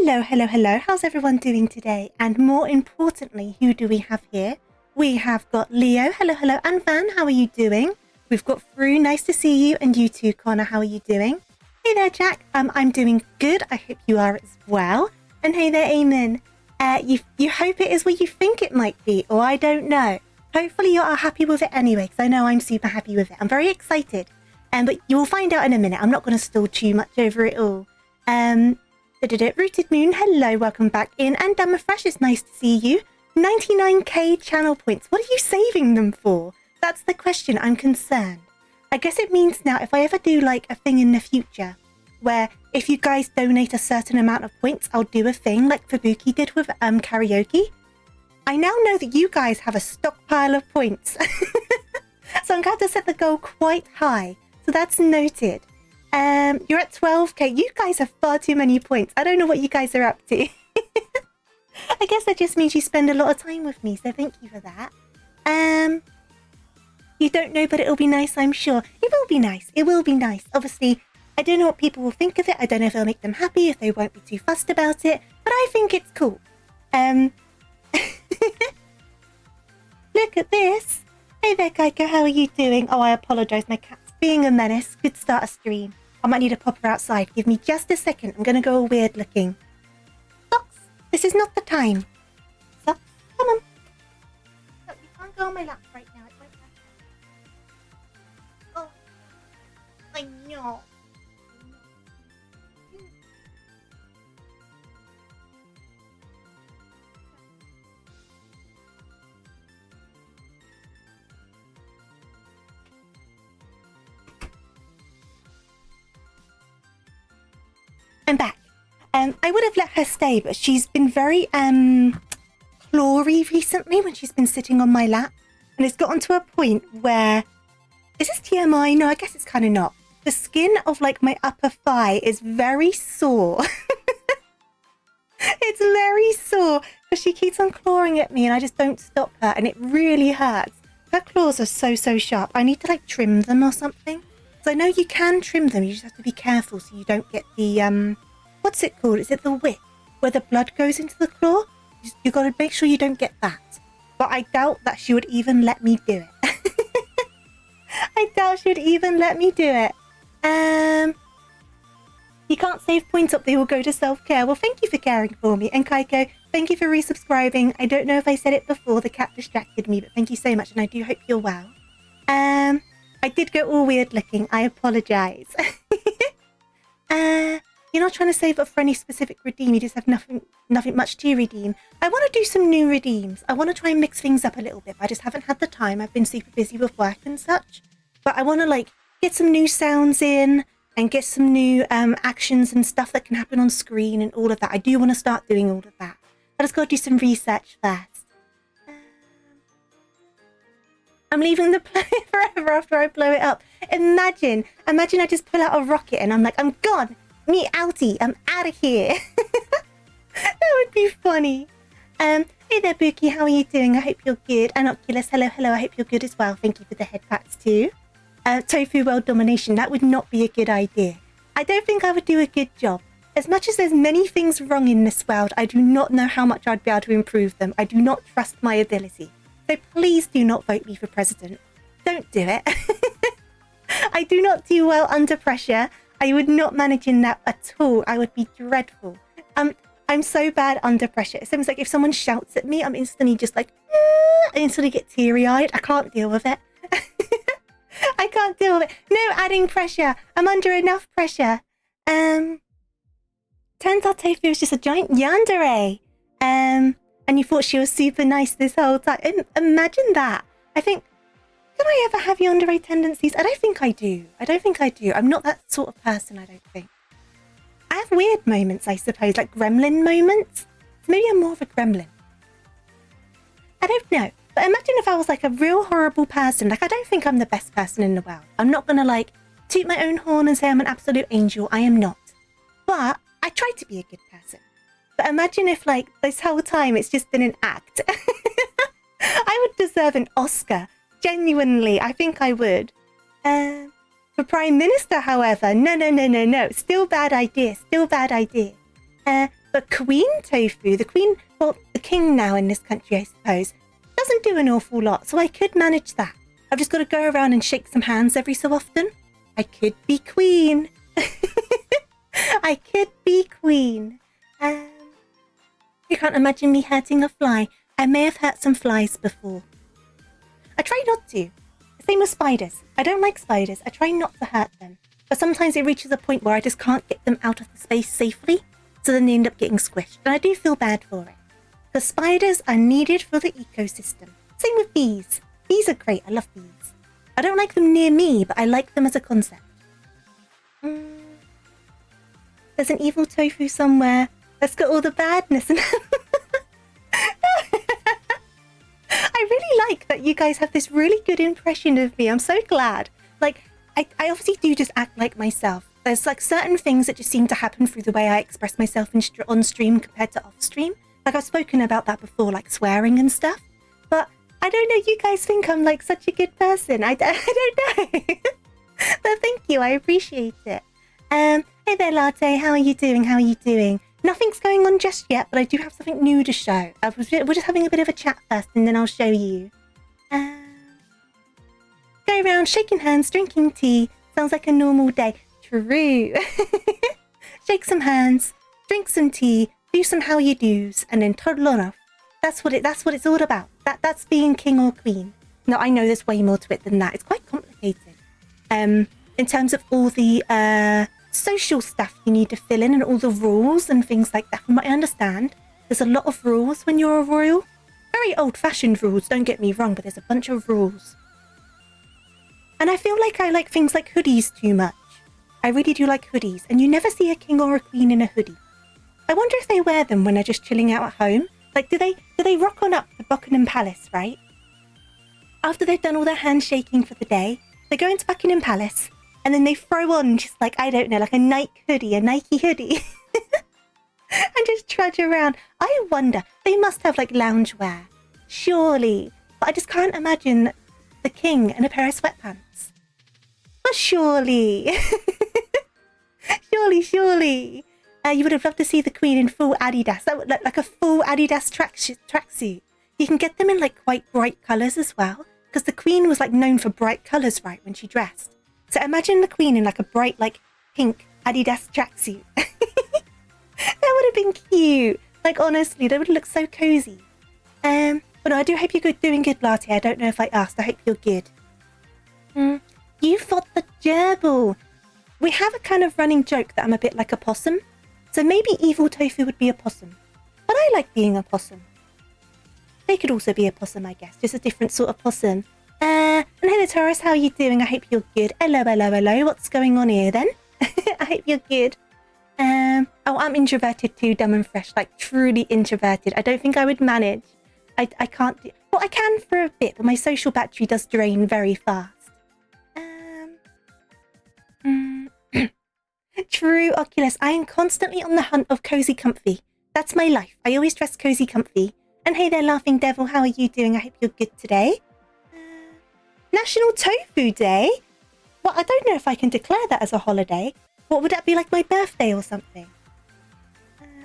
Hello. How's everyone doing today? And more importantly, who do we have here? We have got Leo. Hello. And Van, how are you doing? We've got Fru. Nice to see you. And you too, Connor. How are you doing? Hey there, Jack. I'm doing good. I hope you are as well. And hey there, Eamon. You hope it is what you think it might be, or I don't know. Hopefully you are happy with it anyway, because I know I'm super happy with it. I'm very excited. But you'll find out in a minute. I'm not going to stall too much over it all. Rooted Moon, hello, welcome back in. And Damn Fresh, it's nice to see you. 99k channel points. What are you saving them for? That's the question. I'm concerned. I guess it means now if I ever do like a thing in the future where if you guys donate a certain amount of points, I'll do a thing like Fubuki did with karaoke. I now know that you guys have a stockpile of points. So I'm going to set the goal quite high. So that's noted. You're at 12k. You guys have far too many points. I don't know what you guys are up to. I guess that just means you spend a lot of time with me, so thank you for that. You don't know, but it'll be nice, I'm sure. It will be nice. It will be nice. Obviously, I don't know what people will think of it. I don't know if it'll make them happy, if they won't be too fussed about it, but I think it's cool. Look at this. Hey there, Kaiko. How are you doing? Oh, I apologise. My cat's being a menace. Could start a stream. I might need to pop her outside. Give me just a second. I'm going to go all weird looking. Socks. This is not the time. Socks. Come on. Look, you can't go on my lap right now. It won't happen. Oh. I know. I'm back. I would have let her stay, but she's been very clawy recently when she's been sitting on my lap, and it's gotten to a point where is this TMI? No, I guess it's kind of not. The skin of like my upper thigh is very sore. It's very sore because she keeps on clawing at me, and I just don't stop her, and it really hurts. Her claws are so sharp. I need to like trim them or something. So I know you can trim them, you just have to be careful so you don't get the, what's it called? Is it the whip? Where the blood goes into the claw? You got to make sure you don't get that. But I doubt that she would even let me do it. I doubt she would even let me do it. You can't save points up, they will go to self-care. Well, thank you for caring for me. And Kaiko, thank you for resubscribing. I don't know if I said it before, the cat distracted me, but thank you so much, and I do hope you're well. I did go all weird looking. I apologise. You're not trying to save up for any specific redeem. You just have nothing much to redeem. I want to do some new redeems. I want to try and mix things up a little bit. But I just haven't had the time. I've been super busy with work and such. But I want to like get some new sounds in and get some new actions and stuff that can happen on screen and all of that. I do want to start doing all of that. I just got to do some research first. I'm leaving the planet forever after I blow it up. Imagine I just pull out a rocket and I'm like, I'm gone. Me outie. I'm out of here. That would be funny. Hey there, Buki. How are you doing? I hope you're good. And Oculus, hello. I hope you're good as well. Thank you for the head pats too. Tofu world domination. That would not be a good idea. I don't think I would do a good job. As much as there's many things wrong in this world, I do not know how much I'd be able to improve them. I do not trust my ability. So please do not vote me for president. Don't do it. I do not do well under pressure. I would not manage in that at all. I would be dreadful. I'm so bad under pressure. It seems like if someone shouts at me, I'm instantly just like, I instantly get teary-eyed. I can't deal with it. I can't deal with it. No adding pressure. I'm under enough pressure. Turns out Tofu was just a giant yandere. And you thought she was super nice this whole time. Imagine that. I think, can I ever have yandere tendencies? I don't think I do. I'm not that sort of person, I don't think. I have weird moments, I suppose, like gremlin moments. Maybe I'm more of a gremlin. I don't know. But imagine if I was like a real horrible person. Like, I don't think I'm the best person in the world. I'm not going to like toot my own horn and say I'm an absolute angel. I am not. But I try to be a good person. But imagine if like this whole time it's just been an act. I would deserve an Oscar. Genuinely, I think I would. For Prime Minister, however, no. Still bad idea. But Queen Tofu, the Queen, well, the king now in this country, I suppose, doesn't do an awful lot, so I could manage that. I've just got to go around and shake some hands every so often. I could be queen. I could be queen. You can't imagine me hurting a fly. I may have hurt some flies before. I try not to. Same with spiders. I don't like spiders. I try not to hurt them. But sometimes it reaches a point where I just can't get them out of the space safely. So then they end up getting squished. And I do feel bad for it. The spiders are needed for the ecosystem. Same with bees. Bees are great. I love bees. I don't like them near me, but I like them as a concept. There's an evil tofu somewhere. Let's got all the badness. I really like that you guys have this really good impression of me. I'm so glad. Like, I obviously do just act like myself. There's like certain things that just seem to happen through the way I express myself on stream compared to off stream. Like I've spoken about that before, like swearing and stuff. But I don't know, you guys think I'm like such a good person. I don't know. But thank you, I appreciate it. Hey there, Latte, how are you doing? How are you doing? Nothing's going on just yet, but I do have something new to show. We're just having a bit of a chat first, and then I'll show you. Go around shaking hands, drinking tea. Sounds like a normal day. True. Shake some hands, drink some tea, do some how you do's, and then toddle on off. That's what it's all about. That's being king or queen. No, I know there's way more to it than that. It's quite complicated. In terms of all the social stuff you need to fill in and all the rules and things like that. From what I understand, there's a lot of rules when you're a royal. Very old-fashioned rules, don't get me wrong, but there's a bunch of rules. And I feel like I like things like hoodies too much. I really do like hoodies, and you never see a king or a queen in a hoodie. I wonder if they wear them when they're just chilling out at home. Like, do they rock on up to Buckingham Palace, right? After they've done all their handshaking for the day, they go into Buckingham Palace, and then they throw on just like, I don't know, like a Nike hoodie, and just trudge around. I wonder, they must have like loungewear. Surely. But I just can't imagine the king in a pair of sweatpants. But surely. surely. You would have loved to see the queen in full Adidas. That would look like a full Adidas tracksuit. You can get them in like quite bright colours as well. Because the queen was like known for bright colours, right, when she dressed. So imagine the queen in like a bright, like pink Adidas tracksuit. That would have been cute. Like honestly, that would look so cozy. But no, I do hope you're doing good, Latte. I don't know if I asked. I hope you're good. You fought the gerbil. We have a kind of running joke that I'm a bit like a possum. So maybe evil tofu would be a possum. But I like being a possum. They could also be a possum, I guess. Just a different sort of possum. And hello, Taurus. How are you doing? I hope you're good. Hello. What's going on here, then? I hope you're good. Oh, I'm introverted too, dumb and fresh. Like, truly introverted. I don't think I would manage. I can't do... Well, I can for a bit, but my social battery does drain very fast. True, Oculus. I am constantly on the hunt of cozy comfy. That's my life. I always dress cozy comfy. And hey there, Laughing Devil. How are you doing? I hope you're good today. National Tofu Day? Well, I don't know if I can declare that as a holiday. What would that be, like my birthday or something?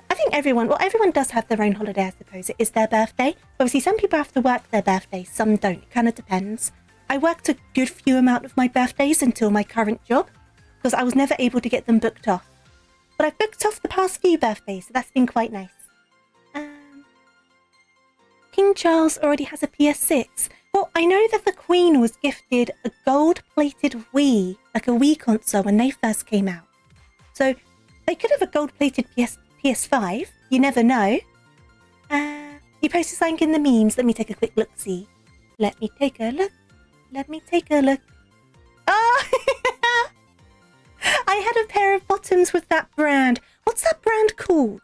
I think everyone does have their own holiday, I suppose. It is their birthday. Obviously, some people have to work their birthdays, some don't. It kind of depends. I worked a good few amount of my birthdays until my current job, because I was never able to get them booked off. But I've booked off the past few birthdays, so that's been quite nice. King Charles already has a PS6. Well, I know that the Queen was gifted a gold-plated Wii, like a Wii console, when they first came out. So they could have a gold-plated PS5. You never know. You posted something in the memes. Let me take a quick look-see. Let me take a look. Oh! I had a pair of bottoms with that brand. What's that brand called?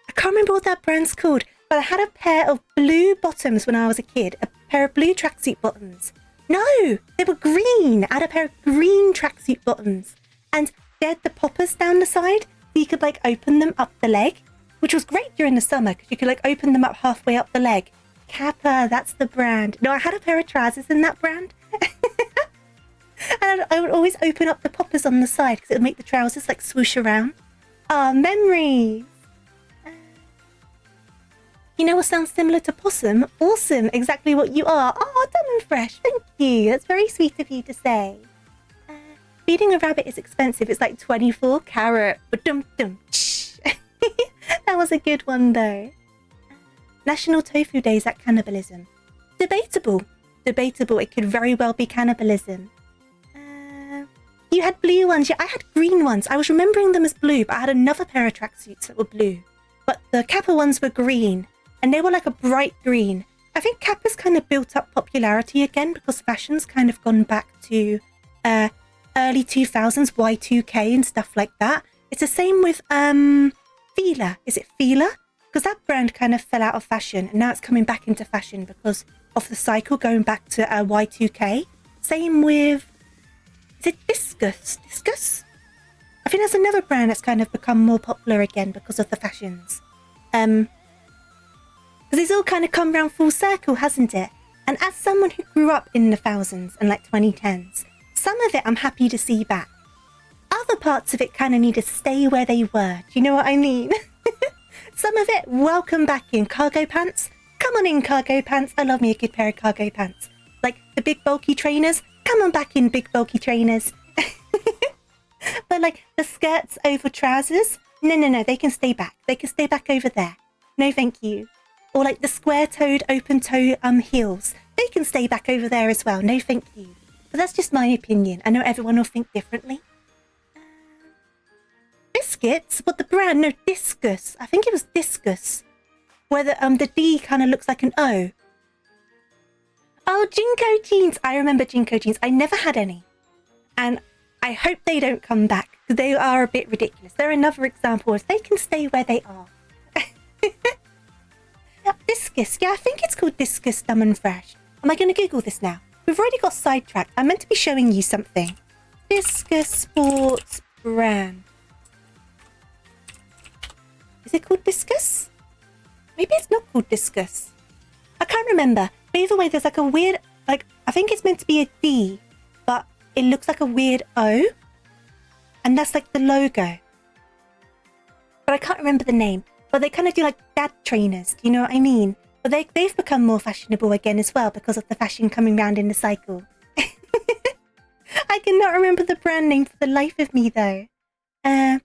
I can't remember what that brand's called. But I had a pair of blue bottoms when I was a kid. A pair of blue tracksuit bottoms. No, they were green. I had a pair of green tracksuit bottoms. And they had the poppers down the side. So you could like open them up the leg. Which was great during the summer because you could like open them up halfway up the leg. Kappa, that's the brand. No, I had a pair of trousers in that brand. And I would always open up the poppers on the side because it would make the trousers like swoosh around. Ah, memories. You know what sounds similar to possum? Awesome, exactly what you are. Oh, dumb and fresh, thank you. That's very sweet of you to say. Feeding a rabbit is expensive. It's like 24 carat. Ba-dum-dum. That was a good one though. National Tofu Day, is that cannibalism? Debatable. Debatable. It could very well be cannibalism. You had blue ones. Yeah, I had green ones. I was remembering them as blue, but I had another pair of tracksuits that were blue. But the Kappa ones were green, and they were like a bright green. I think Kappa's kind of built up popularity again because fashion's kind of gone back to early 2000s, Y2K and stuff like that. It's the same with Fila. Is it Fila? Because that brand kind of fell out of fashion, and now it's coming back into fashion because of the cycle going back to Y2K. Same with, is it Discus? Discus? I think there's another brand that's kind of become more popular again because of the fashions. Because it's all kind of come round full circle, hasn't it? And as someone who grew up in the thousands and like 2010s, some of it I'm happy to see back. Other parts of it kind of need to stay where they were. Do you know what I mean? Some of it, welcome back in. Cargo pants, come on in cargo pants. I love me a good pair of cargo pants. Like the big bulky trainers, come on back in big bulky trainers. But like the skirts over trousers, no, they can stay back. They can stay back over there. No, thank you. Or like the square-toed, open-toe heels, they can stay back over there as well. No, thank you. But that's just my opinion. I know everyone will think differently. Biscuits? What, the brand? No, Discus. I think it was Discus. Where the D kind of looks like an O. Oh, Jinko jeans. I remember Jinko jeans. I never had any. And I hope they don't come back, because they are a bit ridiculous. They're another example of they can stay where they are. Discus. Yeah, I think it's called Discus Dumb and Fresh. Am I going to Google this now? We've already got sidetracked. I'm meant to be showing you something. Discus Sports Brand. Is it called Discus? Maybe it's not called Discus. I can't remember. But either way, there's like a weird, like, I think it's meant to be a D, but it looks like a weird O. And that's like the logo. But I can't remember the name. But they kind of do like dad trainers. Do you know what I mean? But they've become more fashionable again as well because of the fashion coming round in the cycle. I cannot remember the brand name for the life of me though. Yeah,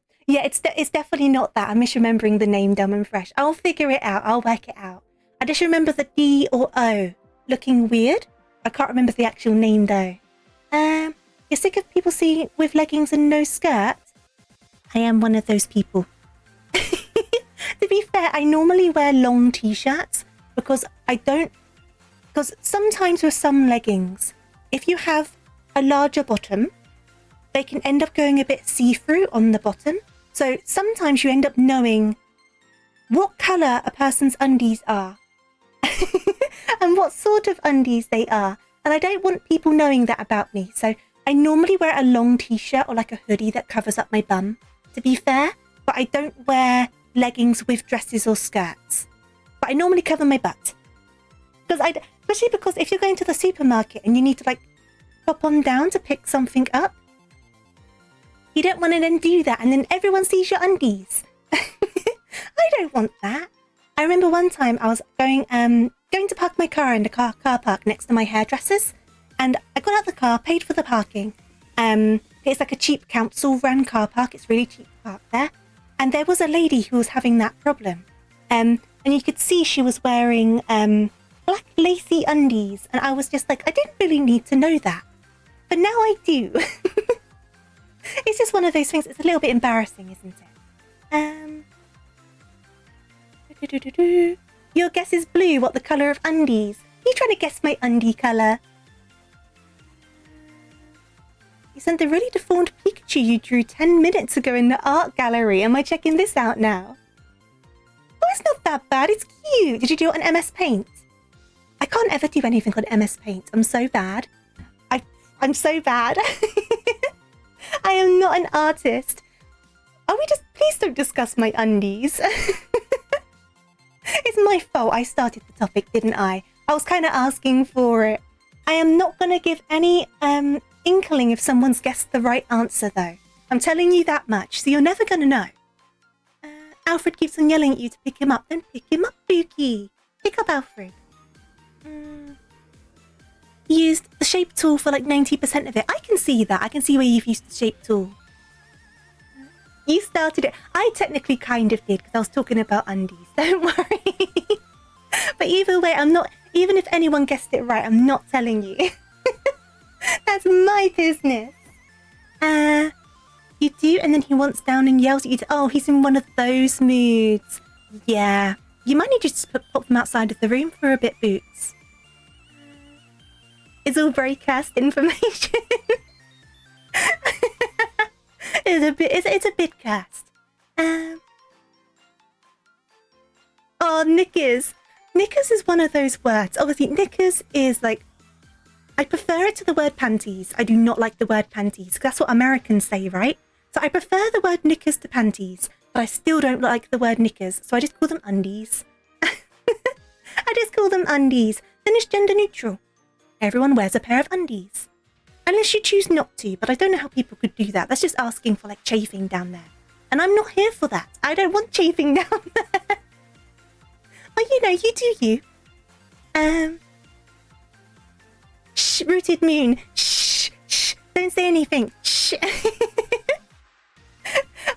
it's definitely not that. I'm misremembering the name Dumb and Fresh. I'll figure it out. I'll work it out. I just remember the D or O looking weird. I can't remember the actual name though. You're sick of people seeing with leggings and no skirt? I am one of those people. To be fair, I normally wear long t-shirts because sometimes with some leggings, if you have a larger bottom, they can end up going a bit see-through on the bottom. So sometimes you end up knowing what colour a person's undies are and what sort of undies they are. And I don't want people knowing that about me. So I normally wear a long t-shirt or like a hoodie that covers up my bum, to be fair. But I don't wear leggings with dresses or skirts. But I normally cover my butt. Especially because if you're going to the supermarket and you need to like hop on down to pick something up, you don't want to then do that and then everyone sees your undies. I don't want that. I remember one time I was going to park my car in the car park next to my hairdressers, and I got out of the car, paid for the parking. It's like a cheap council-run car park. It's really cheap to park there. And there was a lady who was having that problem. And you could see she was wearing black lacy undies. And I was just like, I didn't really need to know that. But now I do. It's just one of those things. It's a little bit embarrassing, isn't it? Your guess is blue. What the colour of undies? Are you trying to guess my undie colour? You sent the really deformed Pikachu you drew 10 minutes ago in the art gallery. Am I checking this out now? Oh, it's not that bad. It's cute. Did you do it on MS Paint? I can't ever do anything on MS Paint. I'm so bad. I'm so bad. I am not an artist. Please don't discuss my undies. It's my fault. I started the topic, didn't I? I was kind of asking for it. I am not going to give any inkling if someone's guessed the right answer, though. I'm telling you that much, so you're never going to know. Alfred keeps on yelling at you to pick him up. Then pick him up, Pookie. Wake up, Alfred. Used the shape tool for like 90% of it. I can see that. I can see where you've used the shape tool. You started it. I technically kind of did because I was talking about undies. Don't worry. But either way, I'm not... Even if anyone guessed it right, I'm not telling you. That's my business. You do, and then he wants down and yells at you. Oh, he's in one of those moods. Yeah. You might need to just pop them outside of the room for a bit, Boots. It's all broadcast information. It's a bit cast. Oh, knickers. Knickers is one of those words. Obviously, knickers is like... I prefer it to the word panties. I do not like the word panties. That's what Americans say, right? So I prefer the word knickers to panties, but I still don't like the word knickers. So I just call them undies. I just call them undies. Then it's gender neutral. Everyone wears a pair of undies. Unless you choose not to, but I don't know how people could do that. That's just asking for like chafing down there. And I'm not here for that. I don't want chafing down there. But you know, you do you. Shh, rooted moon. Shh, shh. Don't say anything. Shh.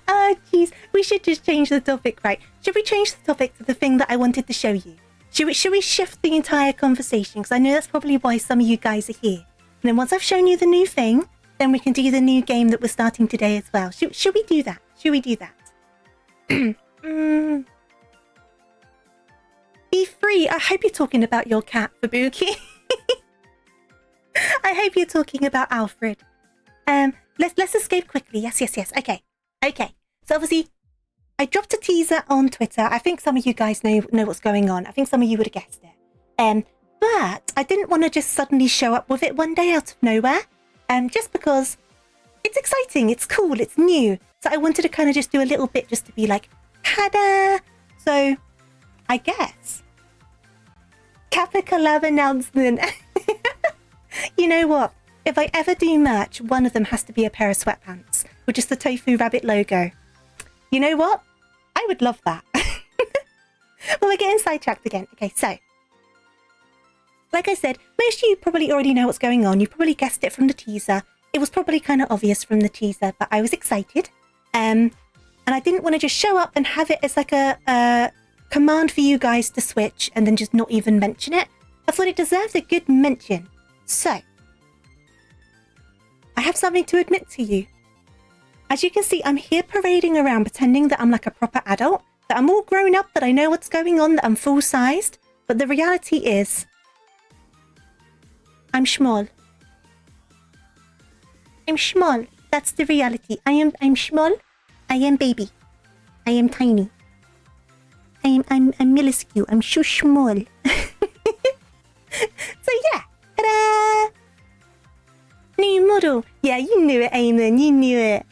Oh, jeez. We should just change the topic, right? Should we change the topic to the thing that I wanted to show you? Should we shift the entire conversation? Because I know that's probably why some of you guys are here. And then once I've shown you the new thing, then we can do the new game that we're starting today as well. Should we do that? Should we do that? Be free. I hope you're talking about your cat, Fabuki. I hope you're talking about Alfred. Let's escape quickly. Yes. Okay. So obviously, I dropped a teaser on Twitter. I think some of you guys know what's going on. I think some of you would have guessed it. But I didn't want to just suddenly show up with it one day out of nowhere. Just because it's exciting, it's cool, it's new. So I wanted to kind of just do a little bit just to be like, ta-da! So, I guess. Kappa collab announcement. You know what? If I ever do merch, one of them has to be a pair of sweatpants with just the TofuuRabbit logo. You know what? I would love that. Well, we're getting sidetracked again. Okay, so. Like I said, most of you probably already know what's going on. You probably guessed it from the teaser. It was probably kind of obvious from the teaser, but I was excited. And I didn't want to just show up and have it as like a command for you guys to switch and then just not even mention it. I thought it deserved a good mention. So, I have something to admit to you. As you can see, I'm here parading around pretending that I'm like a proper adult, that I'm all grown up, that I know what's going on, that I'm full-sized. But the reality is, I'm small. I'm small. That's the reality. I'm small. I am baby. I am tiny. I'm minuscule. I'm so small. So yeah. Ta-da! New model. Yeah, you knew it, Eamon. You knew it.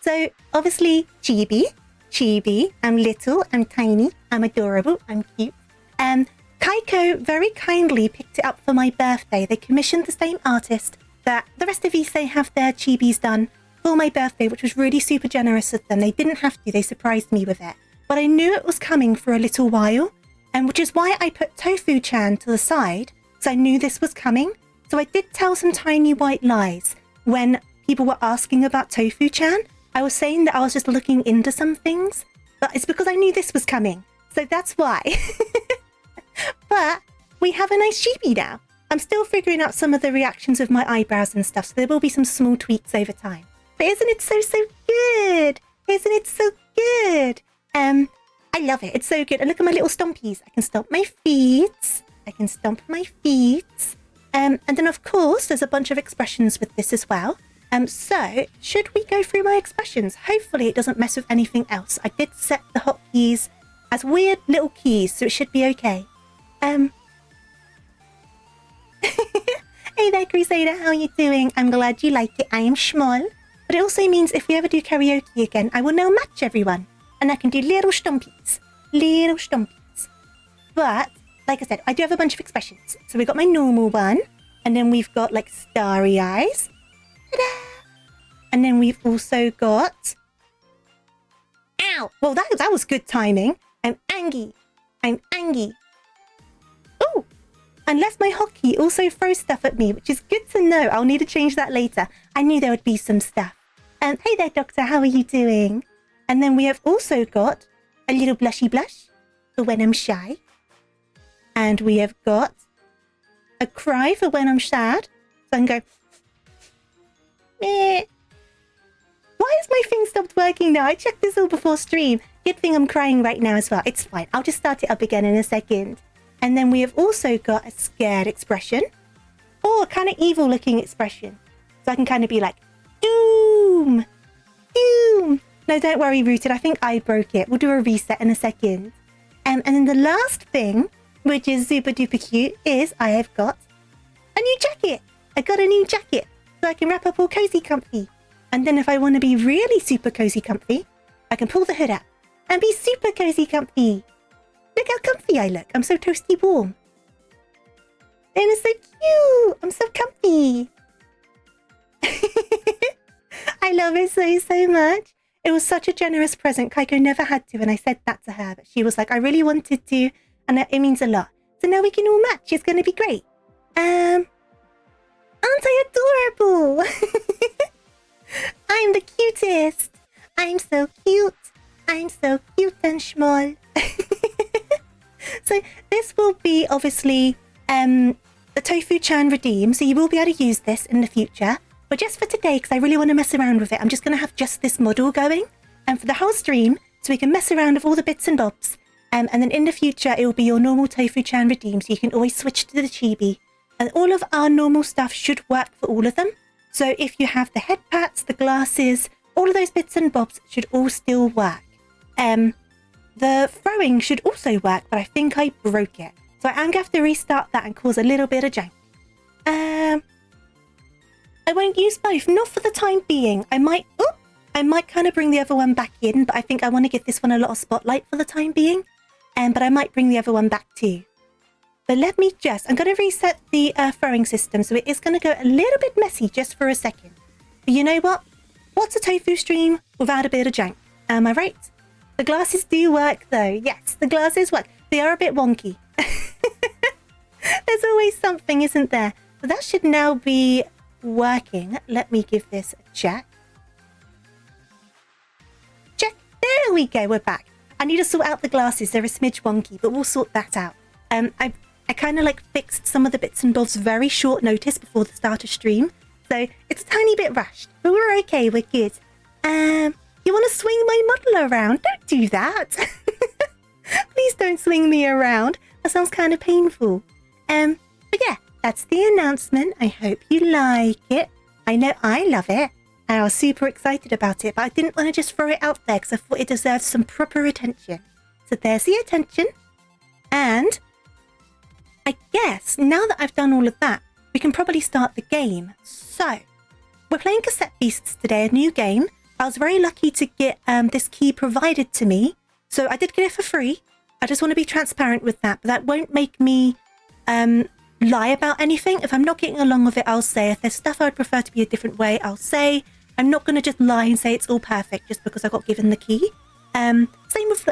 So obviously chibi. I'm little. I'm tiny. I'm adorable. I'm cute. Kaiko very kindly picked it up for my birthday. They commissioned the same artist that the rest of you say have their chibis done for my birthday, which was really super generous of them. They didn't have to. They surprised me with it. But I knew it was coming for a little while, and which is why I put Tofu-chan to the side, so I knew this was coming. So I did tell some tiny white lies when people were asking about Tofu-chan. I was saying that I was just looking into some things, but it's because I knew this was coming. So that's why. But we have a nice chibi now. I'm still figuring out some of the reactions of my eyebrows and stuff, so there will be some small tweaks over time. But isn't it so good? Isn't it so good? I love it. It's so good. And look at my little stompies. I can stomp my feet. And then, of course, there's a bunch of expressions with this as well. So, should we go through my expressions? Hopefully it doesn't mess with anything else. I did set the hotkeys as weird little keys, so it should be okay. Hey there, Crusader. How are you doing? I'm glad you like it. I am small. But it also means if we ever do karaoke again, I will now match everyone. And I can do little stompies. But, like I said, I do have a bunch of expressions. So we've got my normal one. And then we've got, like, starry eyes. Ta-da! And then we've also got... Ow! Well, that was good timing. I'm Angie. Unless my hotkey also throws stuff at me, which is good to know. I'll need to change that later. I knew there would be some stuff. Hey there, Doctor. How are you doing? And then we have also got a little blushy blush for when I'm shy. And we have got a cry for when I'm sad. So I can go... Meh. Why has my thing stopped working now? I checked this all before stream. Good thing I'm crying right now as well. It's fine. I'll just start it up again in a second. And then we have also got a scared expression. Or a kind of evil looking expression. So I can kind of be like, Doom! Doom! No, don't worry, Rooted. I think I broke it. We'll do a reset in a second. And then the last thing, which is super duper cute, is I have got a new jacket. I got a new jacket. So I can wrap up all cozy comfy. And then if I want to be really super cozy comfy, I can pull the hood up and be super cozy comfy. Look how comfy I look. I'm so toasty warm. And it's so cute. I'm so comfy. I love it so much. It was such a generous present. Kaiko never had to, and I said that to her. But she was like, I really wanted to, and it means a lot. So now we can all match. It's going to be great. Aren't I adorable? I'm the cutest. I'm so cute. I'm so cute and small. So this will be obviously the Tofu-chan redeem. So you will be able to use this in the future. But just for today, because I really want to mess around with it, I'm just going to have just this model going. And for the whole stream, so we can mess around with all the bits and bobs. And then in the future, it will be your normal Tofu-chan redeem. So you can always switch to the chibi. And all of our normal stuff should work for all of them. So if you have the head pats, the glasses, all of those bits and bobs should all still work. The throwing should also work, but I think I broke it. So I'm going to have to restart that and cause a little bit of jank. I won't use both, not for the time being. I might kind of bring the other one back in, but I think I want to give this one a lot of spotlight for the time being. But I might bring the other one back too. But let me I'm going to reset the throwing system, so it is going to go a little bit messy just for a second. But you know what? What's a tofu stream without a bit of jank? Am I right? The glasses do work though. Yes, the glasses work. They are a bit wonky. There's always something, isn't there? But that should now be working. Let me give this a check. Check. There we go. We're back. I need to sort out the glasses. They're a smidge wonky, but we'll sort that out. I kind of like fixed some of the bits and bobs very short notice before the start of stream. So it's a tiny bit rushed, but we're okay. We're good. You want to swing my model around? Don't do that. Please don't swing me around. That sounds kind of painful. But yeah, that's the announcement. I hope you like it. I know I love it. And I was super excited about it, but I didn't want to just throw it out there because I thought it deserved some proper attention. So there's the attention. And I guess now that I've done all of that, we can probably start the game. So we're playing Cassette Beasts today, a new game. I was very lucky to get this key provided to me. So I did get it for free. I just want to be transparent with that. But that won't make me lie about anything. If I'm not getting along with it, I'll say. If there's stuff I would prefer to be a different way, I'll say. I'm not going to just lie and say it's all perfect just because I got given the key. Same with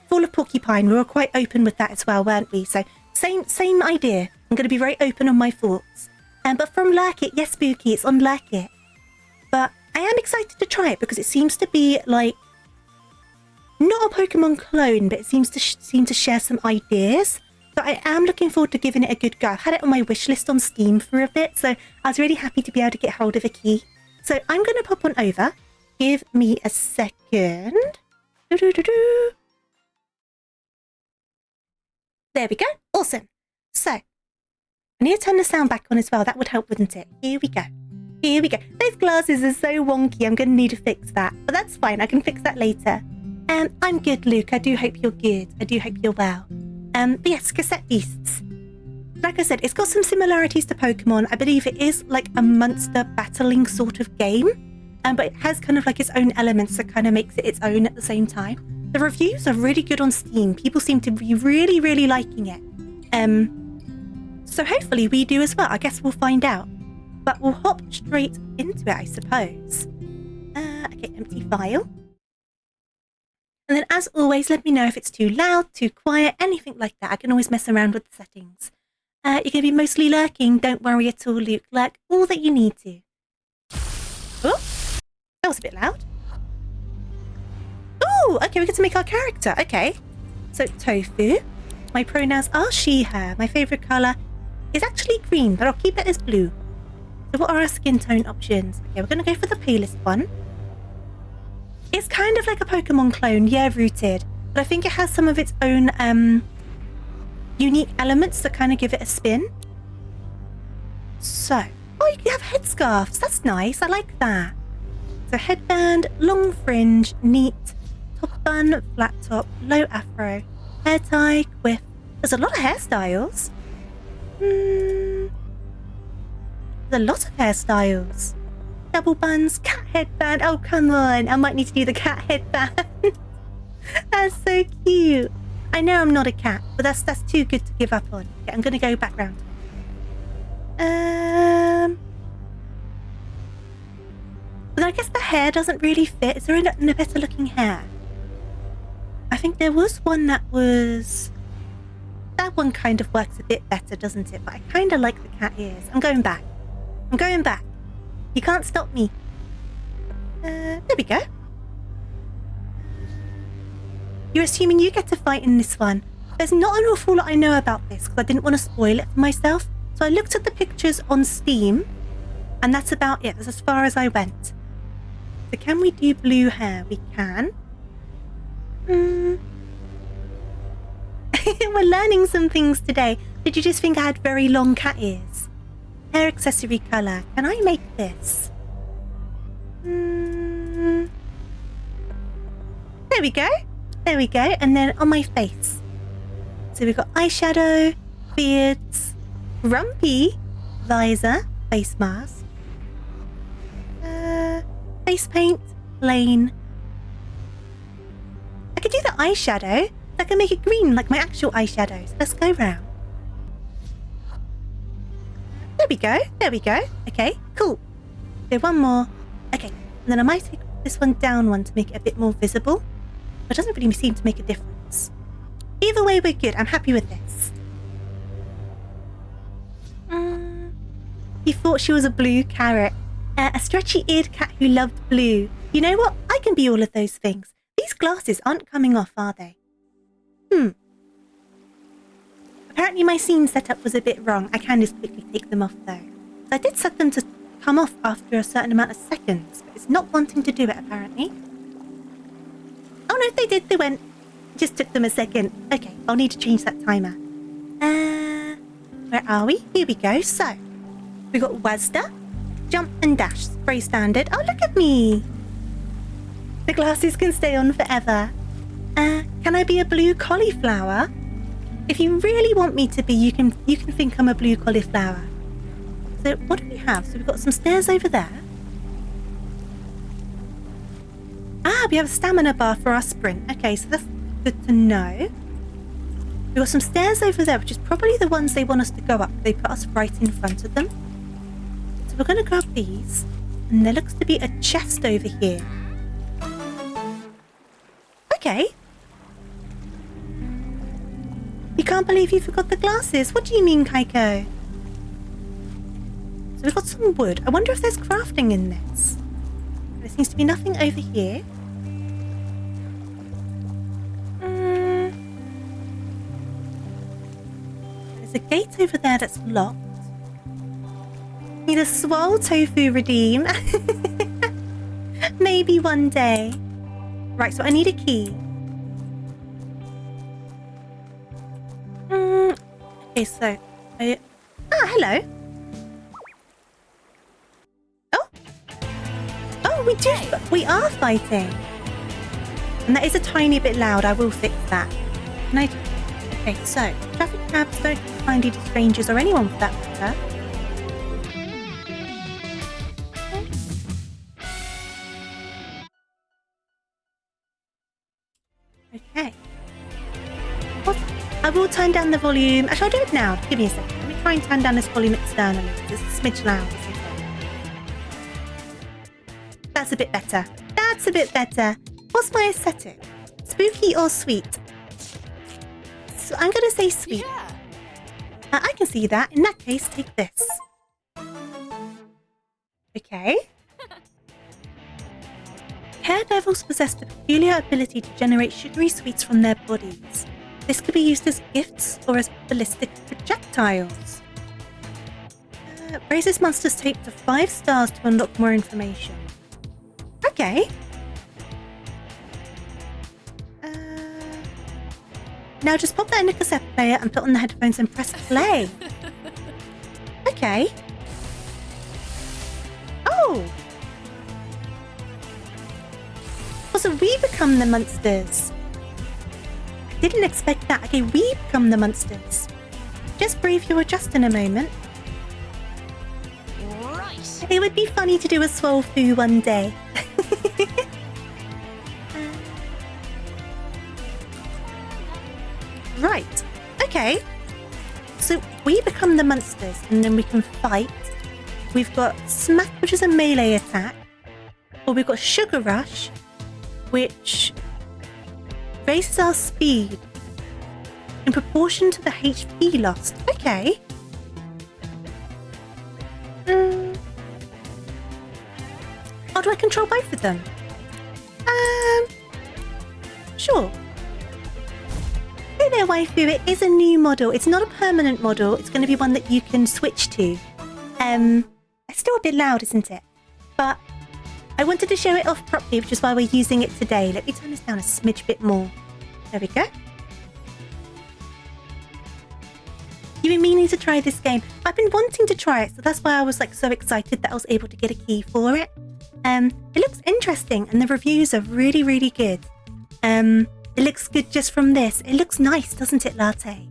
Fall of Porcupine. We were quite open with that as well, weren't we? So same idea. I'm going to be very open on my thoughts. But from Lurk It, yes, Spooky, it's on Lurk It. But I am excited to try it because it seems to be like not a Pokemon clone, but it seems to share some ideas. So I am looking forward to giving it a good go. I've had it on my wish list on Steam for a bit, so I was really happy to be able to get hold of a key. So I'm going to pop on over. Give me a second. There we go. Awesome. So I need to turn the sound back on as well. That would help, wouldn't it? Here we go. Here we go. Those glasses are so wonky. I'm going to need to fix that. But that's fine. I can fix that later. I'm good, Luke. I do hope you're good. I do hope you're well. But yes, Cassette Beasts. Like I said, it's got some similarities to Pokemon. I believe it is like a monster battling sort of game. But it has kind of like its own elements that kind of makes it its own at the same time. The reviews are really good on Steam. People seem to be really, really liking it. So hopefully we do as well. I guess we'll find out. But we'll hop straight into it, I suppose. Okay, empty file. And then as always, let me know if it's too loud, too quiet, anything like that. I can always mess around with the settings. You're going to be mostly lurking. Don't worry at all, Luke. Lurk all that you need to. Oh, that was a bit loud. Oh, okay, we get to make our character. Okay. So, Tofu. My pronouns are she, her. My favourite colour is actually green, but I'll keep it as blue. So what are our skin tone options? Okay, we're going to go for the palest one. It's kind of like a Pokemon clone, yeah, rooted. But I think it has some of its own unique elements that kind of give it a spin. So, oh, you can have headscarves. That's nice. I like that. So headband, long fringe, neat, top bun, flat top, low afro, hair tie, quiff. There's a lot of hairstyles. There's a lot of hairstyles. Double buns, cat headband. Oh, come on. I might need to do the cat headband. That's so cute. I know I'm not a cat, but that's too good to give up on. Okay, I'm going to go back round. But I guess the hair doesn't really fit. Is there a better looking hair? I think there was one that was... That one kind of works a bit better, doesn't it? But I kind of like the cat ears. I'm going back. I'm going back. You can't stop me. There we go. You're assuming you get to fight in this one. There's not an awful lot I know about this because I didn't want to spoil it for myself. So I looked at the pictures on Steam and that's about it. That's as far as I went. So can we do blue hair? We can. We're learning some things today. Did you just think I had very long cat ears? Hair accessory colour. Can I make this? There we go. There we go. And then on my face. So we've got eyeshadow, beards, grumpy, visor, face mask, face paint, plain. I could do the eyeshadow. I can make it green like my actual eyeshadows. Let's go round. There we go. There we go. Okay, cool. So one more. Okay, and then I might take this one down one to make it a bit more visible. But it doesn't really seem to make a difference. Either way, we're good. I'm happy with this. He thought she was a blue carrot. A stretchy-eared cat who loved blue. You know what? I can be all of those things. These glasses aren't coming off, are they? Apparently my scene setup was a bit wrong. I can just quickly take them off though. So I did set them to come off after a certain amount of seconds, but it's not wanting to do it apparently. Oh no, they did. They went. It just took them a second. Okay, I'll need to change that timer. Where are we? Here we go. So, we got Wazda, jump and dash. Very standard. Oh, look at me. The glasses can stay on forever. Can I be a blue cauliflower? If you really want me to be, you can think I'm a blue cauliflower. So what do we have? So we've got some stairs over there. We have a stamina bar for our sprint. Okay, so that's good to know. We've got some stairs over there, which is probably the ones they want us to go up. They put us right in front of them. So we're going to go up these. And there looks to be a chest over here. Okay. You can't believe you forgot the glasses. What do you mean, Kaiko? So we've got some wood. I wonder if there's crafting in this. There seems to be nothing over here. There's a gate over there that's locked. Need a swole tofu redeem. Maybe one day. Right, so I need a key. Okay, so... hello. We are fighting. And that is a tiny bit loud. I will fix that. Okay, so traffic cabs don't find either strangers or anyone for that matter. Okay. I will turn down the volume. Actually, I'll do it now. Give me a second. Let me try and turn down this volume externally. It's a smidge loud. That's a bit better. That's a bit better. What's my aesthetic? Spooky or sweet? So I'm going to say sweet. I can see that. In that case, take this. Okay. Daredevils possess the peculiar ability to generate sugary sweets from their bodies. This could be used as gifts or as ballistic projectiles. Raise this monster's tape to 5 stars to unlock more information. Okay. Now just pop that in a cassette player and put on the headphones and press play. Okay. Oh! So we become the monsters. Didn't expect that. Okay, we become the monsters. Just breathe, you'll adjust in a moment. Right. It would be funny to do a swole foo one day. Right. Okay. So we become the monsters and then we can fight. We've got Smack, which is a melee attack. Or we've got Sugar Rush, which raises our speed in proportion to the HP lost. Okay. How do I control both of them? Sure. Hey there, waifu. It is a new model. It's not a permanent model. It's going to be one that you can switch to. It's still a bit loud, isn't it? But I wanted to show it off properly, which is why we're using it today. Let me turn this down a smidge bit more. There we go. You've been meaning to try this game. I've been wanting to try it, so that's why I was like so excited that I was able to get a key for it. It looks interesting, and the reviews are really, really good. It looks good just from this. It looks nice, doesn't it, Latte?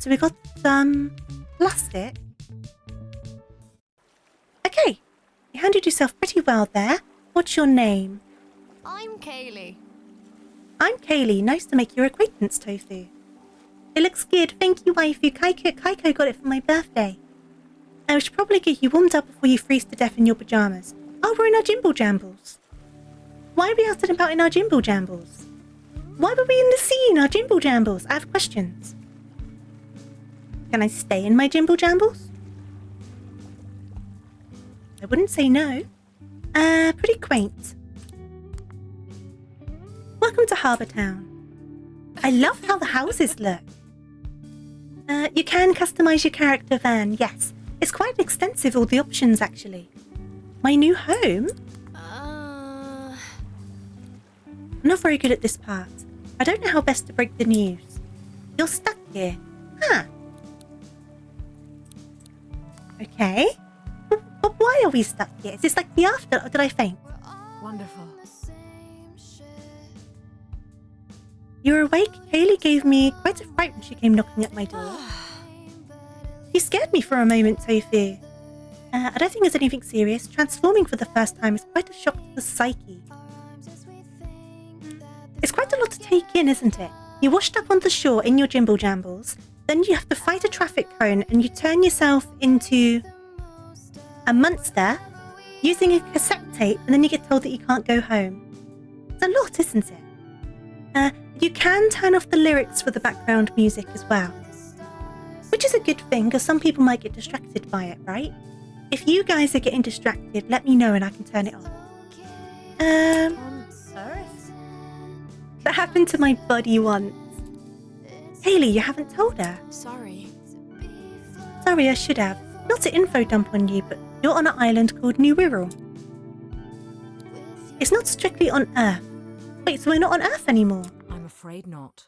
So we got some plastic. Okay. You handled yourself pretty well there. What's your name? I'm Kaylee. I'm Kaylee. Nice to make your acquaintance, Tofu. It looks good. Thank you, waifu. Kaiko got it for my birthday. I should probably get you warmed up before you freeze to death in your pajamas. Oh, we're in our Jimble Jambles. Why are we out and about in our Jimble Jambles? Why were we in the sea in our Jimble Jambles? I have questions. Can I stay in my Jimble Jambles? I wouldn't say no. Pretty quaint. Welcome to Harbour Town. I love how the houses look. You can customize your character van, yes. It's quite extensive, all the options, actually. My new home? I'm not very good at this part. I don't know how best to break the news. You're stuck here. Huh. Okay. But why are we stuck here? Is this like the after, or did I faint? Wonderful. You're awake? Kaylee gave me quite a fright when she came knocking at my door. You scared me for a moment, Tofu. I don't think there's anything serious. Transforming for the first time is quite a shock to the psyche. It's quite a lot to take in, isn't it? You're washed up on the shore in your Jimble Jambles, then you have to fight a traffic cone and you turn yourself into a monster using a cassette tape, and then you get told that you can't go home. It's a lot, isn't it? You can turn off the lyrics for the background music as well, which is a good thing because some people might get distracted by it, right? If you guys are getting distracted, let me know and I can turn it off. Earth? That happened to my buddy once. Hayley, you haven't told her. Sorry, I should have. Not to info dump on you, but you're on an island called New Wirral. It's not strictly on Earth. Wait, so we're not on Earth anymore? I'm afraid not.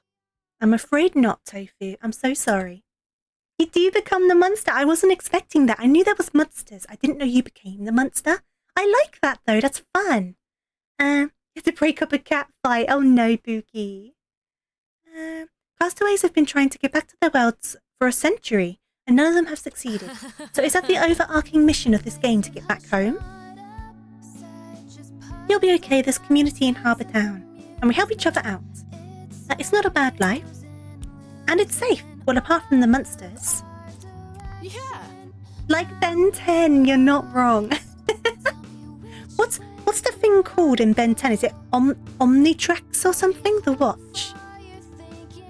I'm afraid not, Tofu. I'm so sorry. You do become the monster. I wasn't expecting that. I knew there was monsters. I didn't know you became the monster. I like that, though. That's fun. You have to break up a cat fight. Oh, no, Pookie. Castaways have been trying to get back to their worlds for a century, and none of them have succeeded. So is that the overarching mission of this game, to get back home? You'll be okay. There's community in Harbour Town, and we help each other out. It's not a bad life. And it's safe. Well, apart from the monsters. Yeah. Like Ben 10, you're not wrong. What's the thing called in Ben 10? Is it Omnitrix or something? The watch.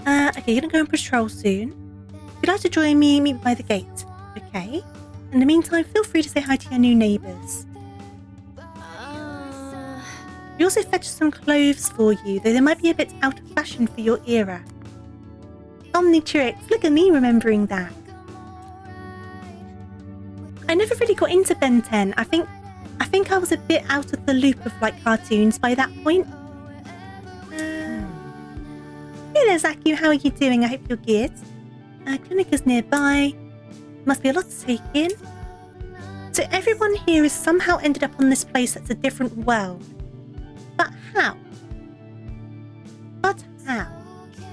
Okay, you're gonna go on patrol soon. You're you'd like to join me, meet me by the gate. Okay. In the meantime, feel free to say hi to your new neighbours. We also fetched some clothes for you, though they might be a bit out of fashion for your era. Omnitrix, look at me remembering that. I never really got into Ben 10. I think I was a bit out of the loop of like cartoons by that point. Hey there, Zaku, how are you doing? I hope you're good. Clinic is nearby. Must be a lot to take in. So everyone here has somehow ended up on this place that's a different world. But how?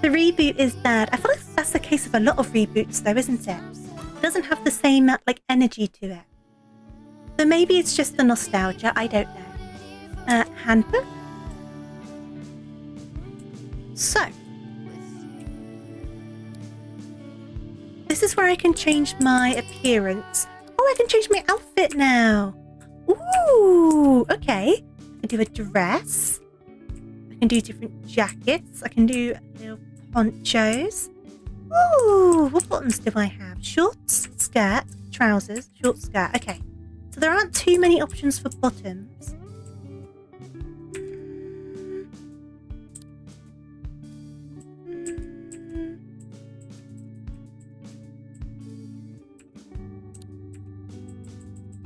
The reboot is bad. I feel like that's the case of a lot of reboots though, isn't it? It doesn't have the same like energy to it. So maybe it's just the nostalgia, I don't know. Handbook? So. This is where I can change my appearance. Oh, I can change my outfit now. Ooh, okay. I can do a dress. I can do different jackets. I can do little ponchos. Ooh, what bottoms do I have? Shorts, skirt, trousers, short skirt. Okay, so there aren't too many options for bottoms.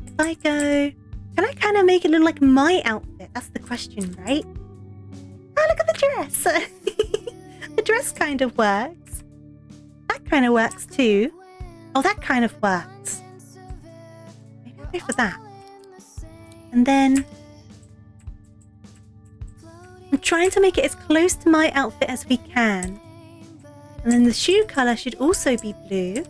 If I go, can I kind of make it look like my outfit? That's the question, right? Oh, look at the dress. The dress kind of works. That kind of works too. Oh, that kind of works. Maybe I'll go for that. And then I'm trying to make it as close to my outfit as we can. And then the shoe colour should also be blue.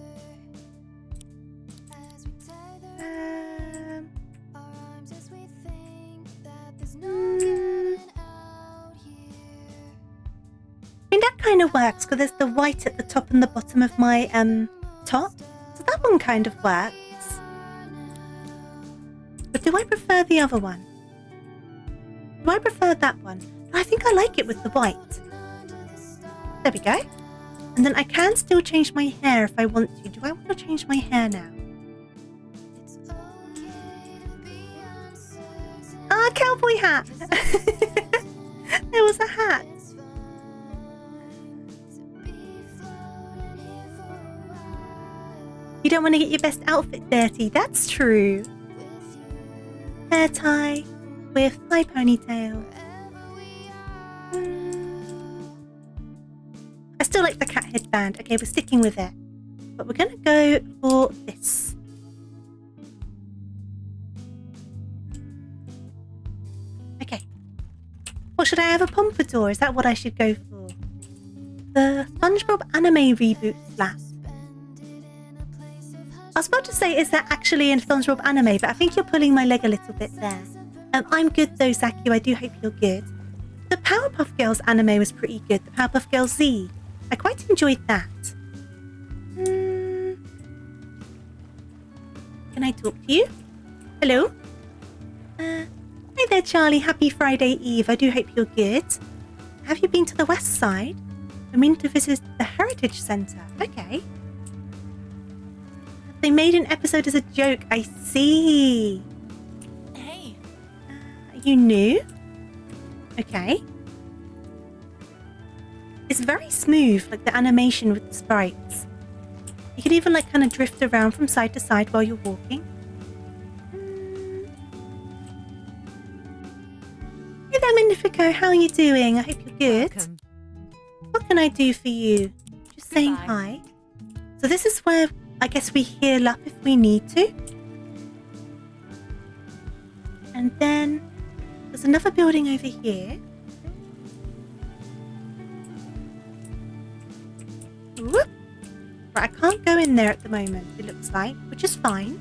I mean, that kind of works because there's the white at the top and the bottom of my top. So that one kind of works. But do I prefer the other one? Do I prefer that one? I think I like it with the white. There we go. And then I can still change my hair if I want to. Do I want to change my hair now? Ah, cowboy hat! There was a hat. You don't want to get your best outfit dirty. That's true. Hair tie with high ponytail. I still like the cat headband. Okay, we're sticking with it. But we're going to go for this. Okay. Or should I have a pompadour? Is that what I should go for? The SpongeBob anime reboot slap. I was about to say, is that actually in SpongeBob anime? But I think you're pulling my leg a little bit there. I'm good though, Zaku. I do hope you're good. The Powerpuff Girls anime was pretty good. The Powerpuff Girls Z. I quite enjoyed that. Can I talk to you? Hello? Hi there, Charlie. Happy Friday Eve. I do hope you're good. Have you been to the west side? I mean to visit the Heritage Centre. Okay. They made an episode as a joke. I see. Hey. Are you new? Okay. It's very smooth, like the animation with the sprites. You can even like kind of drift around from side to side while you're walking. Hey there, Magnifico. How are you doing? I hope you're good. Welcome. What can I do for you? Just saying hi. So this is where I guess we heal up if we need to. And then there's another building over here. Whoop. Right, I can't go in there at the moment, it looks like, which is fine.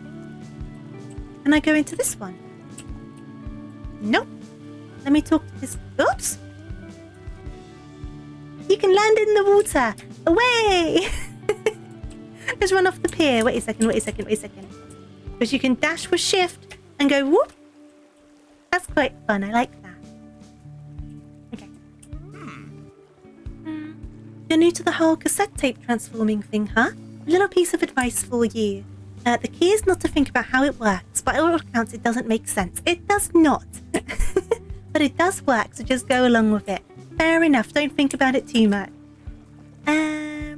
Can I go into this one? Nope. Let me talk to this. Oops! You can land in the water! Away! Just run off the pier. Wait a second. Because you can dash with shift and go whoop. That's quite fun. I like that. Okay. You're new to the whole cassette tape transforming thing, huh? little piece of advice for you. The key is not to think about how it works. By all accounts, it doesn't make sense. It does not. But it does work, so just go along with it. Fair enough. Don't think about it too much. Oh,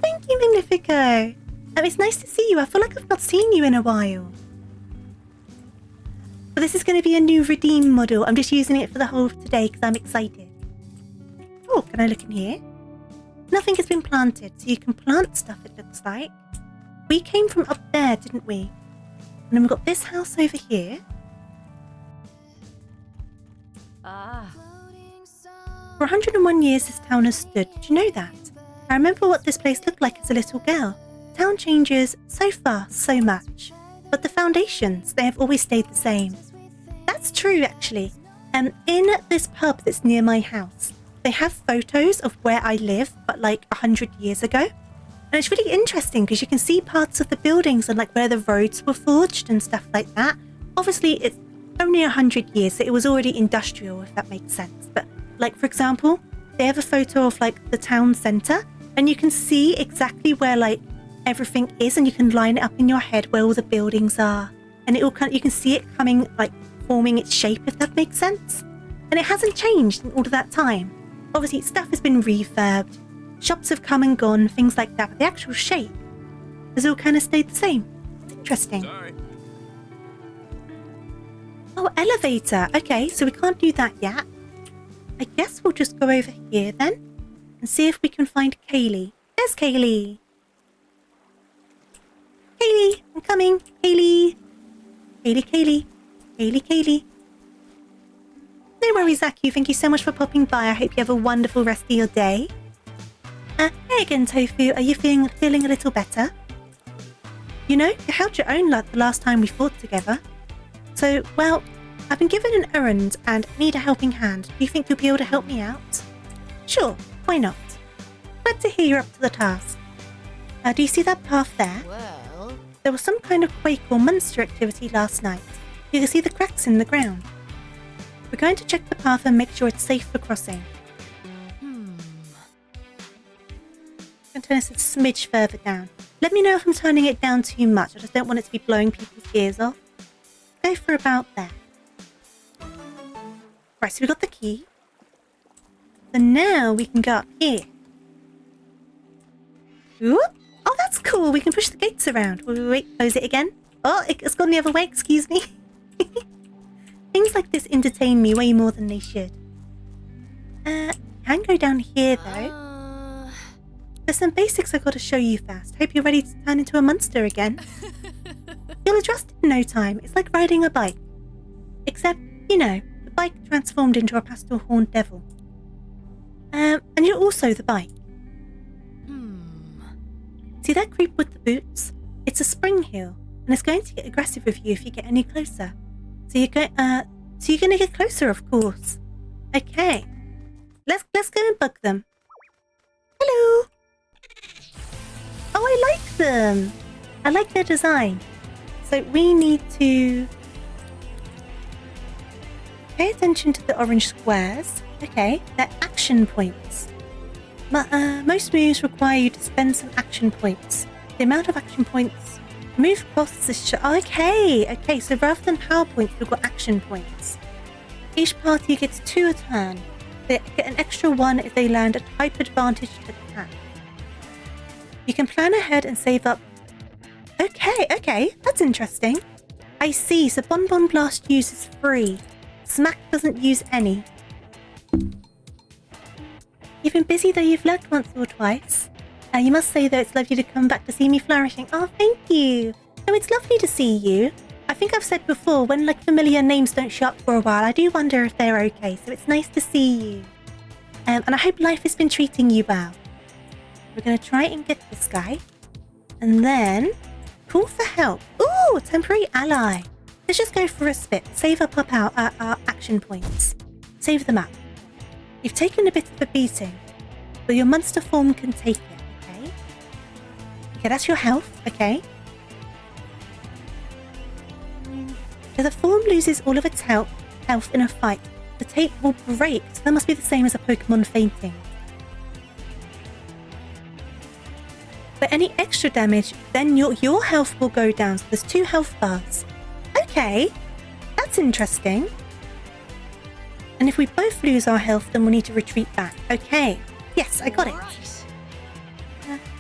thank you, Magnifico. It's nice to see you. I feel like I've not seen you in a while. But this is going to be a new redeem model. I'm just using it for the whole of today because I'm excited. Oh, can I look in here? Nothing has been planted, so you can plant stuff, it looks like. We came from up there, didn't we? And then we've got this house over here. Ah. For 101 years, this town has stood. Did you know that? I remember what this place looked like as a little girl. The town changes so fast, so much. But the foundations, they have always stayed the same. That's true, actually. In this pub that's near my house, they have photos of where I live, but like 100 years ago. And it's really interesting because you can see parts of the buildings and like where the roads were forged and stuff like that. Obviously, it's only 100 years, so it was already industrial, if that makes sense. But like, for example, they have a photo of like the town centre, and you can see exactly where like everything is, and you can line it up in your head where all the buildings are, and it all you can see it coming, like forming its shape, if that makes sense. And it hasn't changed in all of that time. Obviously, stuff has been refurbed, shops have come and gone, things like that, but the actual shape has all kind of stayed the same. It's interesting. Sorry. Oh, elevator. Okay, so we can't do that yet. I guess we'll just go over here then and see if we can find Kaylee. There's Kaylee. Kaylee, I'm coming. Kaylee. Kaylee. No worries, Zaku. Thank you so much for popping by. I hope you have a wonderful rest of your day. Hey again, Tofu. Are you feeling a little better? You know, you held your own like the last time we fought together. So, well, I've been given an errand and need a helping hand. Do you think you'll be able to help me out? Sure, why not? Glad to hear you're up to the task. Do you see that path there? Well. There was some kind of quake or monster activity last night. You can see the cracks in the ground. We're going to check the path and make sure it's safe for crossing. I'm going to turn this a smidge further down. Let me know if I'm turning it down too much. I just don't want it to be blowing people's ears off. Go for about there. Right, so we got the key. So now we can go up here. Whoop. Oh, that's cool. We can push the gates around. Wait, close it again. Oh, it's gone the other way. Excuse me. Things like this entertain me way more than they should. Can go down here, though. There's some basics I've got to show you first. Hope you're ready to turn into a monster again. You'll adjust in no time. It's like riding a bike. Except, you know, the bike transformed into a pastel-horned devil. And you're also the bike. See that creep with the boots? It's a spring heel, and it's going to get aggressive with you if you get any closer. So you're going to get closer, of course. Okay. Let's go and bug them. Hello. Oh, I like them. I like their design. So we need to pay attention to the orange squares. Okay, they're action points. Most moves require you to spend some action points. The amount of action points move costs is okay, so rather than power points, we've got action points. Each party gets 2 a turn. They get an extra 1 if they land a type advantage attack. You can plan ahead and save up. Okay, that's interesting. I see, so Bonbon Blast uses 3. Smack doesn't use any. You've been busy though, you've lurked once or twice. You must say though, it's lovely to come back to see me flourishing. Oh, thank you. No, it's lovely to see you. I think I've said before, when like familiar names don't show up for a while, I do wonder if they're okay, so it's nice to see you. And I hope life has been treating you well. We're going to try and get this guy. And then, call for help. Ooh, temporary ally. Let's just go for a spit. Save up our action points. Save them up. You've taken a bit of a beating, but your monster form can take it, okay? Okay, that's your health, okay? If the form loses all of its health in a fight, the tape will break, so that must be the same as a Pokemon fainting. But any extra damage, then your health will go down. So there's 2 health bars. Okay, that's interesting. And if we both lose our health, then we'll need to retreat back. Okay, yes, I got it.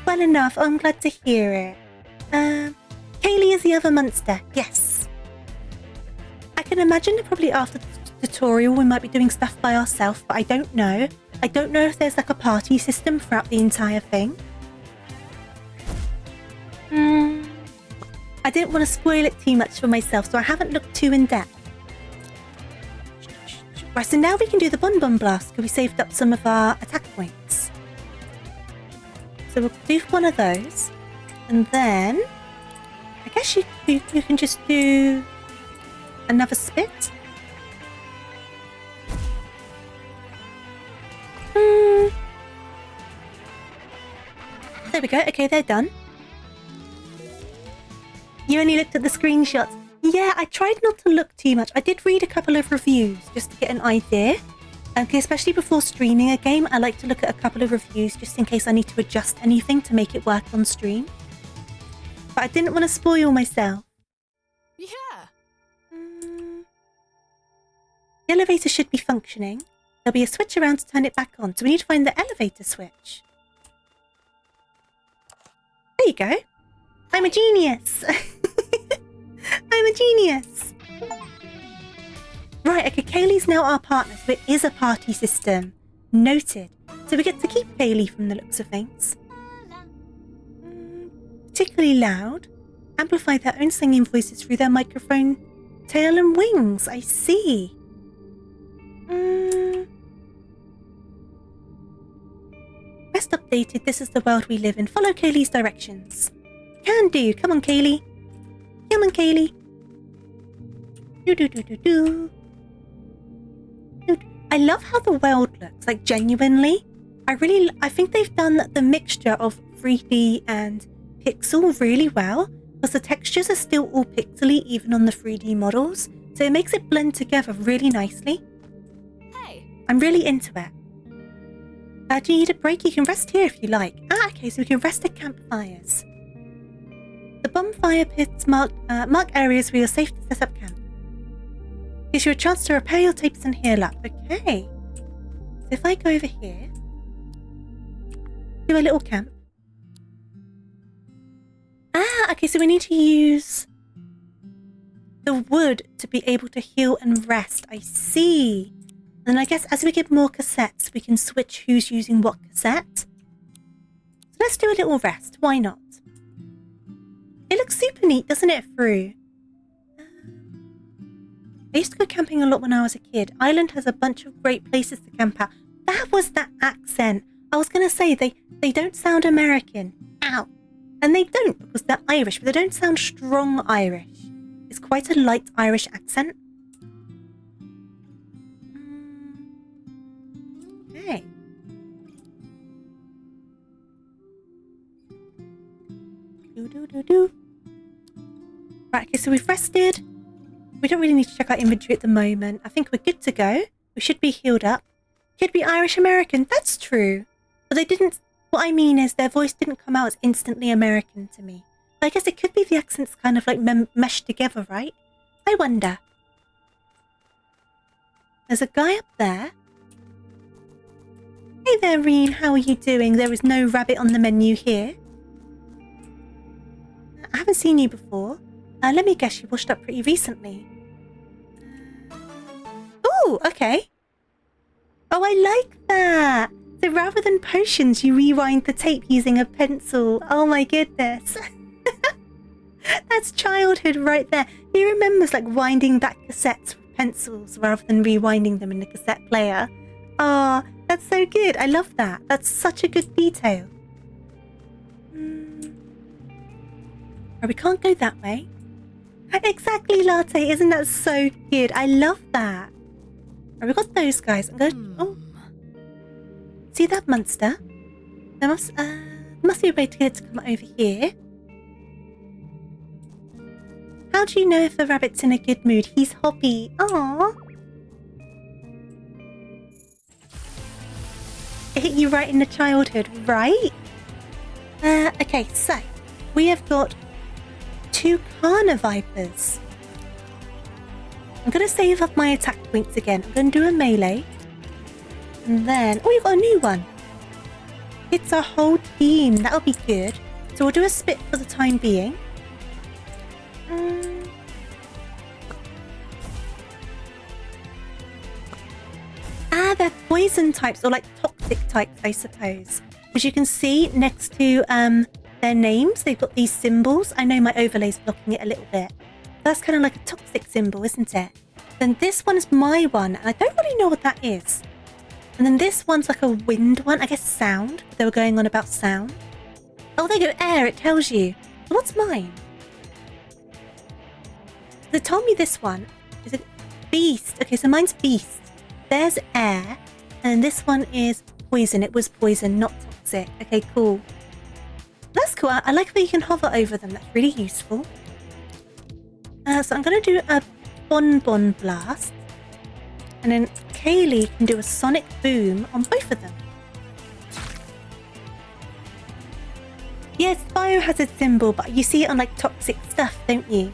Well enough, I'm glad to hear it. Kaylee is the other monster, yes. I can imagine that probably after the tutorial we might be doing stuff by ourselves, but I don't know. I don't know if there's like a party system throughout the entire thing. I didn't want to spoil it too much for myself, so I haven't looked too in depth. Right, so now we can do the Bon Blast because we saved up some of our attack points. So we'll do one of those, and then I guess you can just do another spit. There we go. Okay, they're done. You only looked at the screenshots. Yeah, I tried not to look too much. I did read a couple of reviews just to get an idea. Okay, especially before streaming a game, I like to look at a couple of reviews just in case I need to adjust anything to make it work on stream. But I didn't want to spoil myself. Yeah. The elevator should be functioning. There'll be a switch around to turn it back on. So we need to find the elevator switch. There you go. I'm a genius. I'm a genius. Right, okay, Kaylee's now our partner, so it is a party system. Noted. So we get to keep Kaylee from the looks of things. Particularly loud. Amplify their own singing voices through their microphone, tail and wings. I see. Best updated, this is the world we live in. Follow Kaylee's directions. Can do. Come on, Kaylee. Come on, Kaylee. Do. I love how the world looks, like genuinely. I think they've done the mixture of 3D and pixel really well, because the textures are still all pixely even on the 3D models, so it makes it blend together really nicely. Hey. I'm really into it. Do you need a break? You can rest here if you like. Okay, so we can rest at campfires. The bonfire pits mark areas where you're safe to set up camp. Gives you a chance to repair your tapes and heal up. Okay. So if I go over here, do a little camp. Okay, so we need to use the wood to be able to heal and rest. I see. And I guess as we get more cassettes, we can switch who's using what cassette. So let's do a little rest. Why not? It looks super neat, doesn't it, through? I used to go camping a lot when I was a kid. Ireland has a bunch of great places to camp out. That was that accent. I was going to say, they don't sound American. Ow. And they don't, because they're Irish, but they don't sound strong Irish. It's quite a light Irish accent. Okay. Do. Right, okay, so we've rested. We don't really need to check our inventory at the moment. I think we're good to go. We should be healed up. Could be Irish American. That's true. But they didn't... What I mean is their voice didn't come out as instantly American to me. I guess it could be the accents kind of like meshed together, right? I wonder. There's a guy up there. Hey there, Reen. How are you doing? There is no rabbit on the menu here. I haven't seen you before. Let me guess, you washed up pretty recently. Ooh, okay. Oh, I like that. So rather than potions, you rewind the tape using a pencil. Oh my goodness. That's childhood right there. Who remembers like winding back cassettes with pencils rather than rewinding them in the cassette player? Oh, that's so good. I love that. That's such a good detail. Oh, we can't go that way. Exactly, Latte. Isn't that so good? I love that. Oh, we've got those guys. I'm going. Oh, see that monster? There must be a way to get it to come over here. How do you know if the rabbit's in a good mood? He's hoppy. Aww. It hit you right in the childhood, right? Okay, so we have got 2 Kana Vipers. I'm going to save up my attack points again. I'm going to do a melee. And then... Oh, you've got a new one. It's a whole team. That'll be good. So we'll do a spit for the time being. They're poison types, or like toxic types, I suppose. As you can see next to their names, they've got these symbols. I know my overlay's blocking it a little bit. That's kind of like a toxic symbol, isn't it? Then this one is my one, and I don't really know what that is. And then this one's like a wind one, I guess sound. They were going on about sound. Oh, there you go, air, it tells you. What's mine? They told me this one. Is it beast? Okay, so mine's beast. There's air, and this one is poison. It was poison, not toxic. Okay, cool. That's cool. I like that you can hover over them. That's really useful. So I'm going to do a bonbon blast, and then Kaylee can do a sonic boom on both of them. Yes, biohazard symbol, but you see it on like toxic stuff, don't you?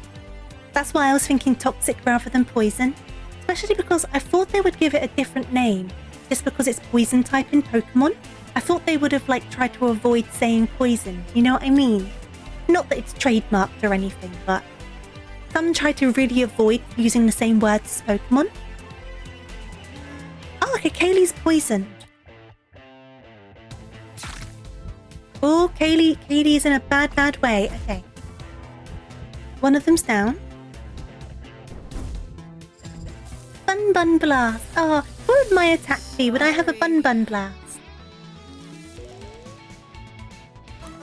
That's why I was thinking toxic rather than poison. Especially because I thought they would give it a different name just because it's poison type in Pokemon. I thought they would have like tried to avoid saying poison. You know what I mean? Not that it's trademarked or anything, but some try to really avoid using the same words as Pokemon. Oh, okay, Kaylee's poisoned. Oh, Kaylee's in a bad way. Okay. One of them's down. Bun blast. Oh, what would my attack be? Would I have a bun blast?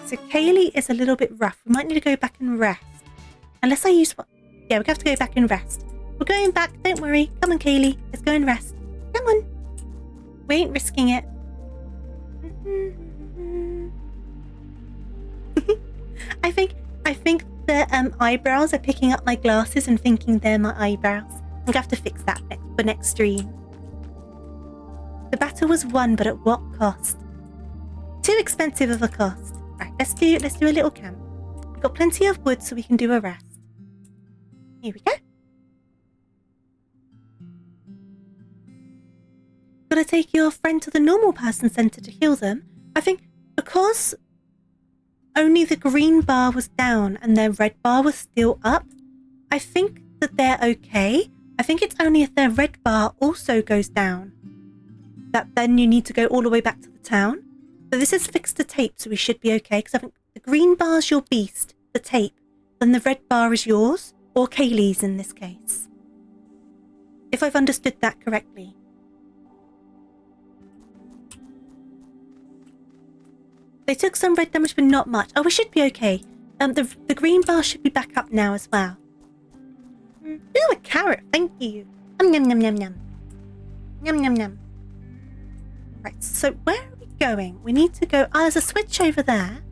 So Kaylee is a little bit rough. We might need to go back and rest. Unless I use what? Yeah, we have to go back and rest. We're going back. Don't worry. Come on, Kaylee. Let's go and rest. Come on. We ain't risking it. I think the eyebrows are picking up my glasses and thinking they're my eyebrows. I'm gonna have to fix that for next stream. The battle was won, but at what cost? Too expensive of a cost. Right, let's do a little camp. We've got plenty of wood, so we can do a rest. Here we go. Gotta take your friend to the normal person center to heal them. I think because only the green bar was down and their red bar was still up, I think that they're okay. I think it's only if their red bar also goes down that then you need to go all the way back to the town. So this is fixed to tape, so we should be okay. Because I think the green bar's your beast, the tape, then the red bar is yours, or Kaylee's in this case. If I've understood that correctly. They took some red damage, but not much. Oh, we should be okay. The green bar should be back up now as well. Ooh, a carrot, thank you. Yum, yum, yum, yum, yum. Yum, yum, yum. Right, so where are we going? We need to go... Oh, there's a switch over there.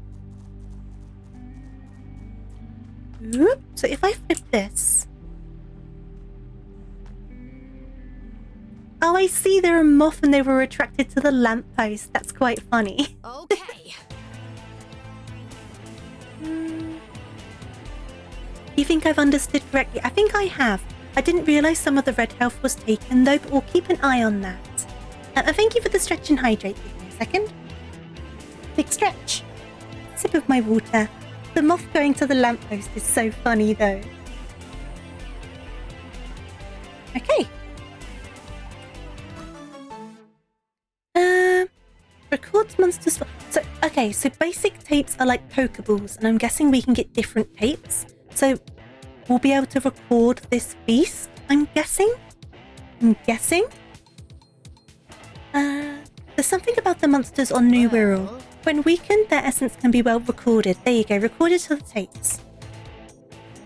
Oop, so if I flip this... Oh, I see, they're a moth and they were attracted to the lamppost. That's quite funny. Okay. You think I've understood correctly? I think I have. I didn't realise some of the red health was taken though, but we'll keep an eye on that. Thank you for the stretch and hydrate. Give me a second. Big stretch. Sip of my water. The moth going to the lamppost is so funny though. Okay. Records monsters. So, okay, so basic tapes are like Pokeballs, and I'm guessing we can get different tapes. So, we'll be able to record this beast, I'm guessing. There's something about the monsters on New Wirral. When weakened, their essence can be well recorded. There you go, recorded to the tapes.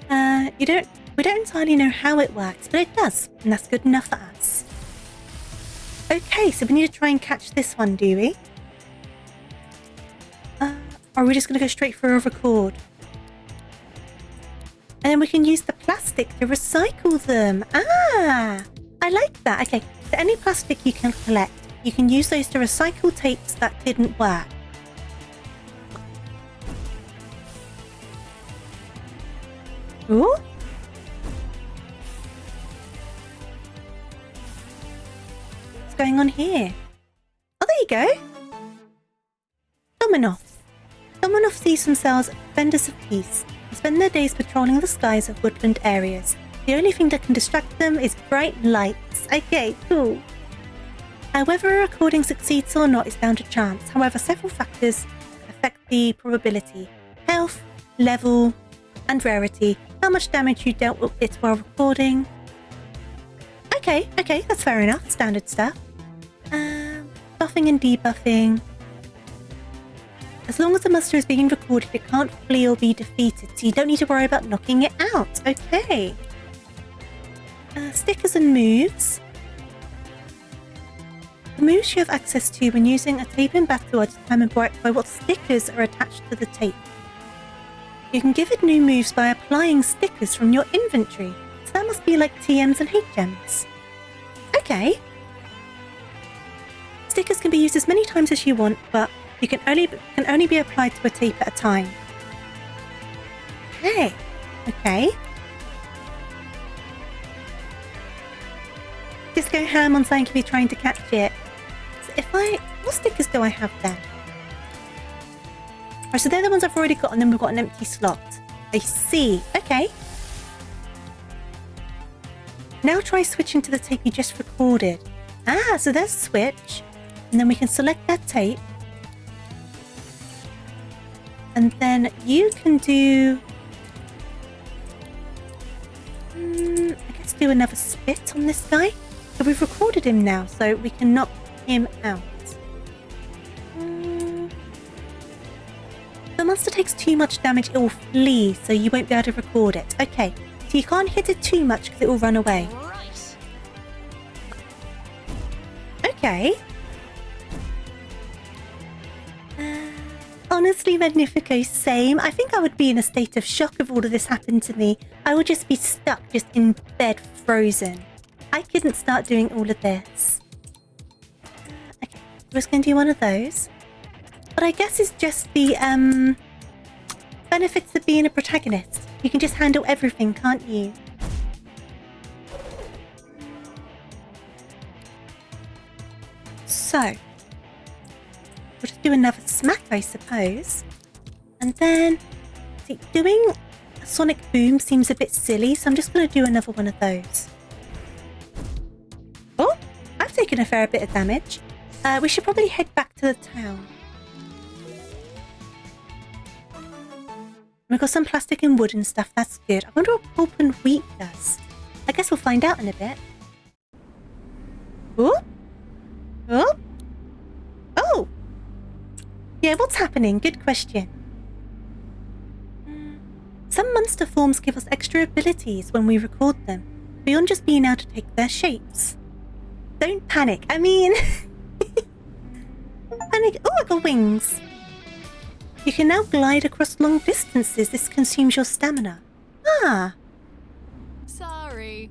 We don't entirely know how it works, but it does, and that's good enough for us. Okay, so we need to try and catch this one, do we? Or are we just going to go straight for a record? And then we can use the plastic to recycle them. Ah, I like that. Okay, so any plastic you can collect, you can use those to recycle tapes that didn't work. Ooh. What's going on here? Oh, there you go. Dominov. Dominov sees themselves as vendors of peace and spend their days patrolling the skies of woodland areas. The only thing that can distract them is bright lights. Okay, cool. Whether a recording succeeds or not is down to chance. However, several factors affect the probability. Health, level, and rarity. How much damage you dealt with it while recording. Okay, that's fair enough. Standard stuff. Buffing and debuffing. As long as the monster is being recorded, it can't flee or be defeated, so you don't need to worry about knocking it out. Okay. Stickers and moves. The moves you have access to when using a tape in battle are determined by what stickers are attached to the tape. You can give it new moves by applying stickers from your inventory, so that must be like TMs and HMs. Okay. Stickers can be used as many times as you want, but you can only be applied to a tape at a time. Okay. Just go ham on saying if you're trying to catch it. So what stickers do I have then? Right, so they're the ones I've already got, and then we've got an empty slot. I see. Okay. Now try switching to the tape you just recorded. So there's a switch. And then we can select that tape. And then you can do... I guess do another spit on this guy. So we've recorded him now, so we can knock him out. If the monster takes too much damage, it will flee, so you won't be able to record it. Okay, so you can't hit it too much because it will run away. Right. Okay. Honestly, Magnifico, same. I think I would be in a state of shock if all of this happened to me. I would just be stuck, just in bed, frozen. I couldn't start doing all of this. Okay, we're just going to do one of those. But I guess it's just the benefits of being a protagonist. You can just handle everything, can't you? So, we'll just do another smack, I suppose. And then, see, doing a sonic boom seems a bit silly, so I'm just going to do another one of those. Oh, I've taken a fair bit of damage. We should probably head back to the town. We've got some plastic and wood and stuff, that's good. I wonder what pulp and wheat does. I guess we'll find out in a bit. Oh! Oh! Oh! Yeah, what's happening? Good question. Some monster forms give us extra abilities when we record them, beyond just being able to take their shapes. Don't panic. I mean... panic... Oh, I got wings! You can now glide across long distances. This consumes your stamina. Ah! Sorry.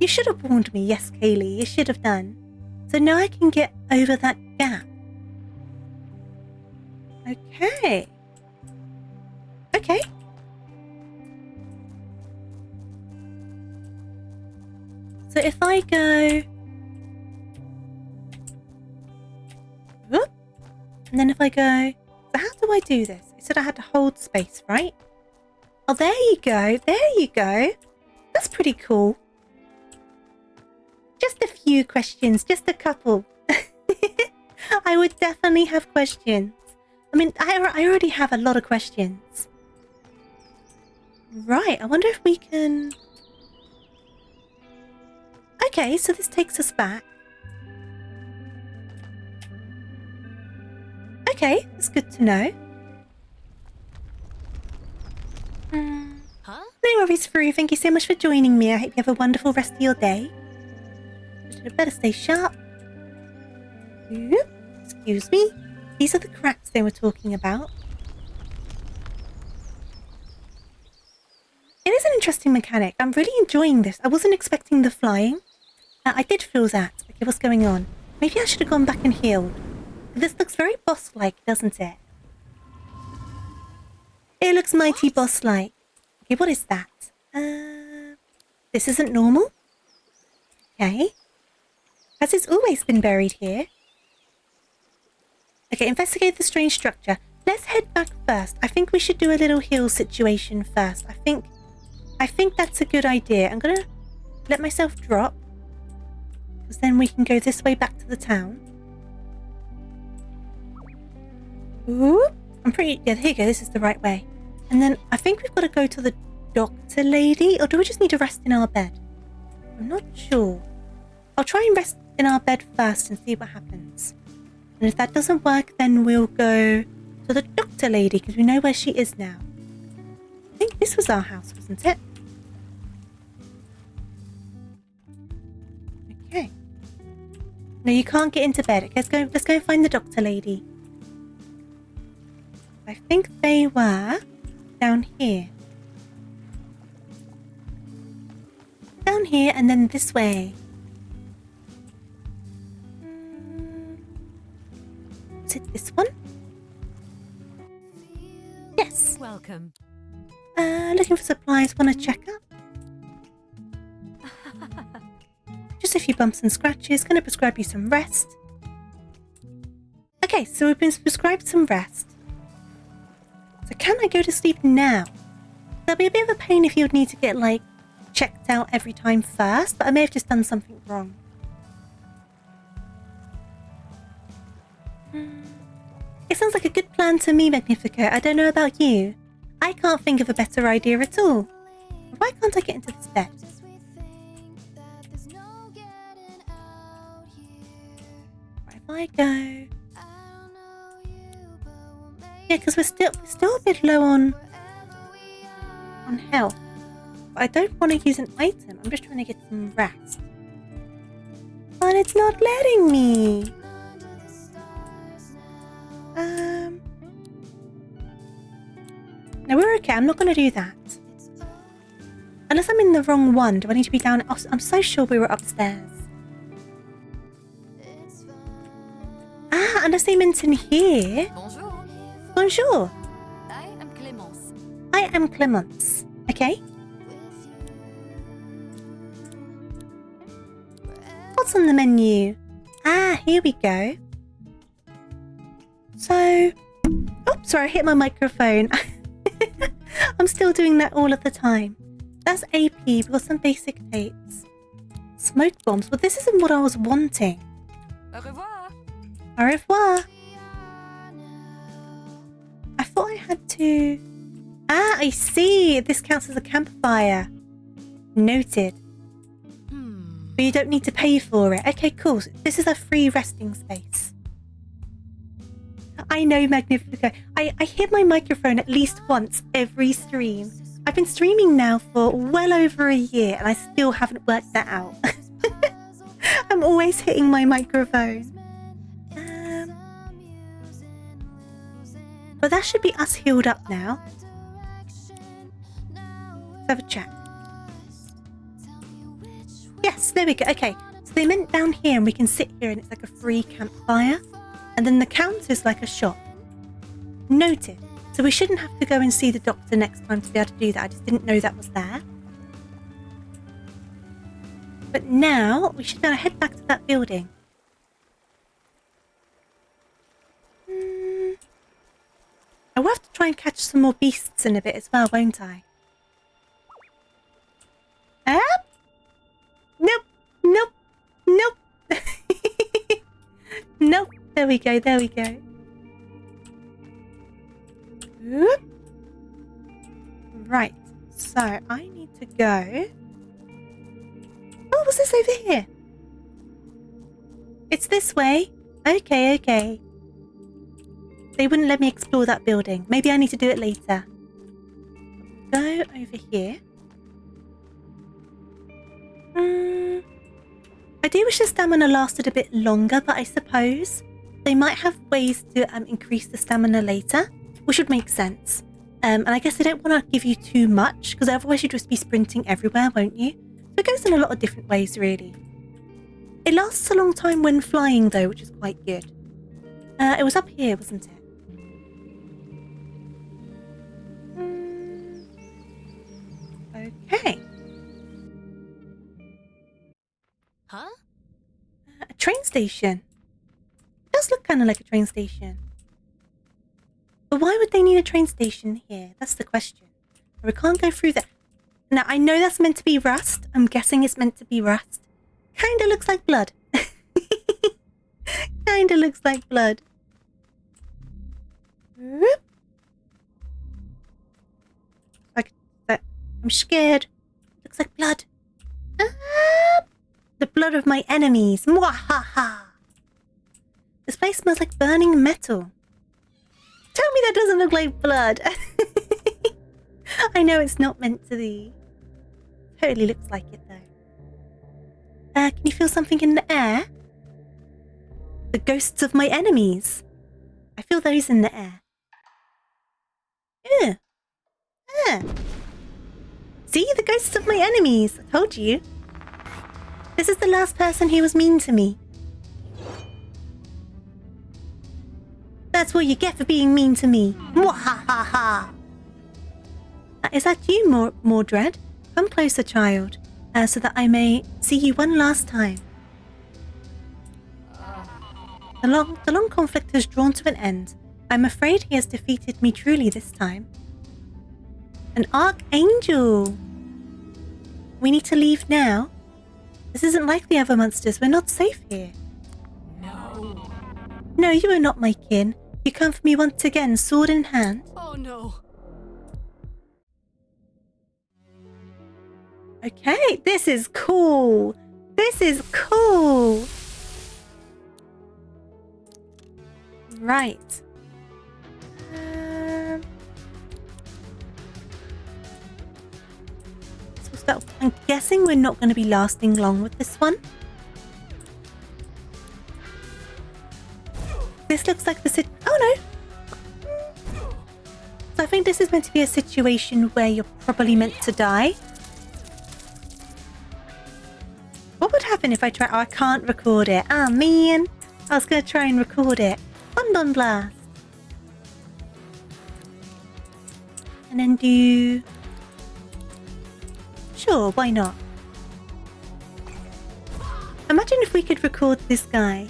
You should have warned me. Yes, Kaylee, you should have done. So now I can get over that gap. Okay. Okay. So if I go... Whoop, and then if I go... So how do I do this? It said I had to hold space, right? Oh, there you go. There you go. That's pretty cool. Just a few questions. Just a couple. I would definitely have questions. I mean, I already have a lot of questions. Right, I wonder if we can... Okay, so this takes us back. Okay, that's good to know. Huh? No worries, Fru. Thank you so much for joining me. I hope you have a wonderful rest of your day. But better stay sharp. Oop, excuse me. These are the cracks they were talking about. It is an interesting mechanic. I'm really enjoying this. I wasn't expecting the flying. I did feel that. Okay, what's going on? Maybe I should have gone back and healed. This looks very boss-like, doesn't it? It looks mighty boss-like. Okay, what is that? This isn't normal. Okay. Has it always been buried here? Okay, investigate the strange structure. Let's head back first. I think we should do a little heal situation first. I think that's a good idea. I'm gonna let myself drop, because then we can go this way back to the town. Ooh, yeah, here you go. This is the right way. And then I think we've got to go to the doctor lady, or do we just need to rest in our bed? I'm not sure. I'll try and rest in our bed first and see what happens. And if that doesn't work, then we'll go to the doctor lady, because we know where she is now. I think this was our house, wasn't it? Okay. No, you can't get into bed. Okay, let's go and find the doctor lady. I think they were down here. Down here and then this way. Is it this one? Yes. Welcome. Looking for supplies. Want to check up? Just a few bumps and scratches. Gonna prescribe you some rest. Okay, so we've been prescribed some rest. So can I go to sleep now? That'll be a bit of a pain if you would need to get, like, checked out every time first, but I may have just done something wrong. It sounds like a good plan to me, Magnifico. I don't know about you. I can't think of a better idea at all. Why can't I get into this bed? Right, if I go... Yeah, because we're still a bit low on health. But I don't want to use an item. I'm just trying to get some rest. But it's not letting me. No, we're okay. I'm not going to do that. Unless I'm in the wrong one. Do I need to be down? Oh, I'm so sure we were upstairs. Ah, unless they meant in here. Bonjour. Bonjour. I am Clémence. I am Clémence. Okay. What's on the menu? Ah, here we go. So... Oh, sorry, I hit my microphone. I'm still doing that all of the time. That's AP. We've got some basic tapes. Smoke bombs. But this isn't what I was wanting. Au revoir. Au revoir. I thought I had to... Ah, I see. This counts as a campfire. Noted. But you don't need to pay for it. Okay, cool. This is a free resting space. I know, Magnifico. I hit my microphone at least once every stream. I've been streaming now for well over a year and I still haven't worked that out. I'm always hitting my microphone. But that should be us healed up now. Let's have a chat. Yes, there we go. Okay, so they meant down here and we can sit here and it's like a free campfire. And then the counter's like a shop. Noted. So we shouldn't have to go and see the doctor next time to be able to do that. I just didn't know that was there. But now we should now head back to that building. I will have to try and catch some more beasts in a bit as well, won't I? Nope. Nope. Nope. Nope. There we go. There we go. Oop. Right. So I need to go. Oh, what's this over here? It's this way. Okay, okay. They wouldn't let me explore that building. Maybe I need to do it later. Go over here. I do wish the stamina lasted a bit longer, but I suppose they might have ways to increase the stamina later, which would make sense. And I guess they don't want to give you too much, because otherwise you'd just be sprinting everywhere, won't you? So it goes in a lot of different ways, really. It lasts a long time when flying, though, which is quite good. It was up here, wasn't it? Okay. Huh? A train station. It does look kind of like a train station. But why would they need a train station here? That's the question. We can't go through that. Now, I know that's meant to be rust. I'm guessing it's meant to be rust. Kind of looks like blood. Kind of looks like blood. Whoop. I'm scared. Looks like blood. Ah, the blood of my enemies. Mwahaha. This place smells like burning metal. Tell me that doesn't look like blood. I know it's not meant to be. Totally looks like it though. Can you feel something in the air? The ghosts of my enemies. I feel those in the air. Yeah. Yeah. See, the ghosts of my enemies. I told you. This is the last person who was mean to me. That's what you get for being mean to me. Mwahaha. Is that you, Mordred? Come closer, child, so that I may see you one last time. The long conflict has drawn to an end. I'm afraid he has defeated me truly this time. An archangel! We need to leave now. This isn't like the other monsters. We're not safe here. No. No, you are not my kin. You come for me once again, sword in hand. Oh no. Okay, this is cool. This is cool. Right. So I'm guessing we're not going to be lasting long with this one. This looks like the oh no. So I think this is meant to be a situation where you're probably meant to die. What would happen if I try? Oh, I can't record it. Ah, man. I was going to try and record it. Bonbon Blast. And then do... Sure, why not? Imagine if we could record this guy.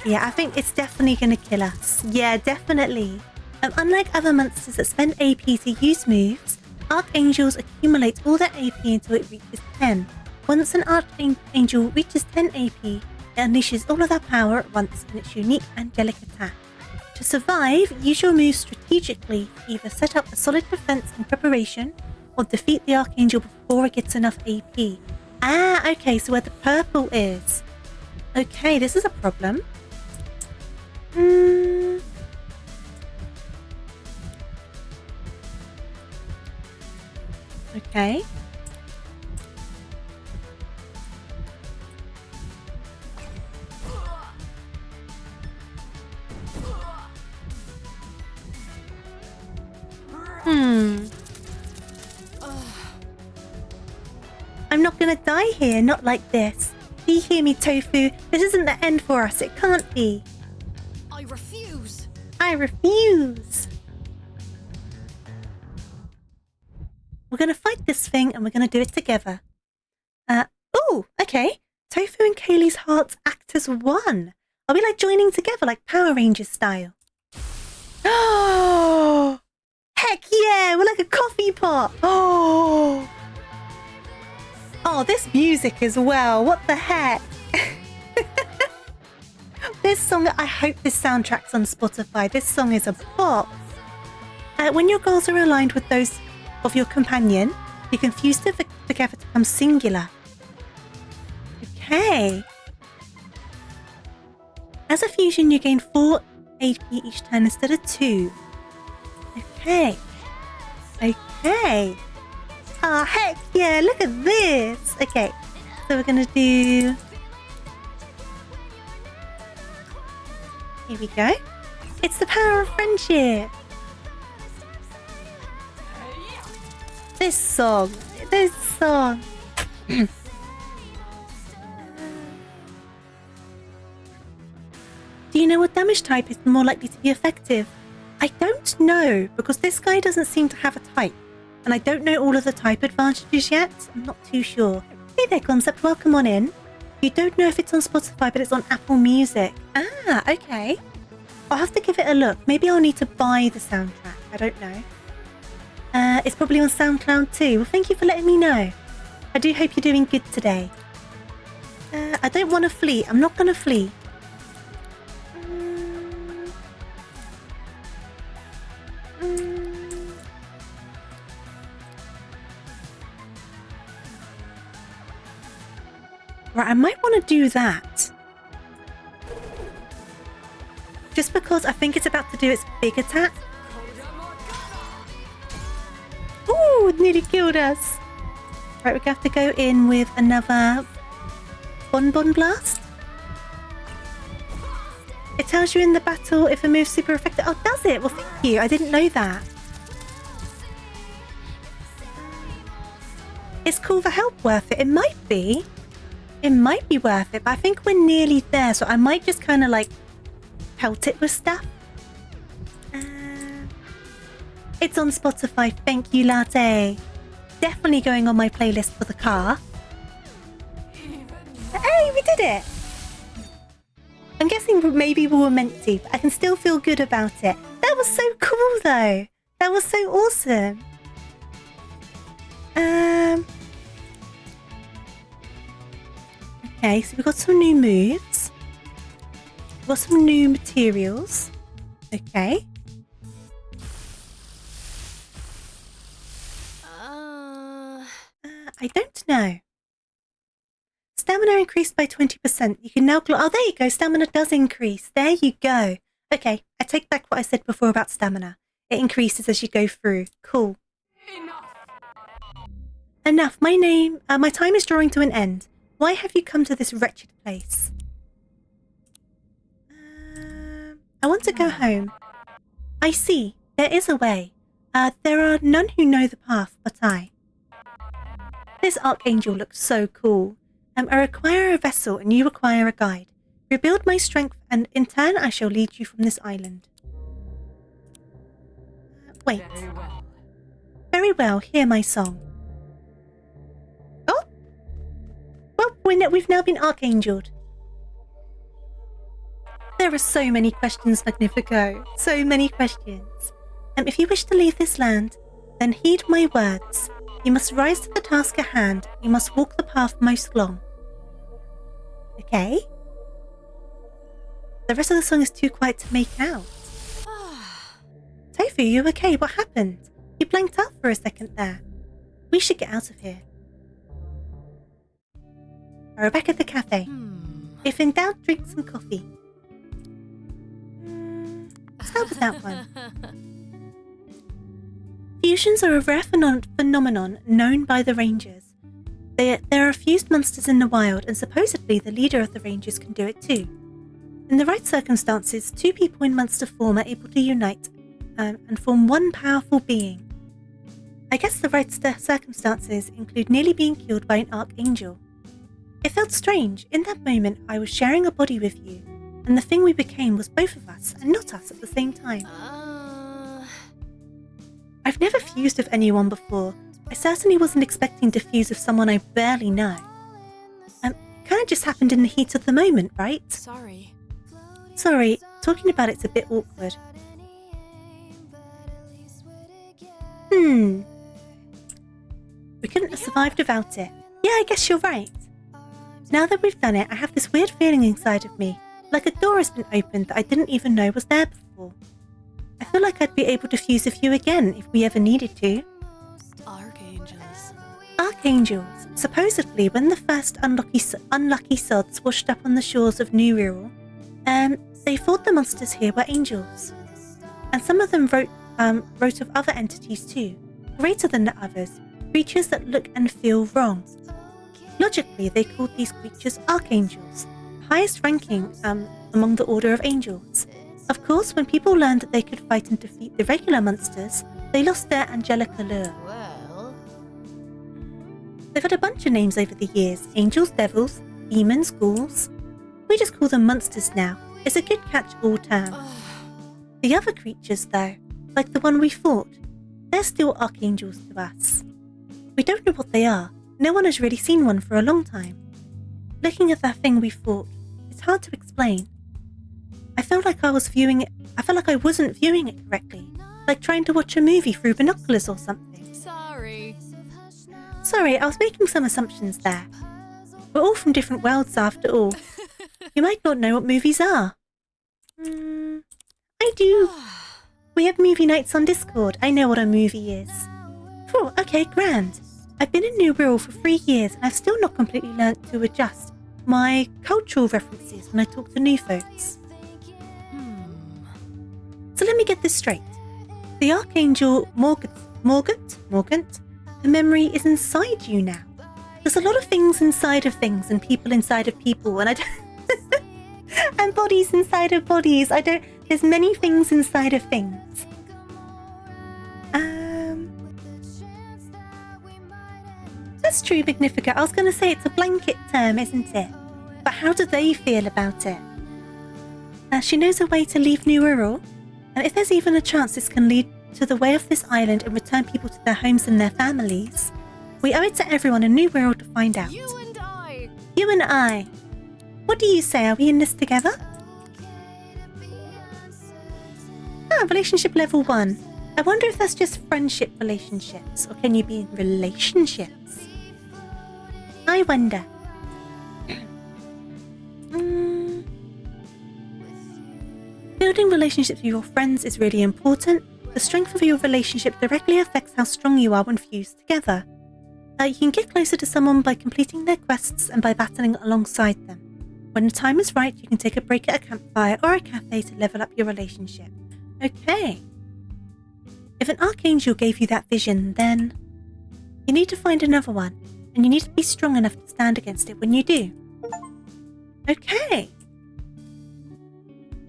Yeah, I think it's definitely going to kill us. Yeah, definitely. Unlike other monsters that spend AP to use moves, Archangels accumulate all their AP until it reaches 10. Once an Archangel reaches 10 AP, it unleashes all of their power at once in its unique angelic attack. To survive, use your moves strategically to either set up a solid defense in preparation or defeat the Archangel before it gets enough AP. Ah, okay, so where the purple is. Okay, this is a problem. Okay. I'm not gonna die here, not like this. Do you hear me, Tofu? This isn't the end for us. It can't be. I refuse. I refuse. We're gonna fight this thing and we're gonna do it together. Oh, okay. Tofu and Kaylee's hearts act as one. Are we like joining together like Power Rangers style? Oh, heck yeah, we're like a coffee pot. Oh, this music as well. What the heck? This song, I hope this soundtrack's on Spotify. This song is a bop. When your goals are aligned with those of your companion, you can fuse them together to become singular. Okay. As a fusion, you gain 4 AP each turn instead of 2. Okay. Okay. Oh, heck yeah, look at this. Okay, so we're gonna do... Here we go. It's the power of friendship. This song. Do you know what damage type is more likely to be effective? I don't know, because this guy doesn't seem to have a type. And I don't know all of the type advantages yet. I'm not too sure. Hey there, Concept. Welcome on in. You don't know if it's on Spotify, but it's on Apple Music. Ah, okay. I'll have to give it a look. Maybe I'll need to buy the soundtrack. I don't know. It's probably on SoundCloud too. Well, thank you for letting me know. I do hope you're doing good today. I don't want to flee. I'm not going to flee. Right, I might want to do that. Just because I think it's about to do its big attack. Ooh, it nearly killed us. Right, we're going to have to go in with another Bonbon Blast. It tells you in the battle if a move's super effective. Oh, does it? Well, thank you. I didn't know that. Is Call for Help worth it? It might be. It might be worth it, but I think we're nearly there, so I might just kind of like pelt it with stuff. It's on Spotify. Thank you, Latte. Definitely going on my playlist for the car. Hey, we did it! I'm guessing maybe we were meant to, but I can still feel good about it. That was so cool, though. That was so awesome. Okay, so we've got some new moves. We've got some new materials. Okay. I don't know. Stamina increased by 20%. You can now... Oh, there you go. Stamina does increase. There you go. Okay, I take back what I said before about stamina. It increases as you go through. Cool. Enough. My time is drawing to an end. Why have you come to this wretched place? I want to go home. I see. There is a way. There are none who know the path, but I. This Archangel looks so cool. I require a vessel and you require a guide. Rebuild my strength and in turn I shall lead you from this island. Wait. Very well, hear my song. Oh! Well, we've now been Archangeled. There are so many questions, Magnifico. So many questions. If you wish to leave this land, then heed my words. You must rise to the task at hand. You must walk the path most long. Okay. The rest of the song is too quiet to make out. Tofu, you okay? What happened? You blanked out for a second there. We should get out of here. We're back at the cafe. If in doubt, drink some coffee. Start with that one. Fusions are a rare phenomenon known by the Rangers. There are fused monsters in the wild, and supposedly the leader of the Rangers can do it too. In the right circumstances, two people in monster form are able to unite and form one powerful being. I guess the right circumstances include nearly being killed by an Archangel. It felt strange. In that moment, I was sharing a body with you, and the thing we became was both of us, and not us at the same time. I've never fused with anyone before. I certainly wasn't expecting to fuse with someone I barely know. It kind of just happened in the heat of the moment, right? Sorry, talking about it's a bit awkward. We couldn't have survived without it. Yeah, I guess you're right. Now that we've done it, I have this weird feeling inside of me, like a door has been opened that I didn't even know was there before. I feel like I'd be able to fuse with you again if we ever needed to. Archangels. Supposedly, when the first unlucky sods washed up on the shores of New Wirral, they thought the monsters here were angels. And some of them wrote of other entities too, greater than the others, creatures that look and feel wrong. Logically, they called these creatures archangels, highest ranking among the order of angels. Of course, when people learned that they could fight and defeat the regular monsters, they lost their angelic allure. well, They've had a bunch of names over the years: angels, devils, demons, ghouls. We just call them monsters now. It's a good catch-all term. The other creatures, though, like the one we fought, they're still archangels to us. We don't know what they are. No one has really seen one for a long time. Looking at that thing we fought, it's hard to explain. I felt like I wasn't viewing it correctly, like trying to watch a movie through binoculars or something. Sorry, I was making some assumptions there. We're all from different worlds after all. You might not know what movies are. I do. We have movie nights on Discord. I know what a movie is. Phew, okay, grand. I've been in New World for 3 years and I've still not completely learnt to adjust my cultural references when I talk to new folks. So let me get this straight. The Archangel Morgant, the memory is inside you now. There's a lot of things inside of things and people inside of people, and I don't and bodies inside of bodies. There's many things inside of things. That's true, Magnifica. I was going to say it's a blanket term, isn't it? But how do they feel about it? She knows a way to leave New Wirral, and if there's even a chance this can lead to the way of this island and return people to their homes and their families, we owe it to everyone in New Wirral to find out. You and I. What do you say? Are we in this together? Relationship level 1. I wonder if that's just friendship relationships, or can you be in relationships? I wonder. Building relationships with your friends is really important. The strength of your relationship directly affects how strong you are when fused together. You can get closer to someone by completing their quests and by battling alongside them. When the time is right, you can take a break at a campfire or a cafe to level up your relationship. Okay. If an archangel gave you that vision, then you need to find another one, and you need to be strong enough to stand against it when you do. Okay.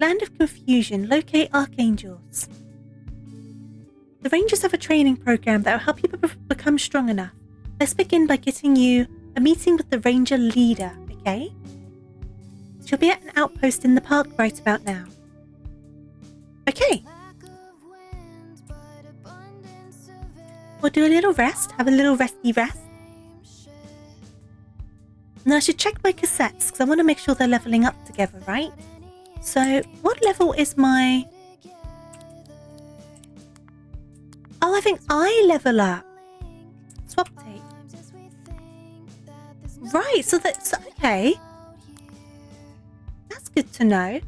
Land of Confusion. Locate archangels. The Rangers have a training program that will help you become strong enough. Let's begin by getting you a meeting with the Ranger leader, okay? She'll be at an outpost in the park right about now. Okay. We'll do a little rest, have a little resty rest. Now I should check my cassettes because I want to make sure they're leveling up together, right? So, what level is my... Oh, I think I level up. Swap tape. Right, so that's... Okay. That's good to know.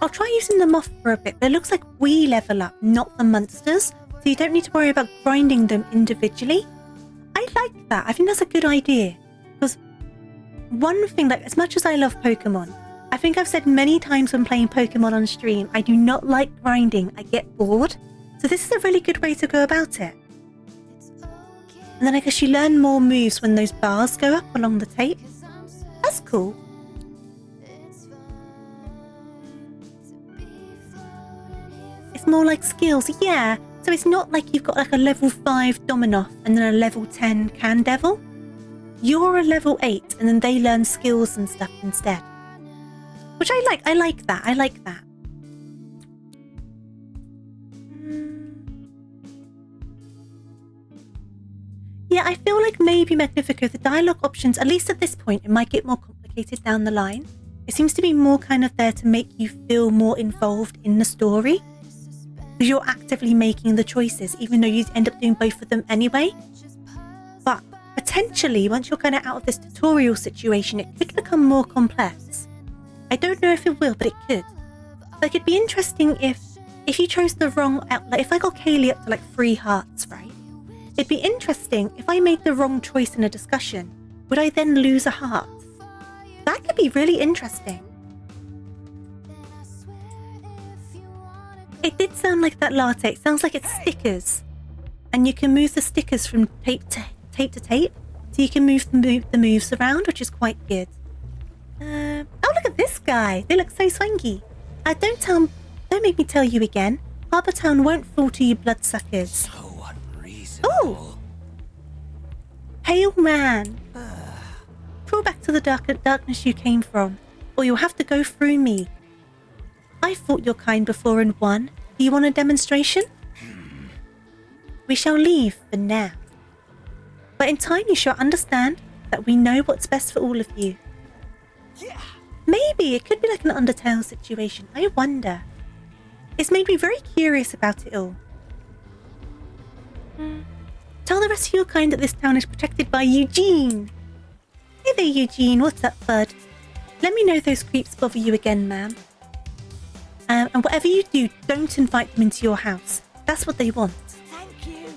I'll try using them off for a bit, but it looks like we level up, not the monsters. So you don't need to worry about grinding them individually. I like that. I think that's a good idea. Because one thing, like, as much as I love Pokemon, I think I've said many times when playing Pokemon on stream, I do not like grinding. I get bored. So this is a really good way to go about it. And then I guess you learn more moves when those bars go up along the tape. That's cool. It's more like skills, yeah. So it's not like you've got like a level 5 Dominoff and then a level 10 Candevil. You're a level 8 and then they learn skills and stuff instead. Which I like. I like that. I like that. Yeah, I feel like maybe Magnifico, the dialogue options, at least at this point, it might get more complicated down the line. It seems to be more kind of there to make you feel more involved in the story. Because you're actively making the choices, even though you end up doing both of them anyway. But potentially, once you're kind of out of this tutorial situation, it could become more complex. I don't know if it will, but it could. Like, it'd be interesting if you chose the wrong... Like, if I got Kaylee up to, like, 3 hearts, right? It'd be interesting if I made the wrong choice in a discussion. Would I then lose a heart? That could be really interesting. It did sound like that latte. It sounds like it's stickers. And you can move the stickers from tape to tape. So you can move the moves around, which is quite good. Oh, look at this guy. They look so swanky. Don't make me tell you again. Harbour Town won't fall to you bloodsuckers. So unreasonable. Oh! Pale man. Crawl back to the darkness you came from, or you'll have to go through me. I fought your kind before and won. Do you want a demonstration? We shall leave for now. But in time you shall understand that we know what's best for all of you. Yeah. Maybe it could be like an Undertale situation. I wonder. It's made me very curious about it all. Tell the rest of your kind that this town is protected by Eugene. Hey there, Eugene. What's up, bud? Let me know if those creeps bother you again, ma'am. And whatever you do, don't invite them into your house. That's what they want. Thank you.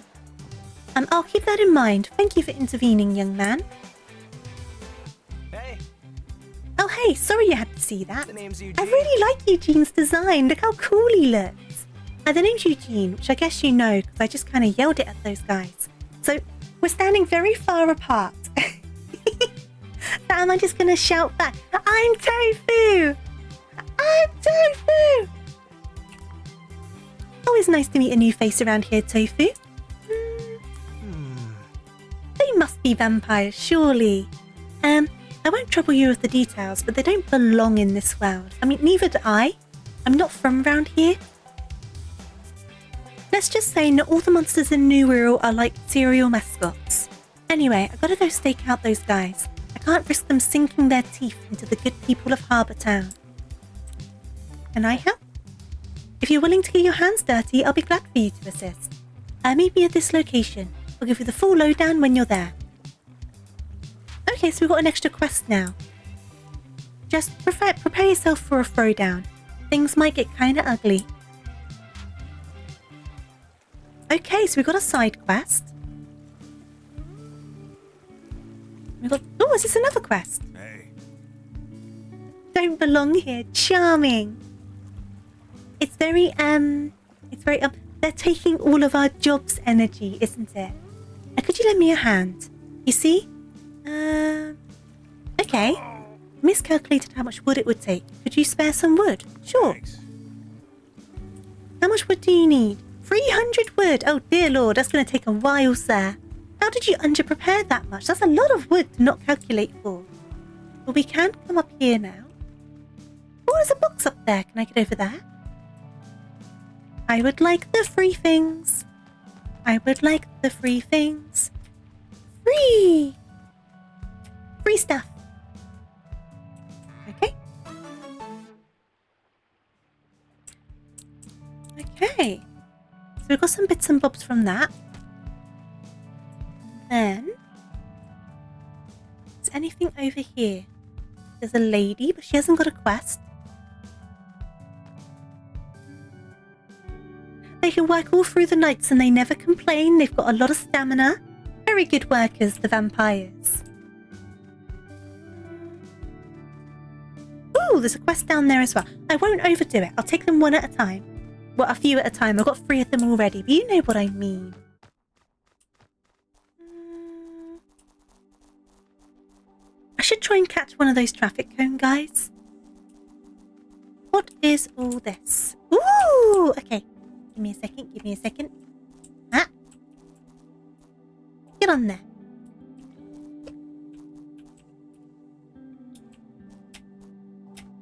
I'll keep that in mind. Thank you for intervening, young man. Hey. Oh, hey, sorry you had to see that. The name's I Eugene. really like Eugene's design. Look how cool he looks. The name's Eugene, which I guess you know because I just kind of yelled it at those guys. So we're standing very far apart. Am I just going to shout back, I'm Tofu! I'm Tofu! Always nice to meet a new face around here, Tofu. They must be vampires, surely. I won't trouble you with the details, but they don't belong in this world. I mean, neither do I. I'm not from around here. Let's just say not all the monsters in New World are like serial mascots. Anyway, I gotta go stake out those guys. I can't risk them sinking their teeth into the good people of Harbour Town. Can I help? If you're willing to get your hands dirty, I'll be glad for you to assist. Meet me at this location. I'll give you the full lowdown when you're there. Okay, so we've got an extra quest now. Just prepare yourself for a throwdown. Things might get kinda ugly. Okay, so we've got a side quest. Oh, is this another quest? Hey. Don't belong here. Charming. It's very, they're taking all of our job's energy, isn't it? Could you lend me a hand? You see? Okay. Miscalculated how much wood it would take. Could you spare some wood? Sure. Thanks. How much wood do you need? 300 wood. Oh dear lord, that's going to take a while, sir. How did you underprepare that much? That's a lot of wood to not calculate for. But we can come up here now. Oh, there's a box up there. Can I get over there? I would like the free things. I would like the free things. Free! Free stuff. Okay. Okay. So we've got some bits and bobs from that. Then, is anything over here? There's a lady, but she hasn't got a quest. They can work all through the nights and they never complain. They've got a lot of stamina. Very good workers, the vampires. Ooh, there's a quest down there as well. I won't overdo it. I'll take them one at a time. Well, a few at a time. I've got 3 of them already, but you know what I mean. I should try and catch one of those traffic cone guys. What is all this? Ooh, okay. Give me a second, give me a second. Ah. Get on there.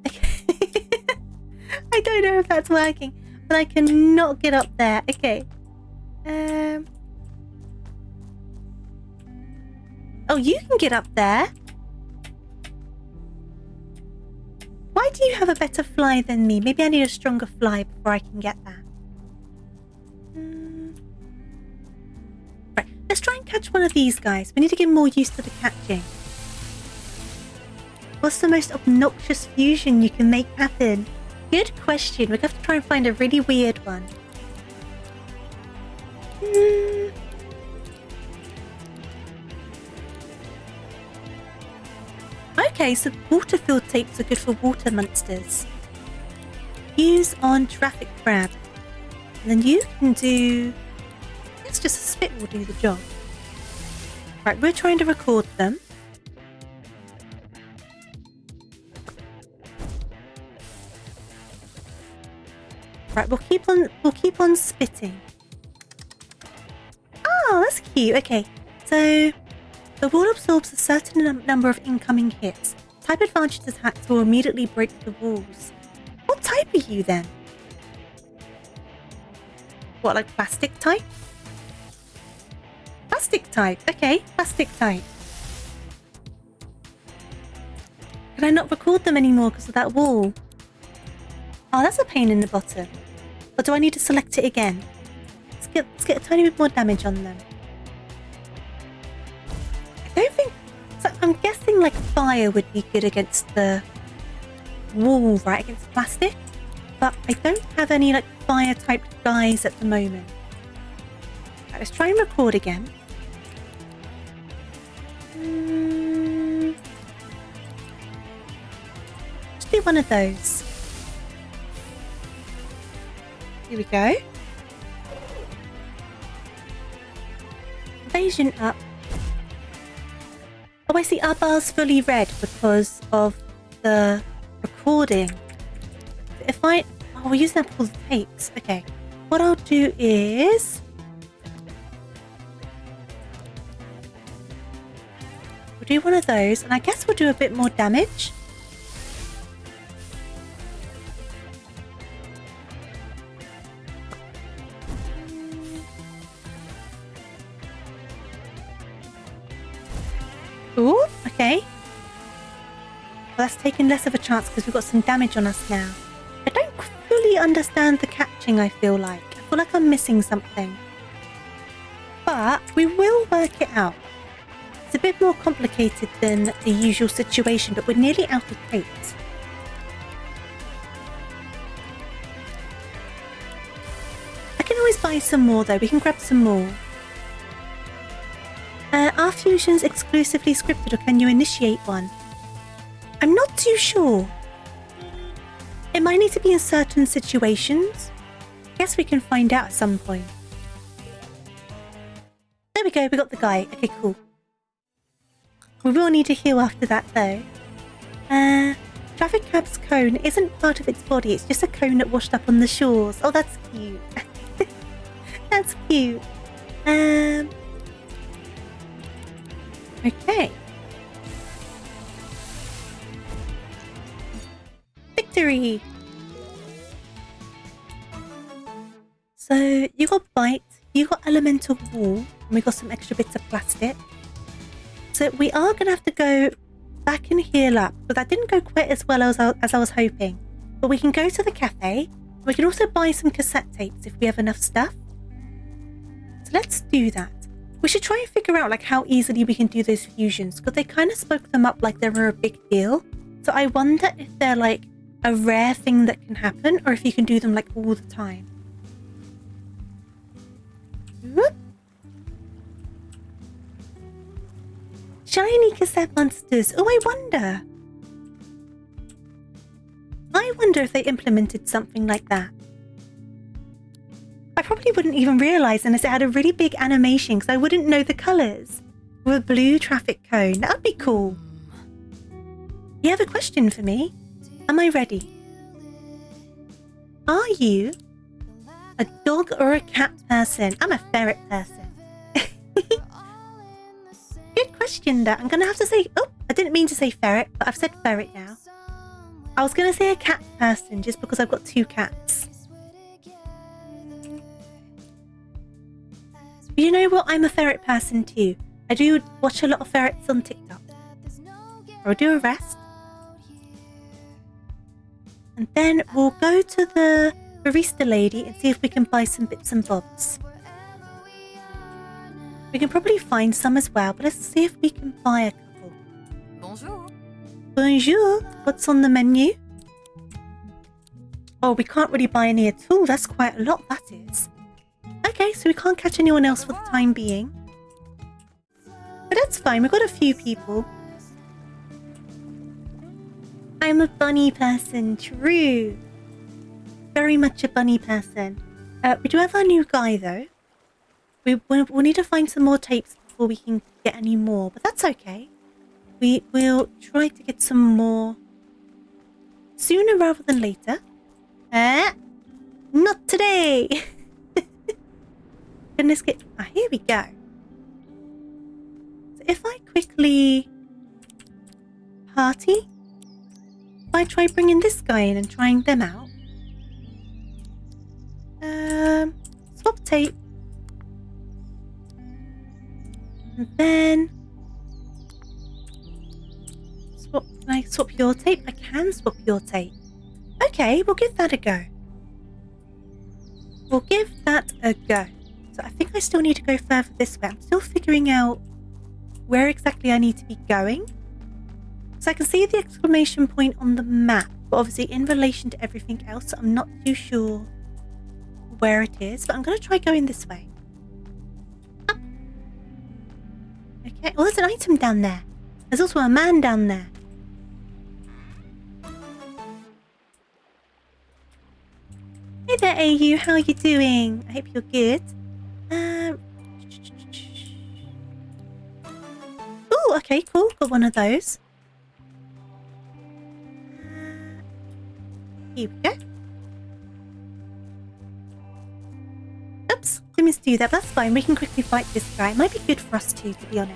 Okay. I don't know if that's working, but I cannot get up there. Okay. Oh, you can get up there. Why do you have a better fly than me? Maybe I need a stronger fly before I can get that. Right, let's try and catch one of these guys. We need to get more used to the catching. What's the most obnoxious fusion you can make happen? Good question. We're going to have to try and find a really weird one. Okay, so water field tapes are good for water monsters. Use on traffic crab. And then you can do... It's just a spit will do the job. Right, we're trying to record them. Right, we'll keep on spitting. Oh, that's cute. Okay, so the wall absorbs a certain number of incoming hits. Type advantage attacks will immediately break the walls. What type are you then? What, like plastic type? Plastic type. Okay, plastic type. Can I not record them anymore because of that wall? Oh, that's a pain in the bottom. Or do I need to select it again? Let's get a tiny bit more damage on them. I don't think... So I'm guessing like fire would be good against the wall, right? Against plastic. But I don't have any like fire type guys at the moment. Right, let's try and record again. Let's do one of those. Here we go. Invasion up. Oh, I see our bar's fully red because of the recording. If I... Oh, we're using up all the tapes. Okay. What I'll do is... We'll do one of those, and I guess we'll do a bit more damage. Ooh, okay. Well, that's taking less of a chance because we've got some damage on us now. I don't fully understand the catching, I feel like. I feel like I'm missing something. But we will work it out. It's a bit more complicated than the usual situation, but we're nearly out of tapes. I can always buy some more though. We can grab some more. Are fusions exclusively scripted or can you initiate one? I'm not too sure. It might need to be in certain situations. I guess we can find out at some point. There we go, we got the guy. Okay, cool. We will need to heal after that though. Traffic cab's cone isn't part of its body, it's just a cone that washed up on the shores. Oh, that's cute. That's cute. Okay. Victory! So, you got bite, you got elemental wool, and we got some extra bits of plastic. So we are going to have to go back and heal up, but that didn't go quite as well as I was hoping. But we can go to the cafe. We can also buy some cassette tapes if we have enough stuff. So let's do that. We should try and figure out like how easily we can do those fusions, because they kind of spoke them up like they were a big deal. So I wonder if they're like a rare thing that can happen, or if you can do them like all the time. Whoop. Shiny cassette monsters. Oh, I wonder. I wonder if they implemented something like that. I probably wouldn't even realise unless it had a really big animation, because I wouldn't know the colours. With a blue traffic cone. That would be cool. You have a question for me? Am I ready? Are you a dog or a cat person? I'm a ferret person. Good question that. I'm going to have to say... Oh, I didn't mean to say ferret, but I've said ferret now. I was going to say a cat person just because I've got 2 cats. You know what? I'm a ferret person too. I do watch a lot of ferrets on TikTok. I'll do a rest. And then we'll go to the barista lady and see if we can buy some bits and bobs. We can probably find some as well, but let's see if we can buy a couple. Bonjour. Bonjour. What's on the menu? Oh, we can't really buy any at all. That's quite a lot, that is. Okay, so we can't catch anyone else for the time being. But that's fine. We've got a few people. I'm a bunny person. True. Very much a bunny person. We do have our new guy, though. We'll need to find some more tapes before we can get any more, but that's okay. We will try to get some more sooner rather than later. Not today! Goodness, here we go. So if I quickly party, if I try bringing this guy in and trying them out. Swap tape. And then swap. Can I swap your tape? I can swap your tape. Okay, we'll give that a go. We'll give that a go. So I think I still need to go further this way. I'm still figuring out where exactly I need to be going. So I can see the exclamation point on the map, but obviously in relation to everything else, I'm not too sure where it is. But I'm going to try going this way. Up. Okay, well, there's an item down there. There's also a man down there. Hey there, AU. How are you doing? I hope you're good. Oh, okay, cool. Got one of those. Here we go. Oops, didn't mean to do that. That's fine. We can quickly fight this guy. It might be good for us too, to be honest.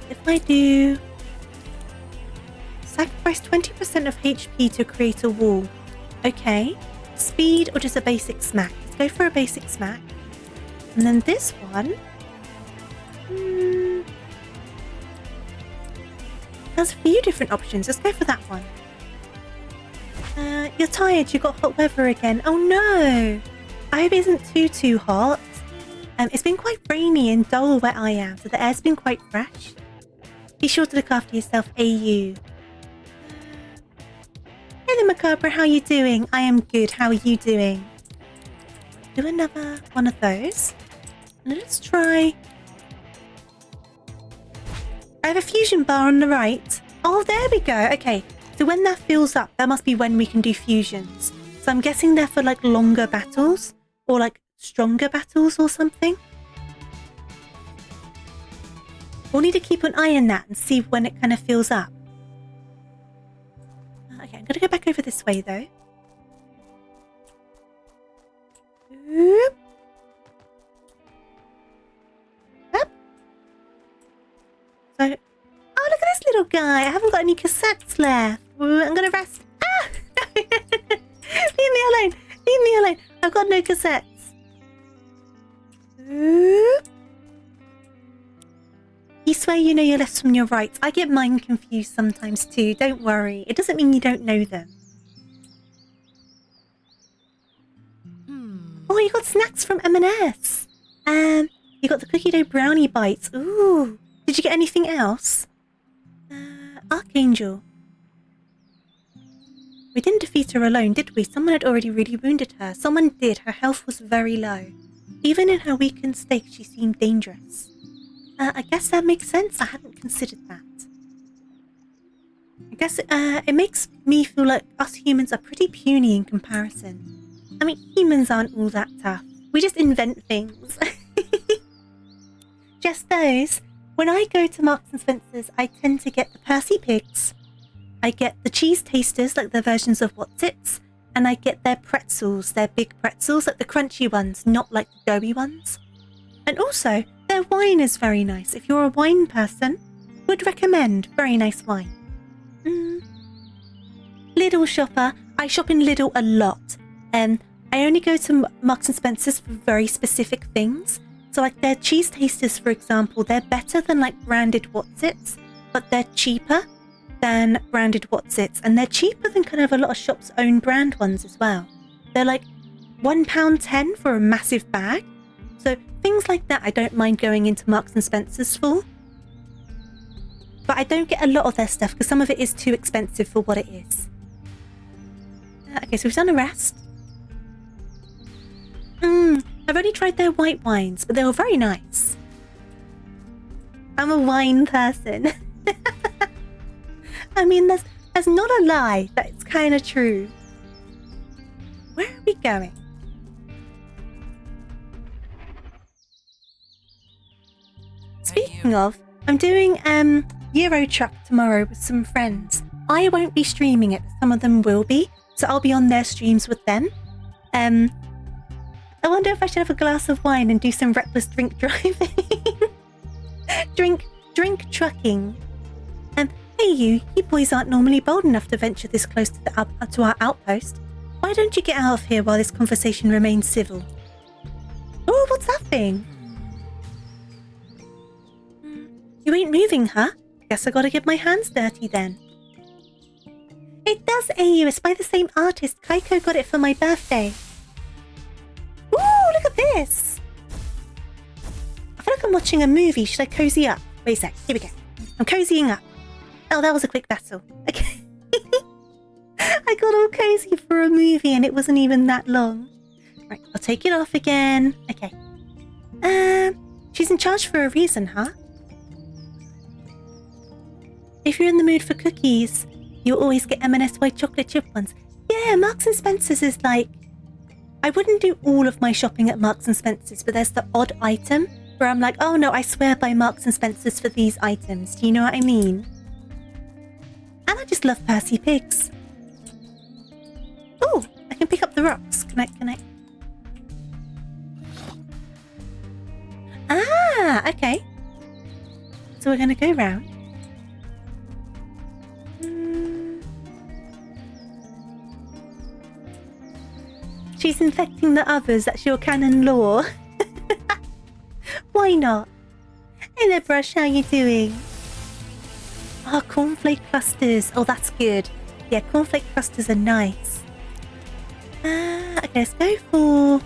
If I do sacrifice 20% of HP to create a wall. Okay. Speed or just a basic smack? Let's go for a basic smack. And then this one has a few different options. Let's go for that one. You're tired. You got hot weather again. Oh no. I hope it isn't too hot. It's been quite rainy and dull where I am, so the air's been quite fresh. Be sure to look after yourself, AU. Hey there, Macabre, how are you doing? I am good, how are you doing? Do another one of those. And let's try... I have a fusion bar on the right. Oh, there we go. Okay, so when that fills up, that must be when we can do fusions. So I'm guessing they're for like longer battles or like stronger battles or something. We'll need to keep an eye on that and see when it kind of fills up. Okay, I'm going to go back over this way, though. Oop. Up. So, oh, look at this little guy. I haven't got any cassettes left. I'm going to rest. Ah! Leave me alone. Leave me alone. I've got no cassettes. Oop. You swear you know your lefts from your rights. I get mine confused sometimes too. Don't worry. It doesn't mean you don't know them. Oh, you got snacks from M&S. You got the cookie dough brownie bites. Ooh. Did you get anything else? Archangel. We didn't defeat her alone, did we? Someone had already really wounded her. Someone did. Her health was very low. Even in her weakened state, she seemed dangerous. I guess that makes sense. I hadn't considered that. I guess it makes me feel like us humans are pretty puny in comparison. I mean, humans aren't all that tough. We just invent things. Just those. When I go to Marks and Spencer's, I tend to get the Percy Pigs. I get the cheese tasters, like the versions of What's-Its. And I get their pretzels, their big pretzels, like the crunchy ones, not like the doughy ones. And also, their wine is very nice. If you're a wine person, would recommend. Very nice wine. Lidl shopper. I shop in Lidl a lot. I only go to Marks and Spencer's for very specific things. So like their cheese tasters, for example, they're better than like branded What's-Its, but they're cheaper than branded What's-Its. And they're cheaper than kind of a lot of shops' own brand ones as well. They're like £1.10 for a massive bag. So things like that I don't mind going into Marks and Spencer's for. But I don't get a lot of their stuff because some of it is too expensive for what it is. Okay, so we've done a rest. I've only tried their white wines, but they were very nice. I'm a wine person. I mean, that's not a lie. That's kind of true. Where are we going? Speaking of, I'm doing Euro Truck tomorrow with some friends. I won't be streaming it, but some of them will be, so I'll be on their streams with them. I wonder if I should have a glass of wine and do some reckless drink driving. drink trucking. Hey you boys aren't normally bold enough to venture this close to our outpost. Why don't you get out of here while this conversation remains civil? shopping. You ain't moving, huh? Guess I gotta get my hands dirty then. It does, AU. It's by the same artist. Kaiko got it for my birthday. Ooh, look at this. I feel like I'm watching a movie. Should I cozy up? Wait a sec. Here we go. I'm cozying up. Oh, that was a quick battle. Okay. I got all cozy for a movie and it wasn't even that long. Right, I'll take it off again. Okay. She's in charge for a reason, huh? If you're in the mood for cookies, you'll always get M&S white chocolate chip ones. Yeah, Marks and Spencer's is like... I wouldn't do all of my shopping at Marks and Spencer's, but there's the odd item where I'm like, oh no, I swear by Marks and Spencer's for these items. Do you know what I mean? And I just love Percy Pigs. Oh, I can pick up the rocks. Can I? Ah, okay. So we're going to go round. She's infecting the others. That's your canon lore. Why not? Hey there, Brush. How you doing? Oh, cornflake clusters. Oh, that's good. Yeah, cornflake clusters are nice. Okay, let's go for...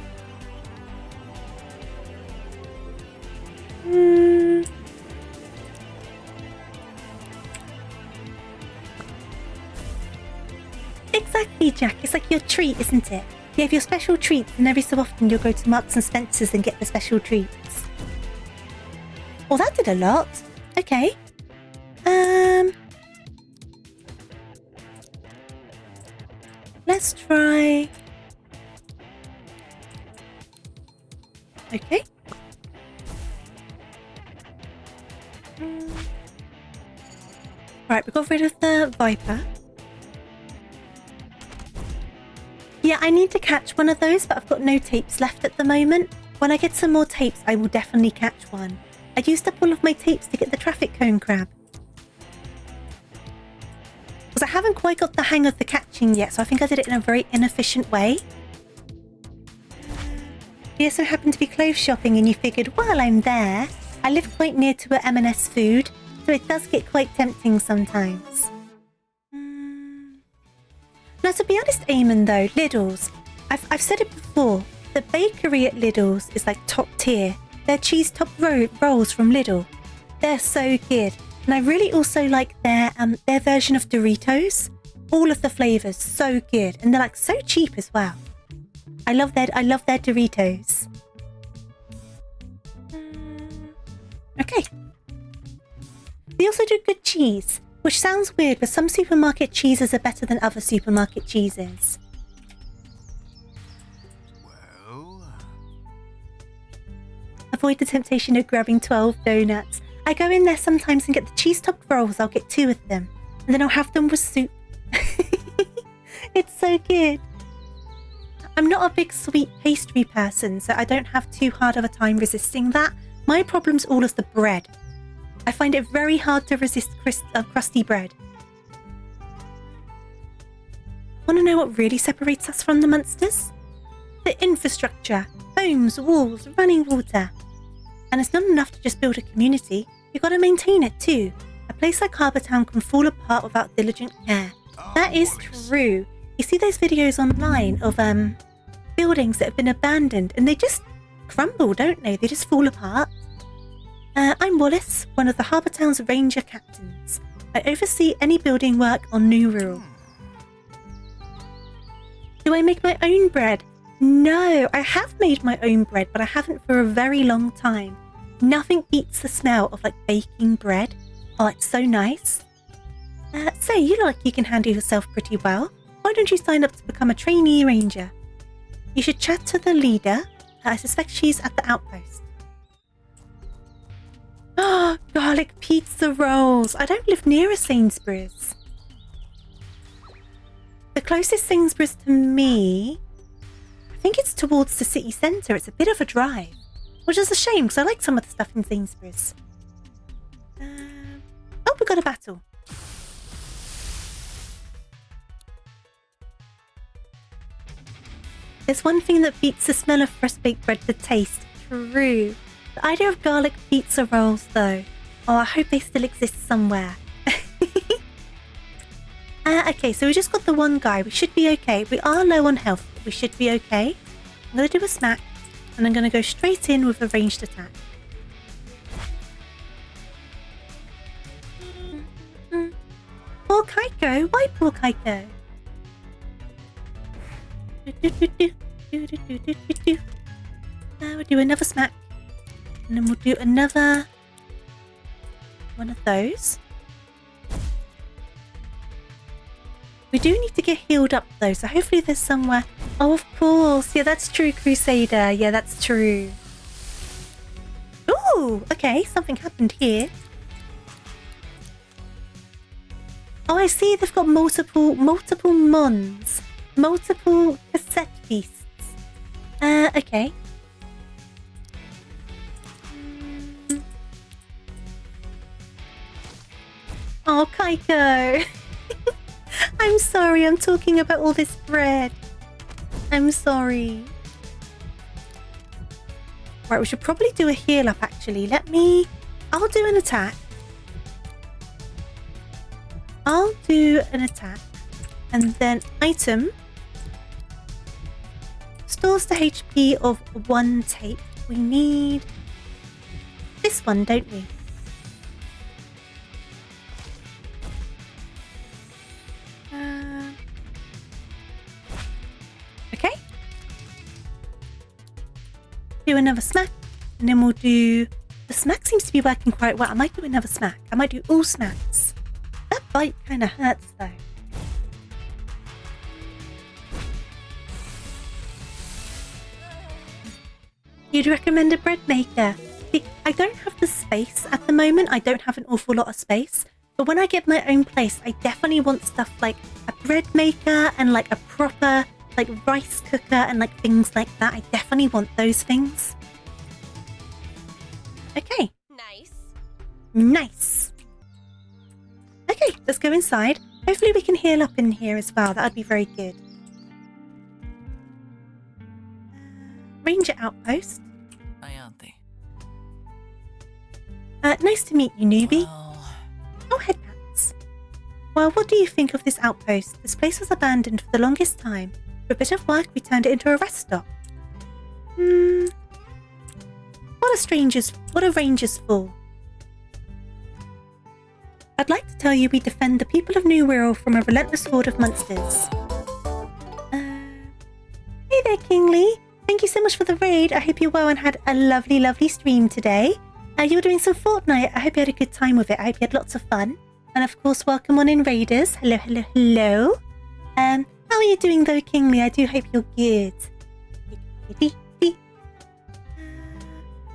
Exactly, Jack. It's like your treat, isn't it? You have your special treats, and every so often you'll go to Marks and Spencer's and get the special treats. Well, that did a lot. Okay. Let's try... Okay. Right, we got rid of the Viper. Yeah, I need to catch one of those, but I've got no tapes left at the moment. When I get some more tapes, I will definitely catch one. I used up all of my tapes to get the traffic cone crab. Because I haven't quite got the hang of the catching yet, so I think I did it in a very inefficient way. You also happened to be clothes shopping and you figured, well, I'm there. I live quite near to a M&S food, so it does get quite tempting sometimes. Now, to be honest, Eamon, though, Lidl's, I've said it before, the bakery at Lidl's is like top tier. Their cheese top rolls from Lidl, they're so good. And I really also like their version of Doritos. All of the flavors, so good. And they're like so cheap as well. I love their Doritos. Okay. They also do good cheese, which sounds weird, but some supermarket cheeses are better than other supermarket cheeses. Well... Avoid the temptation of grabbing 12 donuts. I go in there sometimes and get the cheese top rolls. I'll get 2 of them. And then I'll have them with soup. It's so good. I'm not a big sweet pastry person, so I don't have too hard of a time resisting that. My problem's all of the bread. I find it very hard to resist crusty bread. Want to know what really separates us from the monsters? The infrastructure, homes, walls, running water. And it's not enough to just build a community, you've got to maintain it too. A place like Harbour Town can fall apart without diligent care. That is true. You see those videos online of buildings that have been abandoned and they just crumble, don't they? They just fall apart. I'm Wallace, one of the Harbour Town's ranger captains. I oversee any building work on New Rural. Do I make my own bread? No, I have made my own bread, but I haven't for a very long time. Nothing beats the smell of like baking bread. Oh, it's so nice. Say, you look like you can handle yourself pretty well. Why don't you sign up to become a trainee ranger? You should chat to the leader. I suspect she's at the outpost. Oh, garlic pizza rolls. I don't live near a Sainsbury's. The closest Sainsbury's to me, I think it's towards the city centre. It's a bit of a drive, which is a shame because I like some of the stuff in Sainsbury's. Oh, we got a battle. There's one thing that beats the smell of fresh baked bread, the taste. true. The idea of garlic pizza rolls, though. Oh, I hope they still exist somewhere. Okay, so we just got the one guy. We should be okay. We are low on health, but we should be okay. I'm going to do a smack, and I'm going to go straight in with a ranged attack. Poor Kaiko. Why poor Kaiko? We'll do another smack. And then we'll do another one of those. We do need to get healed up though, so hopefully there's somewhere. Oh, of course. Yeah, that's true, Crusader. Yeah, that's true. Ooh, okay. Something happened here. Oh, I see they've got multiple mons. Multiple cassette beasts. Okay. Oh, Kaiko. I'm sorry, I'm talking about all this bread. I'm sorry. Right, we should probably do a heal up actually. I'll do an attack. I'll do an attack. And then item. Stores the HP of 1 tape. We need this one, don't we? Okay. Do another smack, and then we'll do... The smack seems to be working quite well. I might do another smack. I might do all smacks. That bite kind of hurts though. You'd recommend a bread maker? See, I don't have the space at the moment. I don't have an awful lot of space. But when I get my own place, I definitely want stuff like a bread maker and like a proper like rice cooker and like things like that. I definitely want those things. Okay. Nice. Nice. Okay, let's go inside. Hopefully we can heal up in here as well. That would be very good. Ranger outpost. Ayante. Nice to meet you, newbie. Well, Oh, headpats. Well, what do you think of this outpost? This place was abandoned for the longest time. For a bit of work, we turned it into a rest stop. What are rangers for? I'd like to tell you we defend the people of New Wirral from a relentless horde of monsters. Hey there, Kingly. Thank you so much for the raid. I hope you're well and had a lovely, lovely stream today. You were doing some Fortnite. I hope you had a good time with it. I hope you had lots of fun. And of course, welcome on in, Raiders. Hello, hello, hello. How are you doing though, Kingly? I do hope you're good.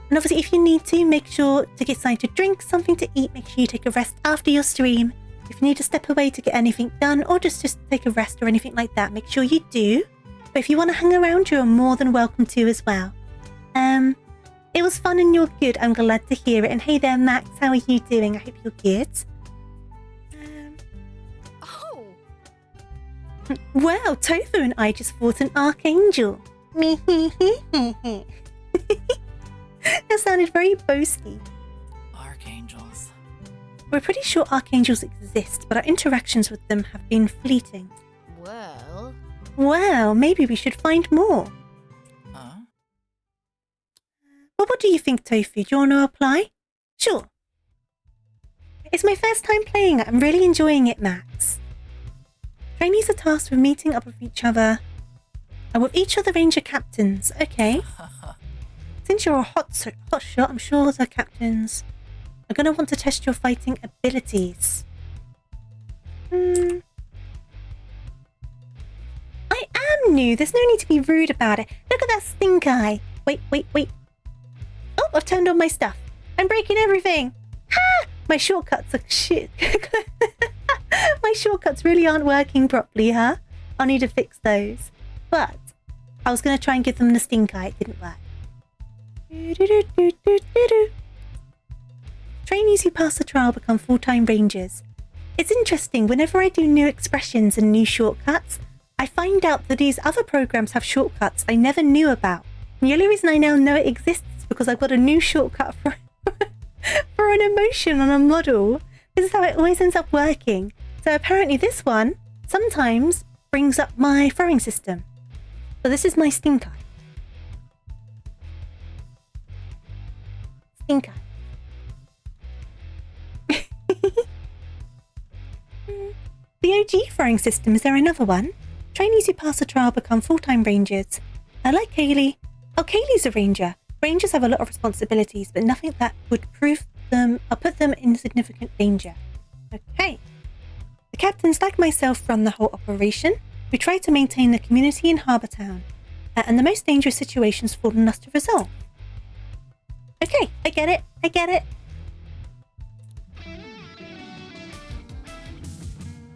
And obviously, if you need to, make sure to get something to drink, something to eat. Make sure you take a rest after your stream. If you need to step away to get anything done or just take a rest or anything like that, make sure you do. But if you want to hang around, you're more than welcome to as well. It was fun and you're good. I'm glad to hear it. And hey there, Max. How are you doing? I hope you're good. Oh. Wow, Tofu and I just fought an archangel. That sounded very boasty. archangels. We're pretty sure archangels exist, but our interactions with them have been fleeting. Well, maybe we should find more. Huh? Well, what do you think, Tofu? Do you want to apply? Sure. It's my first time playing it. I'm really enjoying it, Max. Trainees are tasked with meeting up with each other. With each of the ranger captains. Okay. Since you're a hot shot, I'm sure the captains are going to want to test your fighting abilities. I am new. There's no need to be rude about it. Look at that stink eye. Wait. Oh, I've turned on my stuff. I'm breaking everything. Ha! My shortcuts are shit. My shortcuts really aren't working properly, huh? I'll need to fix those. But I was going to try and give them the stink eye. It didn't work. Trainees who pass the trial become full-time rangers. It's interesting, whenever I do new expressions and new shortcuts, I find out that these other programs have shortcuts I never knew about. And the only reason I now know it exists is because I've got a new shortcut for for an emotion on a model. This is how it always ends up working. So apparently this one sometimes brings up my throwing system. So this is my stink eye. Stink eye. The OG throwing system, is there another one? Trainees who pass the trial become full-time rangers. I like Kaylee. Oh, Kaylee's a ranger. Rangers have a lot of responsibilities, but nothing that would put them in significant danger. Okay. The captains, like myself, run the whole operation. We try to maintain the community in Harbour Town, and the most dangerous situations fall on us to resolve. Okay, I get it. I get it.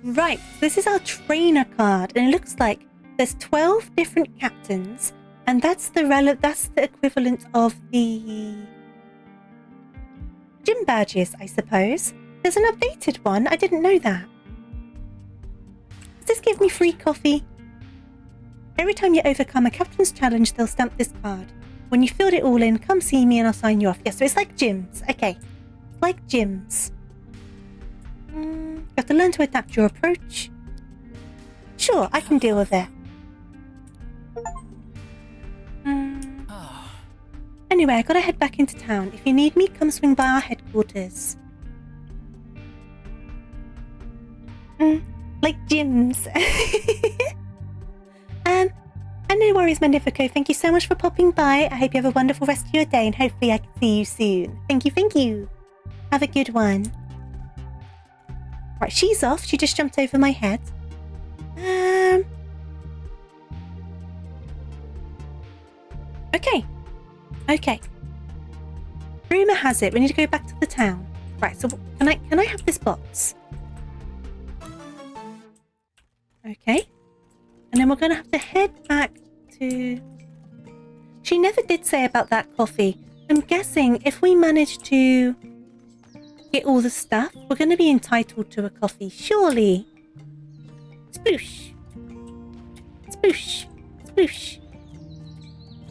Right, this is our trainer card, and it looks like there's 12 different captains, and that's the equivalent of the gym badges, I suppose. There's an updated one. I didn't know that. Does this give me free coffee? Every time you overcome a captain's challenge, they'll stamp this card. When you filled it all in, come see me and I'll sign you off. Yes, so it's like gyms. Okay, it's like gyms. You have to learn to adapt your approach. Sure, I can deal with it. Anyway, I gotta head back into town. If you need me, come swing by our headquarters. Like gyms. And no worries, Magnifico. Thank you so much for popping by. I hope you have a wonderful rest of your day, and hopefully I can see you soon. Thank you, thank you. Have a good one. Right, she's off. She just jumped over my head. Okay. Rumour has it we need to go back to the town. Right, so can I have this box? Okay. And then we're going to have to head back to... She never did say about that coffee. I'm guessing if we manage to get all the stuff, we're going to be entitled to a coffee, surely. Sploosh. Sploosh. Sploosh.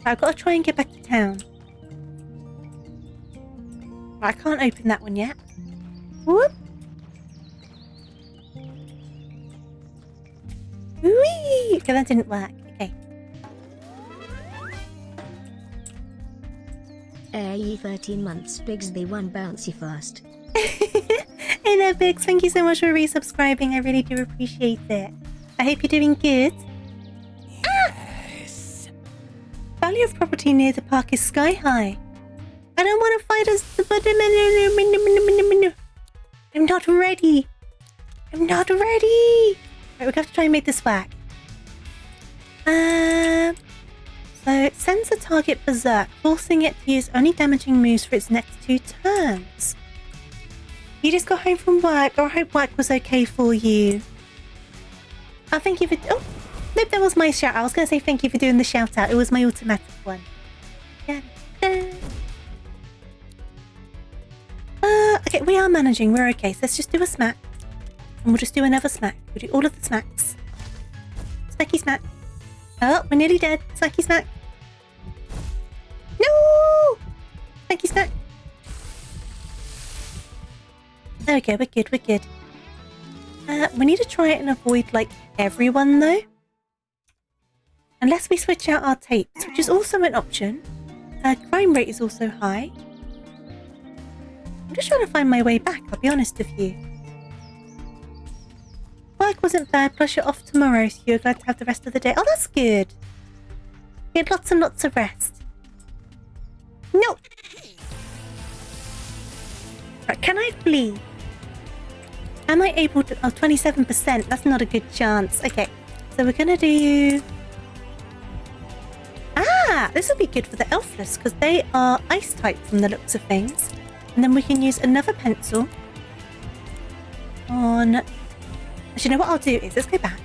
I've got to try and get back to town. I can't open that one yet. Whoop. Whee! Okay, that didn't work. Okay. Ye 13 months, Bigsby 1 bouncy fast. Hey there, Biggs. Thank you so much for resubscribing. I really do appreciate it. I hope you're doing good. Yes. Value of property near the park is sky high. I don't want to fight us. I'm not ready. I'm not ready. Right, we have to try and make this work. So it sends the target berserk, forcing it to use only damaging moves for its next 2 turns. You just got home from work, or I hope work was okay for you. Oh, thank you for... Oh, nope, that was my shout out. I was going to say thank you for doing the shout out. It was my automatic one. Yeah. Okay, we are managing. We're okay. So let's just do a smack. And we'll just do another smack. We'll do all of the smacks. Smacky smack. Oh, we're nearly dead. Smacky smack. No! Smacky smack. There we go. We're good. We're good. We need to try it and avoid, like, everyone, though. Unless we switch out our tapes, which is also an option. Crime rate is also high. I'm just trying to find my way back, I'll be honest with you. Work wasn't bad, plus you're off tomorrow, so you're glad to have the rest of the day. Oh, that's good. You had lots and lots of rest. No! Right, can I flee? Am I able to... Oh, 27%. That's not a good chance. Okay, so we're going to do... Ah! This will be good for the Elfless, because they are ice type from the looks of things. And then we can use another pencil on... Actually, you know what I'll do is, let's go back.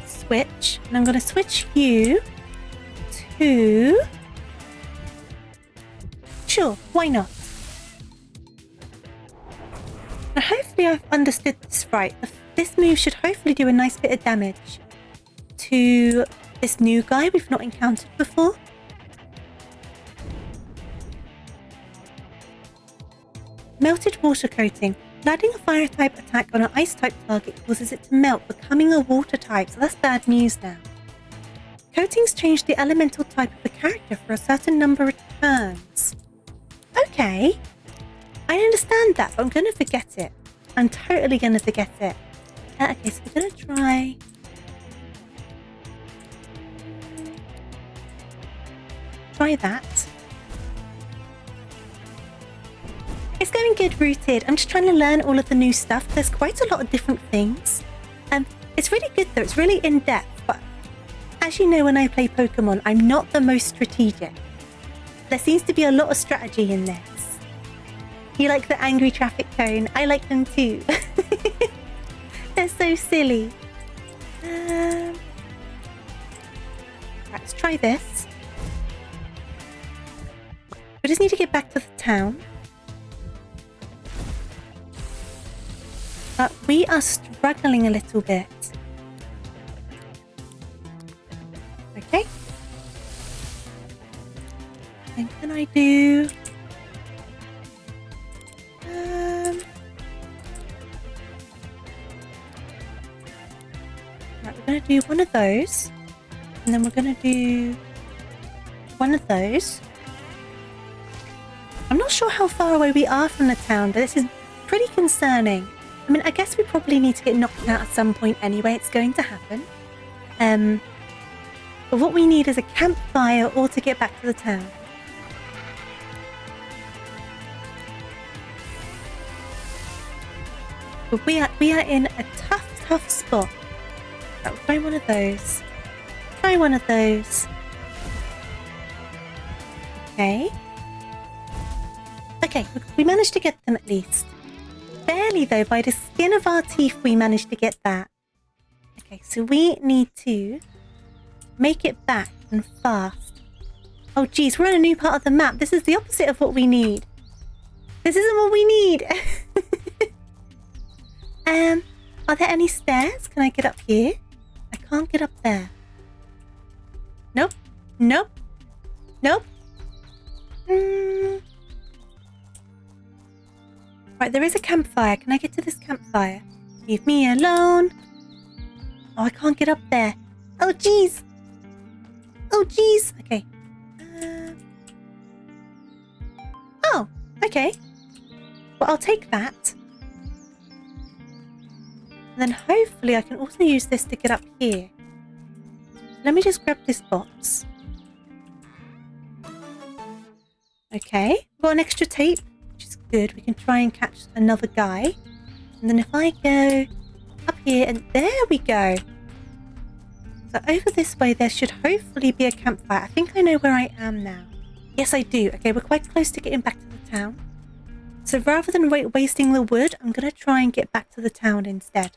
Switch. And I'm going to switch you to... Sure, why not? Now, hopefully I've understood this right. This move should hopefully do a nice bit of damage to this new guy we've not encountered before. Melted water coating. Adding a fire type attack on an ice type target causes it to melt, becoming a water type, so that's bad news now. Coatings change the elemental type of the character for a certain number of turns. Okay. I understand that, but I'm going to forget it. I'm totally going to forget it. Okay, so we're going to try that. It's going good, Rooted. I'm just trying to learn all of the new stuff. There's quite a lot of different things. It's really good though. It's really in-depth. But as you know, when I play Pokemon, I'm not the most strategic. There seems to be a lot of strategy in this. You like the angry traffic cone? I like them too. They're so silly. Right, let's try this. We just need to get back to the town. But we are struggling a little bit. Okay. Then can I do... Right, we're going to do one of those. And then we're going to do one of those. I'm not sure how far away we are from the town, but this is pretty concerning. I mean, I guess we probably need to get knocked out at some point anyway. It's going to happen. But what we need is a campfire or to get back to the town. But we are in a tough spot. Right, we'll try one of those. Try one of those. Okay. Okay, we managed to get them at least. Barely though, by the skin of our teeth we managed to get that. Okay, so we need to make it back and fast. Oh geez, we're on a new part of the map. This is the opposite of what we need. This isn't what we need. Are there any stairs? Can I get up here? I can't get up there. Nope. Nope. Nope. Right, there is a campfire. Can I get to this campfire? Leave me alone. Oh, I can't get up there. Oh, jeez. Oh, jeez. Okay. Oh, okay. Well, I'll take that. And then hopefully I can also use this to get up here. Let me just grab this box. Okay. Got an extra tape. Good, we can try and catch another guy. And then if I go up here, and there we go. So over this way, there should hopefully be a campfire. I think I know where I am now. Yes, I do. Okay, we're quite close to getting back to the town. So rather than wasting the wood, I'm going to try and get back to the town instead.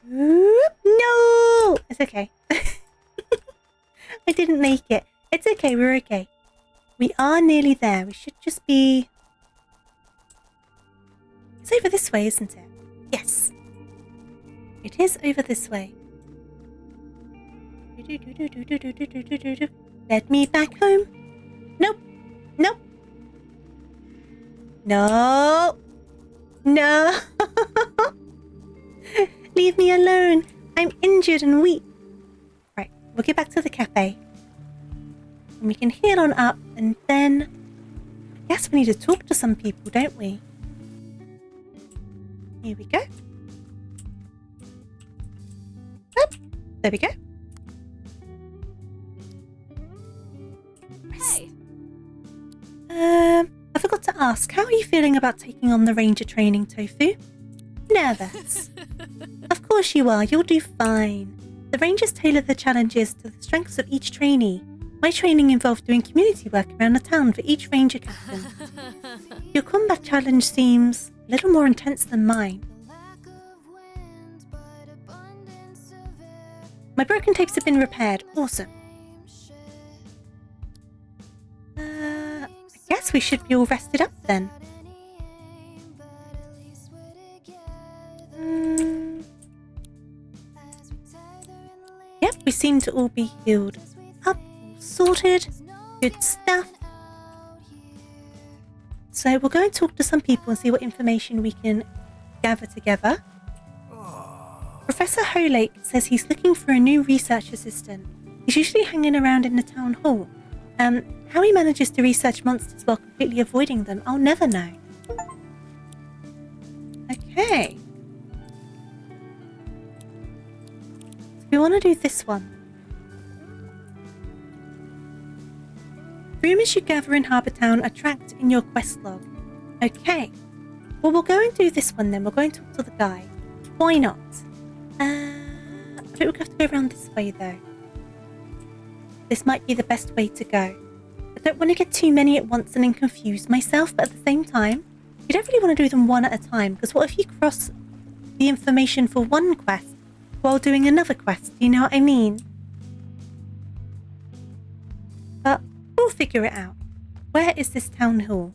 Oop, no! It's okay. I didn't make it. It's okay, we're okay. We are nearly there. We should just be... It's over this way, isn't it? Yes. It is over this way. Let me back home. Nope. Nope. No. No. Leave me alone. I'm injured and weak. Right, we'll get back to the cafe. And we can heal on up, and then... I guess we need to talk to some people, don't we? Here we go. Oh, there we go. Hey. I forgot to ask, how are you feeling about taking on the ranger training, Tofu? Nervous. Of course you are, you'll do fine. The rangers tailor the challenges to the strengths of each trainee. My training involved doing community work around the town for each ranger captain. Your combat challenge seems a little more intense than mine. My broken tapes have been repaired. Awesome. I guess we should be all rested up then. Yep, we seem to all be healed up. Sorted. Good stuff. So we'll go and talk to some people and see what information we can gather together. Professor Holake says he's looking for a new research assistant. He's usually hanging around in the town hall. How he manages to research monsters while completely avoiding them, I'll never know. Okay. So we want to do this one. Rumours you gather in Harbour Town are tracked in your quest log. Okay. Well, we'll go and do this one then. We'll go and talk to the guy. Why not? I think we'll have to go around this way though. This might be the best way to go. I don't want to get too many at once and then confuse myself, but at the same time, you don't really want to do them one at a time, because what if you cross the information for one quest while doing another quest? You know what I mean? But we'll figure it out. Where is this town hall?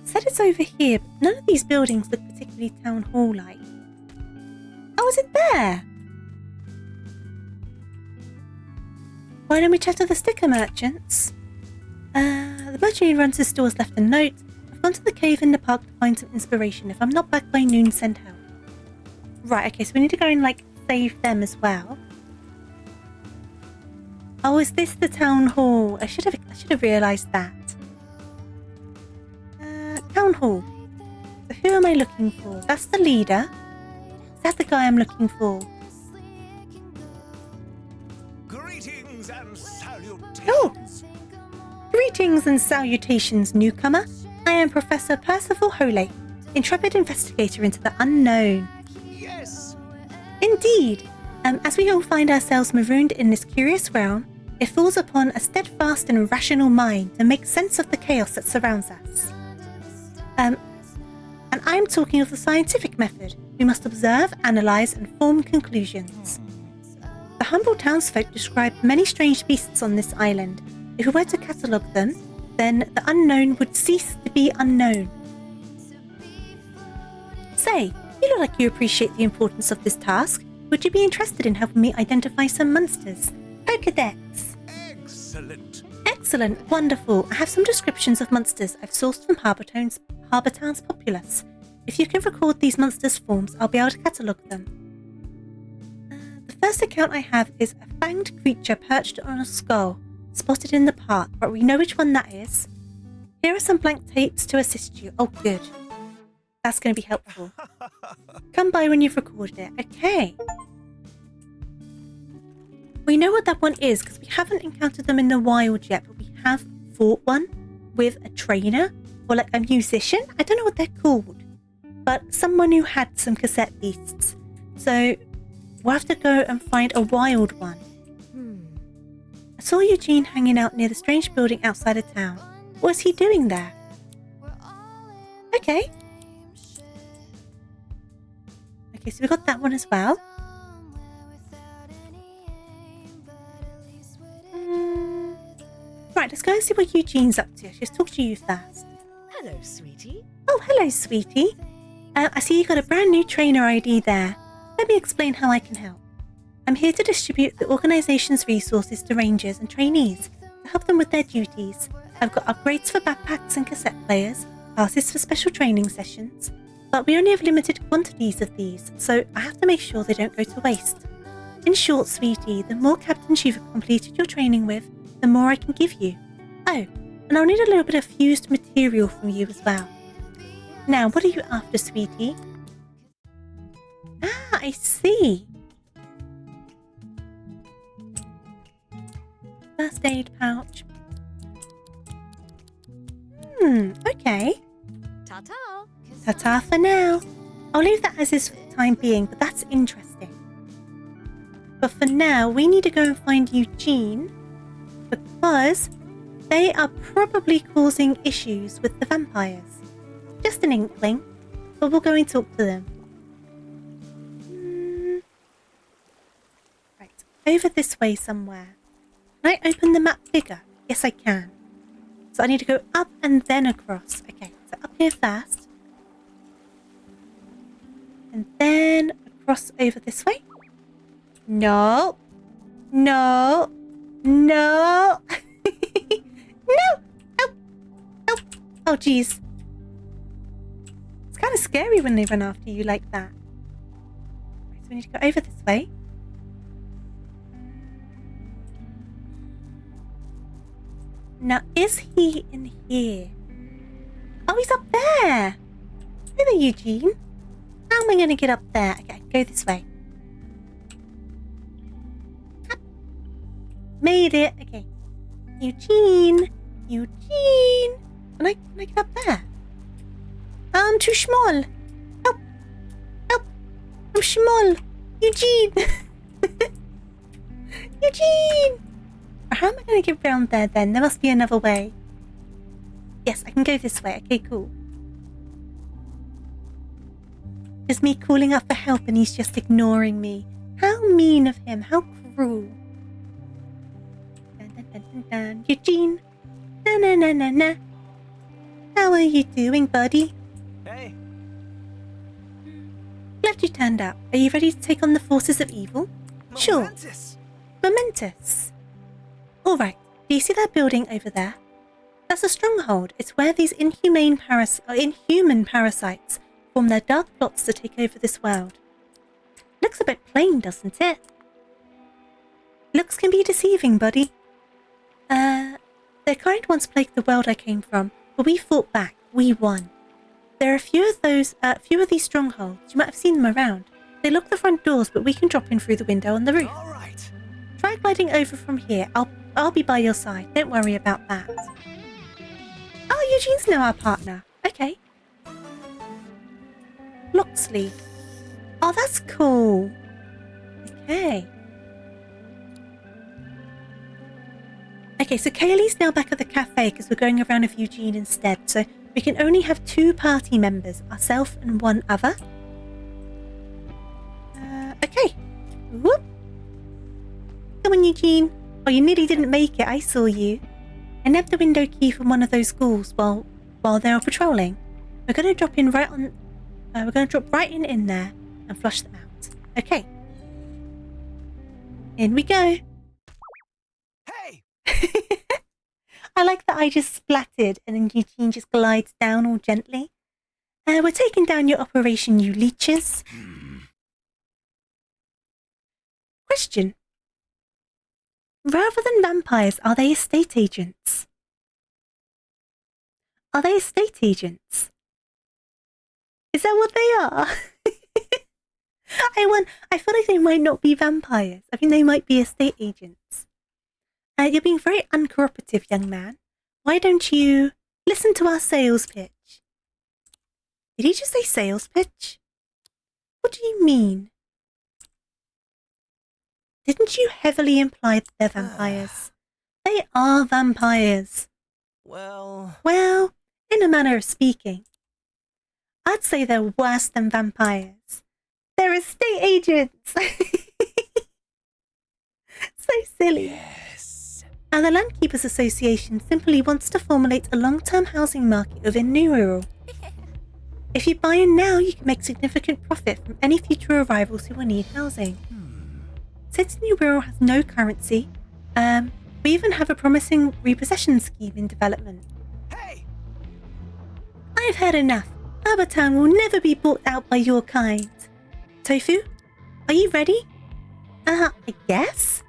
Said it's over here, but none of these buildings look particularly town hall-like. Oh, is it there? Why don't we chat to the sticker merchants? The merchant who runs the store has left a note. I've gone to the cave in the park to find some inspiration. If I'm not back by noon, send help. Right, okay, so we need to go and, like, save them as well. Oh, is this the town hall? I should have realised that. Town hall. So who am I looking for? That's the leader. Is that the guy I'm looking for? Greetings and salutations. Oh! Greetings and salutations, newcomer. I am Professor Percival Holake, intrepid investigator into the unknown. Yes. Indeed. As we all find ourselves marooned in this curious realm, it falls upon a steadfast and rational mind to make sense of the chaos that surrounds us. And I am talking of the scientific method. We must observe, analyse, and form conclusions. The humble townsfolk describe many strange beasts on this island. If we were to catalogue them, then the unknown would cease to be unknown. Say, you look like you appreciate the importance of this task. Would you be interested in helping me identify some monsters? Pokédex. Excellent. Excellent, wonderful. I have some descriptions of monsters I've sourced from Harbour Town's populace. If you can record these monsters' forms, I'll be able to catalogue them. The first account I have is a fanged creature perched on a skull, spotted in the park, but we know which one that is. Here are some blank tapes to assist you. Oh, good. That's going to be helpful. Come by when you've recorded it. Okay. We know what that one is because we haven't encountered them in the wild yet, but we have fought one with a trainer or like a musician. I don't know what they're called, but someone who had some cassette beasts. So we'll have to go and find a wild one. I saw Eugene hanging out near the strange building outside of town. What was he doing there? Okay. Okay, so we got that one as well. Right, let's go and see what Eugene's up to. Let's talk to you first. Hello, sweetie. Oh, hello, sweetie. I see you got a brand new trainer ID there. Let me explain how I can help. I'm here to distribute the organisation's resources to rangers and trainees to help them with their duties. I've got upgrades for backpacks and cassette players, passes for special training sessions, but we only have limited quantities of these, so I have to make sure they don't go to waste. In short, sweetie, the more captains you've completed your training with, the more I can give you. Oh, and I'll need a little bit of fused material from you as well. Now, what are you after, sweetie? Ah, I see. First aid pouch. Okay. Ta-ta. Ta-ta for now. I'll leave that as is for the time being, but that's interesting. But for now, we need to go and find Eugene because they are probably causing issues with the vampires. Just an inkling, but we'll go and talk to them. Right, over this way somewhere. Can I open the map bigger? Yes, I can. So I need to go up and then across. Okay, so up here first. And then across over this way. No. No. No. No. Oh. Oh. Oh, jeez. It's kind of scary when they run after you like that. So we need to go over this way. Now, is he in here? Oh, he's up there. Hey there, Eugene. How am I going to get up there? Okay, go this way. Up. Made it. Okay. Eugene. Eugene. Can I get up there? I'm too small. Help. Help. I'm small. Eugene. Eugene. How am I going to get around there then? There must be another way. Yes, I can go this way. Okay, cool. Just me calling up for help and he's just ignoring me. How mean of him. How cruel. Dun, dun, dun, dun, dun. Eugene. Na na na na na. How are you doing, buddy? Hey. Glad you turned up. Are you ready to take on the forces of evil? Sure. Momentous. Momentous. Alright, do you see that building over there? That's a stronghold. It's where these inhuman parasites form their dark plots to take over this world. Looks a bit plain, doesn't it? Looks can be deceiving, buddy. Their kind once plagued the world I came from, but we fought back. We won. There are few of these strongholds. You might have seen them around. They lock the front doors, but we can drop in through the window on the roof. All right. Try gliding over from here. I'll be by your side. Don't worry about that. Oh, Eugene's now our partner. Okay. Locksley. Oh, that's cool. Okay. Okay, so Kaylee's now back at the cafe because we're going around with Eugene instead. So we can only have 2 party members, ourselves and one other. Okay. Whoop. Come on, Eugene. Oh, you nearly didn't make it. I saw you. I nabbed the window key from one of those ghouls while they were patrolling. We're going to drop in right on. We're going to drop right in there and flush them out. Okay. In we go. Hey. I like that I just splattered and then Eugene just glides down all gently. We're taking down your operation, you leeches. Question. Rather than vampires, are they estate agents? Are they estate agents? Is that what they are? I feel like they might not be vampires. I think they might be estate agents. You're being very uncooperative, young man. Why don't you listen to our sales pitch? Did he just say sales pitch? What do you mean? Didn't you heavily imply that they're vampires? They are vampires. Well, in a manner of speaking. I'd say they're worse than vampires. They're estate agents. So silly. yes. And the Land Keepers Association simply wants to formulate a long-term housing market within New Rural. If you buy in now, you can make significant profit from any future arrivals who will need housing. Since New Rural has no currency, we even have a promising repossession scheme in development. Hey. I've had enough. Barbertown will never be bought out by your kind. Tofu, are you ready? I guess?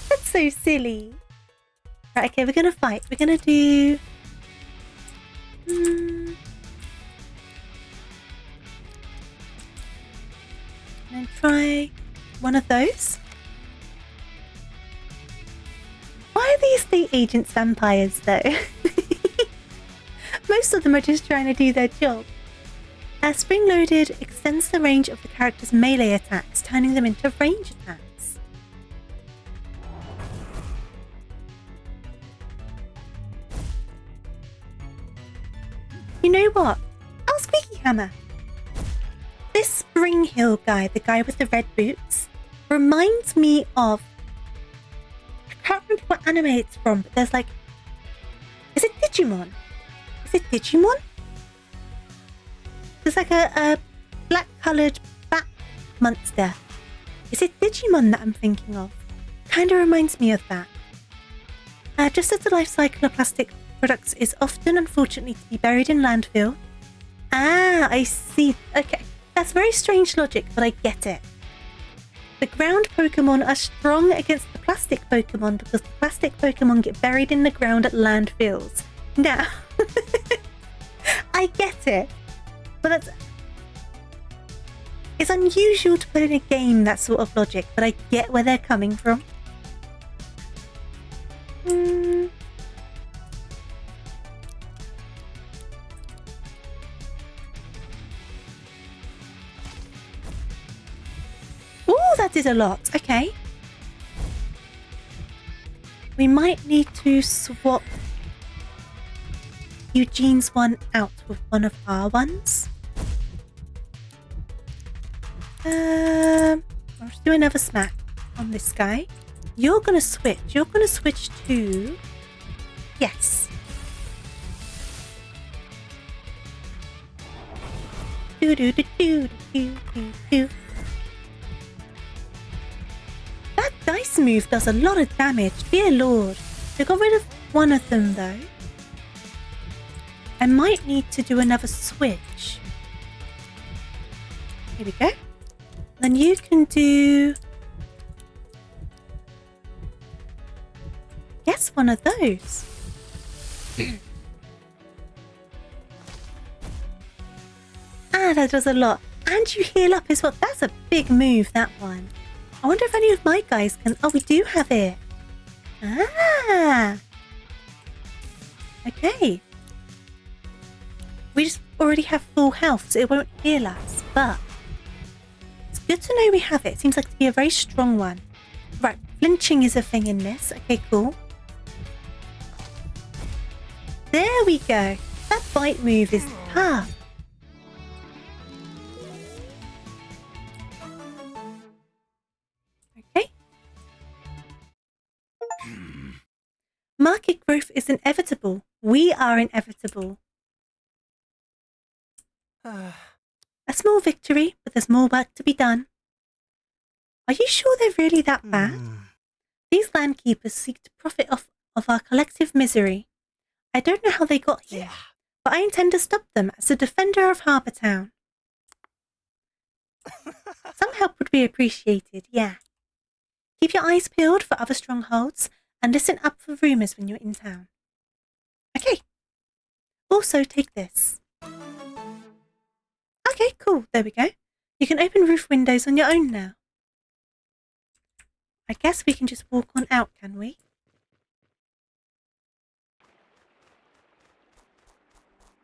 That's so silly. Right, okay, we're gonna fight. We're gonna do... And try one of those. Why are the estate agents vampires, though? Most of them are just trying to do their job. Spring Loaded extends the range of the character's melee attacks, turning them into range attacks. You know what? Oh, Squeaky Hammer! This Spring Hill guy, the guy with the red boots, reminds me of... I can't remember what anime it's from, but there's like... Is it Digimon? Is it Digimon? There's like a black-coloured bat monster Is it Digimon that I'm thinking of? Kinda reminds me of that. Just as the life cycle of plastic products is often, unfortunately, to be buried in landfill. Ah, I see. Okay, that's very strange logic, but I get it. The ground Pokemon are strong against the plastic Pokemon because the plastic Pokemon get buried in the ground at landfills. Now, I get it, but it's unusual to put in a game that sort of logic, but I get where they're coming from. Oh, that did a lot. Okay. We might need to swap Eugene's one out with one of our ones. I'll just do another smack on this guy. You're gonna switch. You're gonna switch to... Yes. Do do do do do do do. That dice move does a lot of damage. Dear Lord. I got rid of one of them though. I might need to do another switch. Here we go. Then you can do... Yes, one of those. That does a lot. And you heal up as well. That's a big move, that one. I wonder if any of my guys can... Oh, we do have it. Ah. Okay. We just already have full health, so it won't heal us. But it's good to know we have it. It seems like to be a very strong one. Right, flinching is a thing in this. Okay, cool. There we go. That bite move is tough. Okay. Market growth is inevitable. We are inevitable. A small victory, but there's more work to be done. Are you sure they're really that bad? These landkeepers seek to profit off of our collective misery. I don't know how they got here, but I intend to stop them as the defender of Harbour Town. Some help would be appreciated, yeah. Keep your eyes peeled for other strongholds and listen up for rumours when you're in town. Okay. Also, take this. Okay, cool. There we go. You can open roof windows on your own now. I guess we can just walk on out, can we?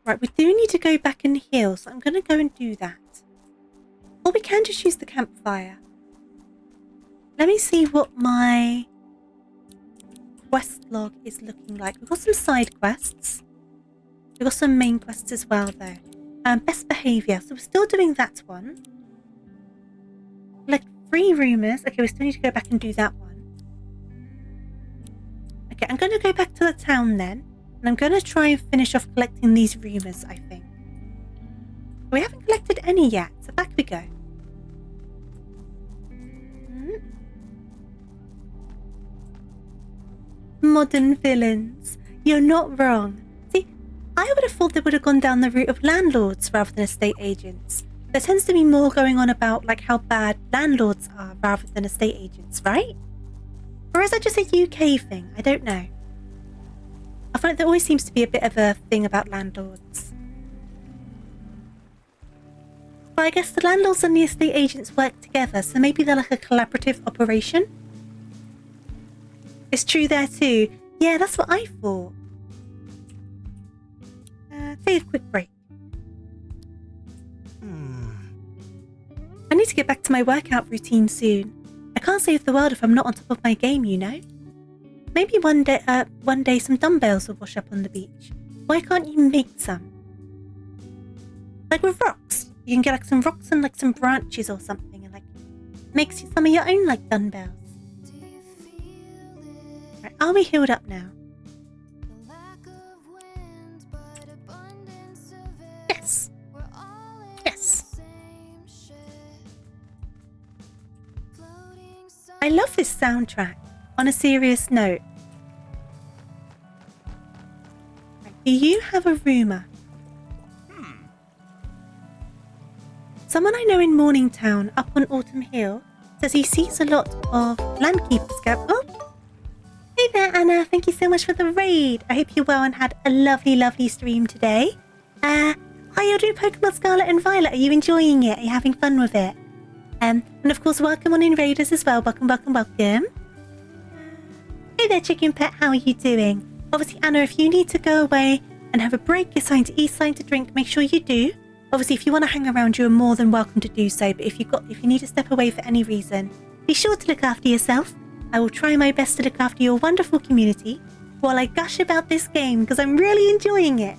Right, we do need to go back and heal, so I'm going to go and do that. Or we can just use the campfire. Let me see what my quest log is looking like. We've got some side quests. We've got some main quests as well, though. Best behaviour. So we're still doing that one. Collect 3 rumours. Okay, we still need to go back and do that one. Okay, I'm going to go back to the town then. And I'm going to try and finish off collecting these rumours, I think. We haven't collected any yet, so back we go. Modern villains. You're not wrong. See, I would have thought they would have gone down the route of landlords rather than estate agents. There tends to be more going on about like how bad landlords are rather than estate agents, right? Or is that just a UK thing? I don't know. I find like there always seems to be a bit of a thing about landlords. But I guess the landlords and the estate agents work together, so maybe they're like a collaborative operation. It's true there too. Yeah, that's what I thought. Take a quick break. I need to get back to my workout routine soon. I can't save the world if I'm not on top of my game, you know. Maybe one day some dumbbells will wash up on the beach. Why can't you make some? Like with rocks. You can get like some rocks and like some branches or something and like make some of your own like dumbbells. Right, are we healed up now? Yes. Yes. I love this soundtrack. On a serious note. Do you have a rumour? Someone I know in Morningtown, up on Autumn Hill, says he sees a lot of landkeepers go... Oh! Hey there, Anna. Thank you so much for the raid. I hope you're well and had a lovely, lovely stream today. Hi, you're doing Pokemon Scarlet and Violet. Are you enjoying it? Are you having fun with it? And of course, welcome on in Raiders as well. Welcome, welcome, welcome. Hey there, Chicken Pet. How are you doing? Obviously, Anna, if you need to go away and have a break, get something to eat, something to drink, make sure you do. Obviously, if you want to hang around, you're more than welcome to do so. But if you need to step away for any reason, be sure to look after yourself. I will try my best to look after your wonderful community while I gush about this game because I'm really enjoying it.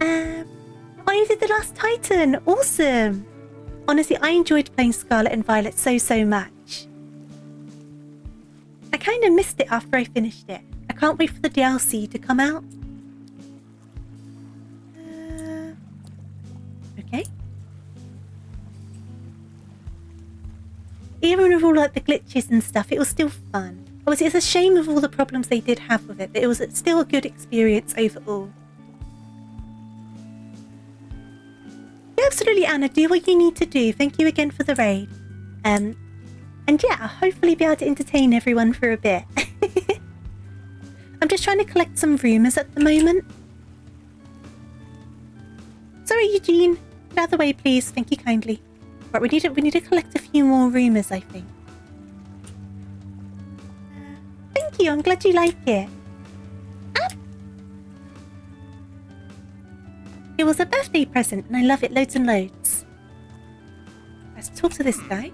Oh, you did the Last Titan. Awesome. Honestly, I enjoyed playing Scarlet and Violet so much. I kind of missed it after I finished it. I can't wait for the DLC to come out. Okay. Even with all like the glitches and stuff, it was still fun. Obviously, it's a shame of all the problems they did have with it, but it was still a good experience overall. Yeah, absolutely, Anna. Do what you need to do. Thank you again for the raid. And yeah, I'll hopefully be able to entertain everyone for a bit. I'm just trying to collect some rumours at the moment. Sorry, Eugene. Get out of the way, please. Thank you kindly. Right, we need to collect a few more rumours, I think. Thank you. I'm glad you like it. It was a birthday present and I love it loads and loads. Let's talk to this guy.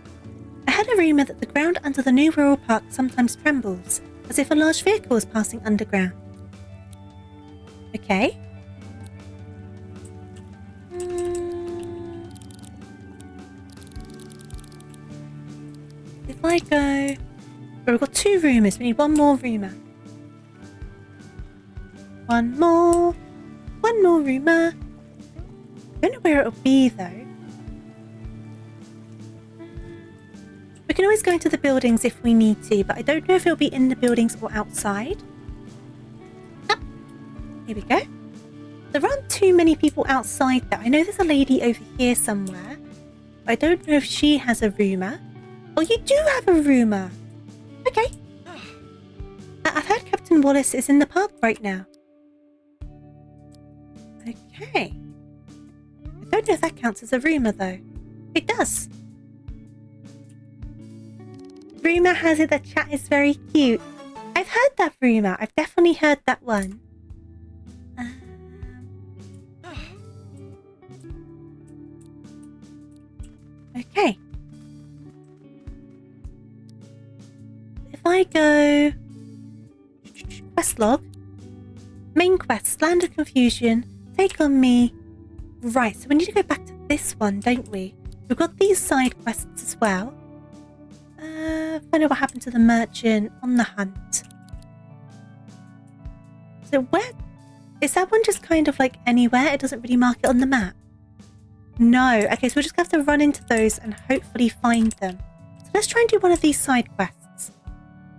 I heard a rumour that the ground under the new rural park sometimes trembles, as if a large vehicle is passing underground. Okay. If I go... Oh, we've got 2 rumours. We need 1 more rumour. One more rumour. I don't know where it'll be though. We can always go into the buildings if we need to, but I don't know if it'll be in the buildings or outside. Ah, here we go. There aren't too many people outside though. I know there's a lady over here somewhere. But I don't know if she has a rumour. Oh, you do have a rumour. Okay. I've heard Captain Wallace is in the park right now. Okay. I don't know if that counts as a rumour though. It does. Rumour has it that chat is very cute. I've heard that rumour. I've definitely heard that one. Okay. If I go... Quest log. Main quest, Land of Confusion. Take on me. Right, so we need to go back to this one, don't we? We've got these side quests as well. Find out what happened to the merchant on the hunt. So where... Is that one just kind of like anywhere? It doesn't really mark it on the map. No. Okay, so we'll just have to run into those and hopefully find them. So let's try and do one of these side quests.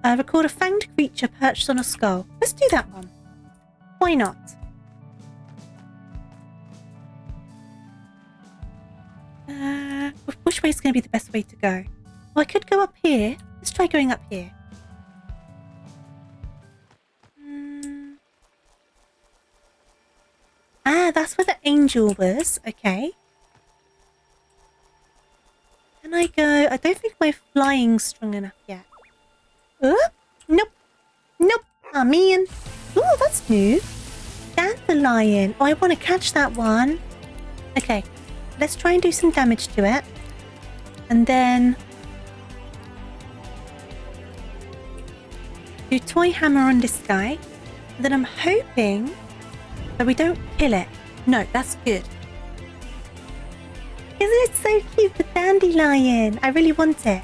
Record a fanged creature perched on a skull. Let's do that one. Why not? Which way is going to be the best way to go? Oh, I could go up here. Let's try going up here. Ah, that's where the angel was. Okay. Can I go? I don't think my flying's strong enough yet. Nope. Nope. Oh, man. Ooh, that's new. Dandelion. Oh, I want to catch that one. Okay. Let's try and do some damage to it. And then... do toy hammer on this guy. And then I'm hoping that we don't kill it. No, that's good. Isn't it so cute, the dandelion? I really want it.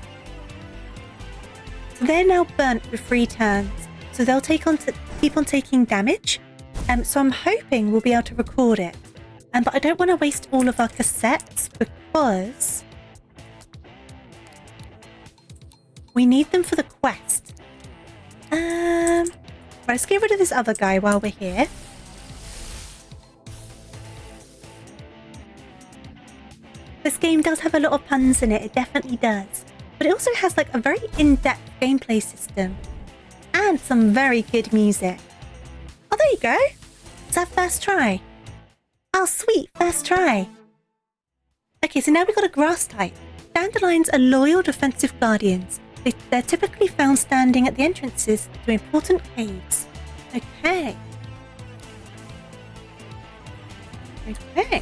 So they're now burnt with 3 turns. So they'll keep on taking damage. So I'm hoping we'll be able to record it. But I don't want to waste all of our cassettes because we need them for the quest. Right, let's get rid of this other guy while we're here. This game does have a lot of puns in it. It definitely does. But it also has like a very in-depth gameplay system. And some very good music. Oh, there you go. It's our first try. Oh, sweet. First try. Okay, so now we've got a grass type. Dandelions are loyal defensive guardians. They're typically found standing at the entrances to important caves. Okay. Okay.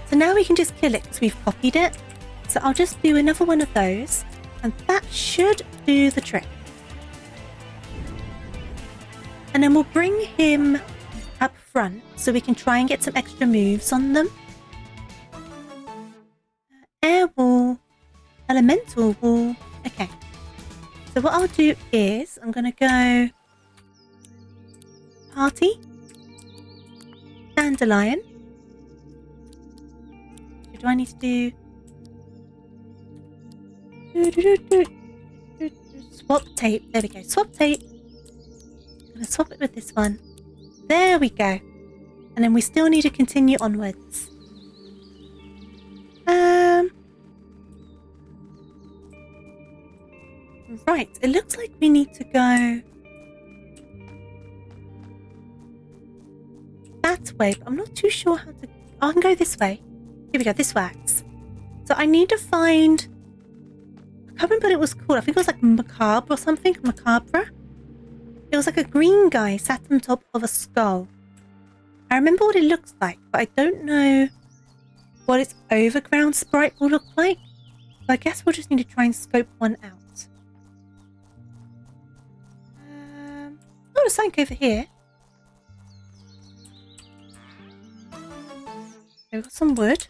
So now we can just kill it because we've copied it. So I'll just do another one of those. And that should do the trick. And then we'll bring him up front so we can try and get some extra moves on them. Air wall. Elemental wall. Okay. So what I'll do is I'm going to go party. Dandelion. Do I need to do... Swap tape. There we go. Swap tape. I'm going to swap it with this one. There we go. And then we still need to continue onwards. Right. It looks like we need to go that way, but I'm not too sure how to... Oh, I can go this way. Here we go. This works. So I need to find... I can't remember what it was called. I think it was like macabre or something. Macabre. It was like a green guy sat on top of a skull. I remember what it looks like, but I don't know what its overground sprite will look like. So I guess we'll just need to try and scope one out. Oh, there's something over here. We've got some wood.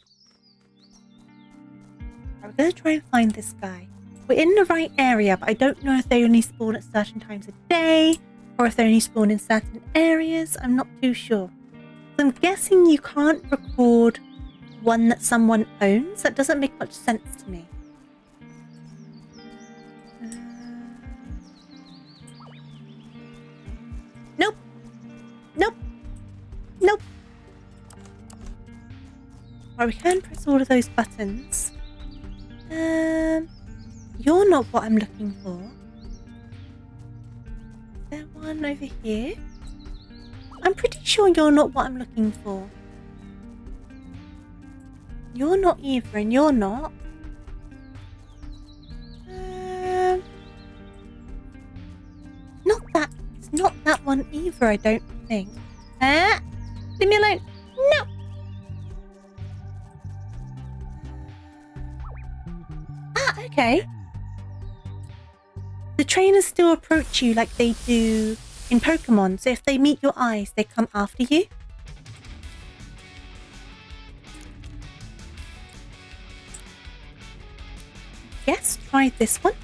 We're going to try and find this guy. We're in the right area, but I don't know if they only spawn at certain times of day or if they only spawn in certain areas. I'm not too sure. So I'm guessing you can't record one that someone owns. That doesn't make much sense to me. Nope. Nope. Nope. Right, we can press all of those buttons. You're not what I'm looking for. Is there one over here? I'm pretty sure you're not what I'm looking for. You're not either, and you're not. Not that. It's not that one either, I don't think. Leave me alone. No. Ah, okay. The trainers still approach you like they do in Pokemon, so if they meet your eyes, they come after you. Yes, try this one.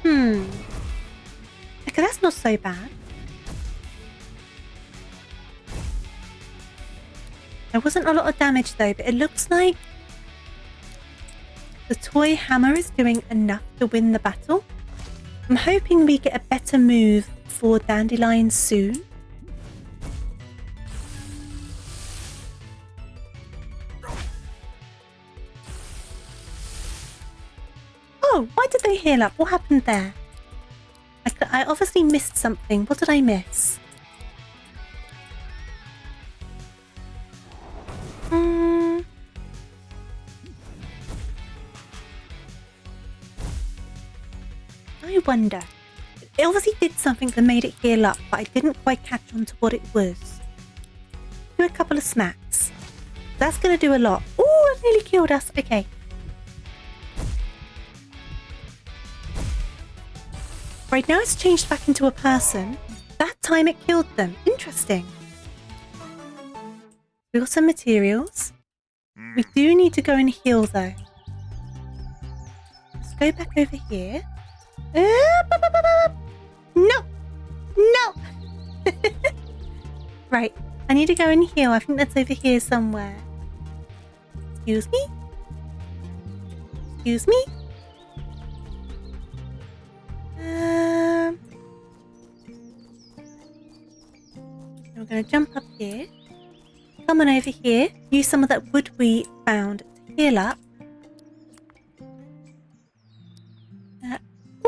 Okay, that's not so bad. There wasn't a lot of damage though, but it looks like the toy hammer is doing enough to win the battle. I'm hoping we get a better move for Dandelion soon. Oh, why did they heal up? What happened there? I obviously missed something. What did I miss? I wonder. It obviously did something that made it heal up, but I didn't quite catch on to what it was. Do a couple of smacks. That's going to do a lot. Oh, it nearly killed us. Okay. Right now it's changed back into a person. That time it killed them. Interesting. We got some materials. We do need to go and heal though. Let's go back over here. No! No! Right. I need to go and heal. I think that's over here somewhere. Excuse me? Excuse me? We're going to jump up here. Come on over here. Use some of that wood we found to heal up.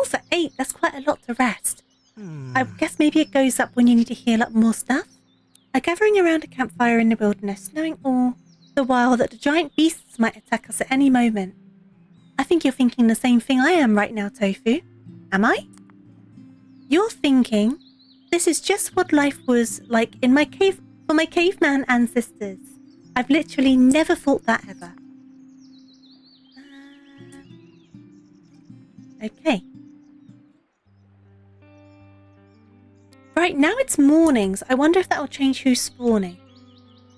For 8, that's quite a lot to rest. I guess maybe it goes up when you need to heal up more stuff. Gathering around a campfire in the wilderness, knowing all the while that the giant beasts might attack us at any moment. I think you're thinking the same thing I am right now, Tofu. Am I? You're thinking this is just what life was like in my cave for my caveman ancestors. I've literally never thought that ever. Okay. Right, now it's mornings. I wonder if that will change who's spawning.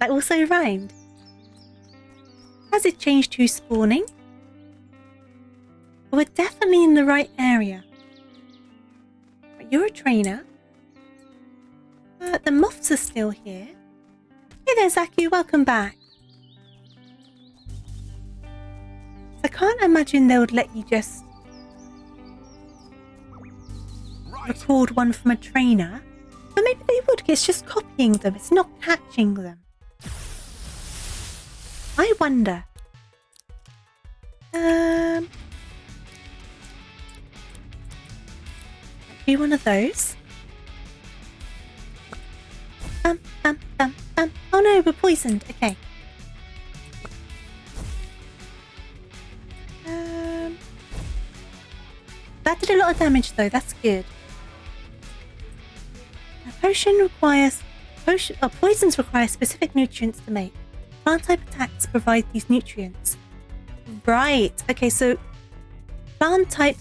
That also rhymed. Has it changed who's spawning? We're definitely in the right area. You're a trainer. The moths are still here. Hey there, Zaku. Welcome back. I can't imagine they would let you just record one from a trainer. But maybe they would. It's just copying them. It's not catching them. I wonder. Be one of those. Oh no, we're poisoned. Okay. That did a lot of damage though. That's good. Poisons require specific nutrients to make. Plant type attacks provide these nutrients. Right. Okay, so plant type,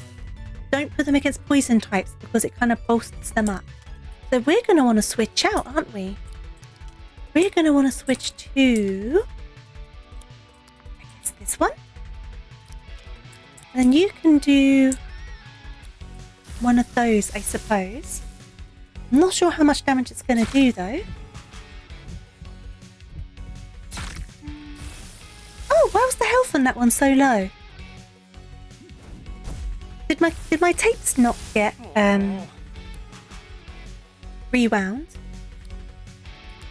don't put them against poison types because it kind of bolsters them up. So we're going to want to switch out, aren't we? We're going to want to switch to, I guess, this one. And then you can do one of those, I suppose. I'm not sure how much damage it's going to do, though. Oh, why was the health on that one so low? Did my tapes not get rewound?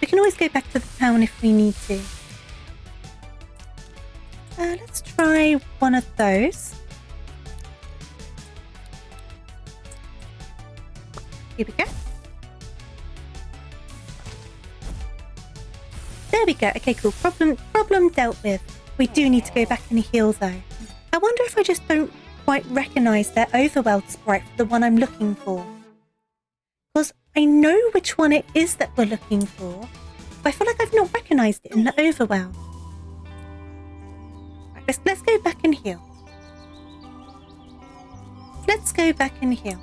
We can always go back to the town if we need to. Let's try one of those. Here we go. There we go. Okay, cool. Problem dealt with. We do need to go back and heal though. I wonder if I just don't quite recognise their overwhelmed sprite for the one I'm looking for. Because I know which one it is that we're looking for, but I feel like I've not recognised it in the overwhelm. Right, let's go back and heal. Let's go back and heal.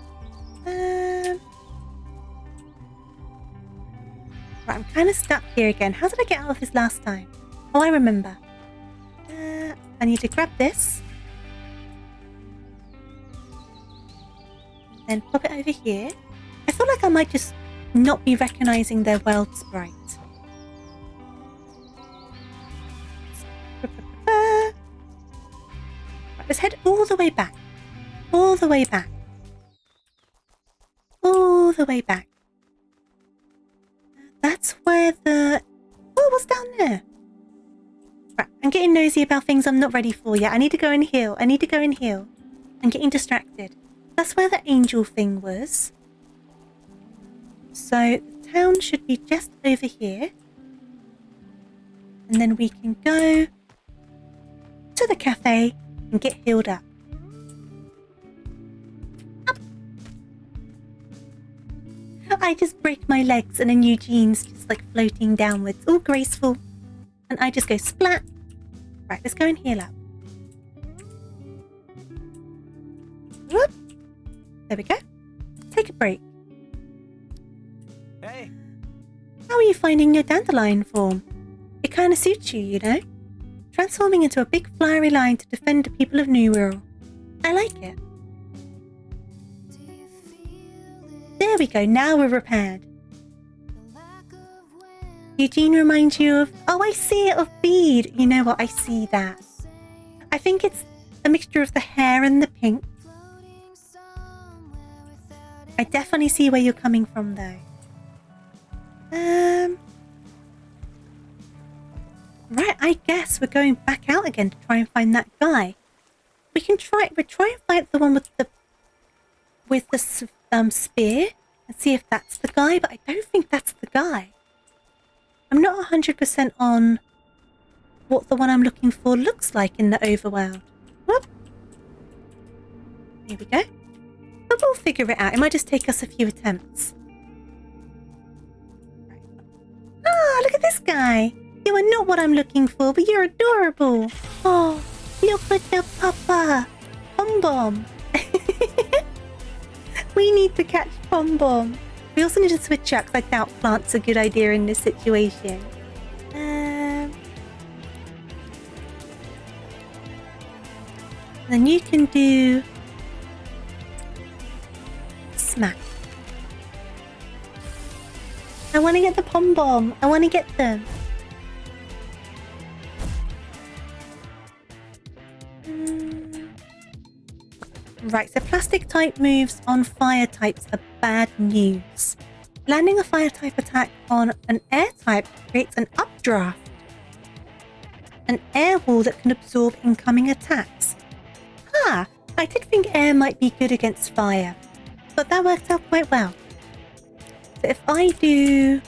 Right, I'm kind of stuck here again. How did I get out of this last time? Oh, I remember. I need to grab this. Then pop it over here. I feel like I might just not be recognising their world sprite. Right, let's head all the way back. All the way back. All the way back. That's where the... Oh, what's down there? Right, I'm getting nosy about things I'm not ready for yet. I need to go and heal. I'm getting distracted. That's where the angel thing was. So the town should be just over here. And then we can go to the cafe and get healed up. I just break my legs and then Eugene's just like floating downwards, all graceful. And I just go splat. Right, let's go and heal up. Whoop. There we go. Take a break. Hey. How are you finding your dandelion form? It kind of suits you, you know? Transforming into a big flowery line to defend the people of New World. I like it. There we go, now we're repaired. Eugene reminds you of... Oh, I see it, of Bede. You know what? I see that. I think it's a mixture of the hair and the pink. I definitely see where you're coming from, though. Right, I guess we're going back out again to try and find that guy. We'll try and fight the one with the spear and see if that's the guy, but I don't think that's the guy. I'm not 100% on what the one I'm looking for looks like in the overworld. Whoop. Here we go. But we'll figure it out. It might just take us a few attempts. Right. Oh, look at this guy. You are not what I'm looking for, but you're adorable. Oh, look at the papa. Pom Bom. We need to catch Pom Bom. We also need to switch up because I doubt plant's a good idea in this situation. Then you can do smack. I want to get the Pom Bom. I want to get them. Right, so plastic type moves on fire types are bad news. Landing a fire type attack on an air type creates an updraft. An air wall that can absorb incoming attacks. Ah, I did think air might be good against fire, but that worked out quite well. So if I do...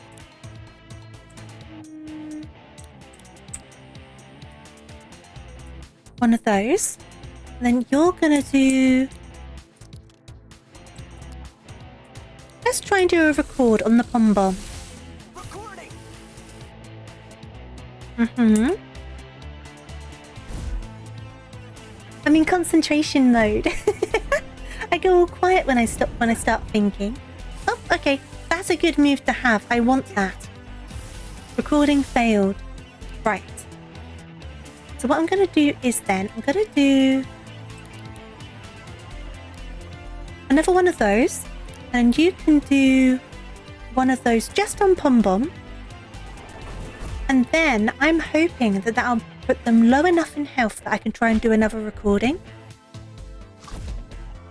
one of those, then you're gonna do... Let's try and do a record on the Pom Bom. Recording. I'm in concentration mode. I go all quiet when I start thinking. Oh, okay. That's a good move to have. I want that. Recording failed. Right. So what I'm going to do is then I'm going to do another one of those, and you can do one of those just on Pom Bom, and then I'm hoping that that'll put them low enough in health that I can try and do another recording.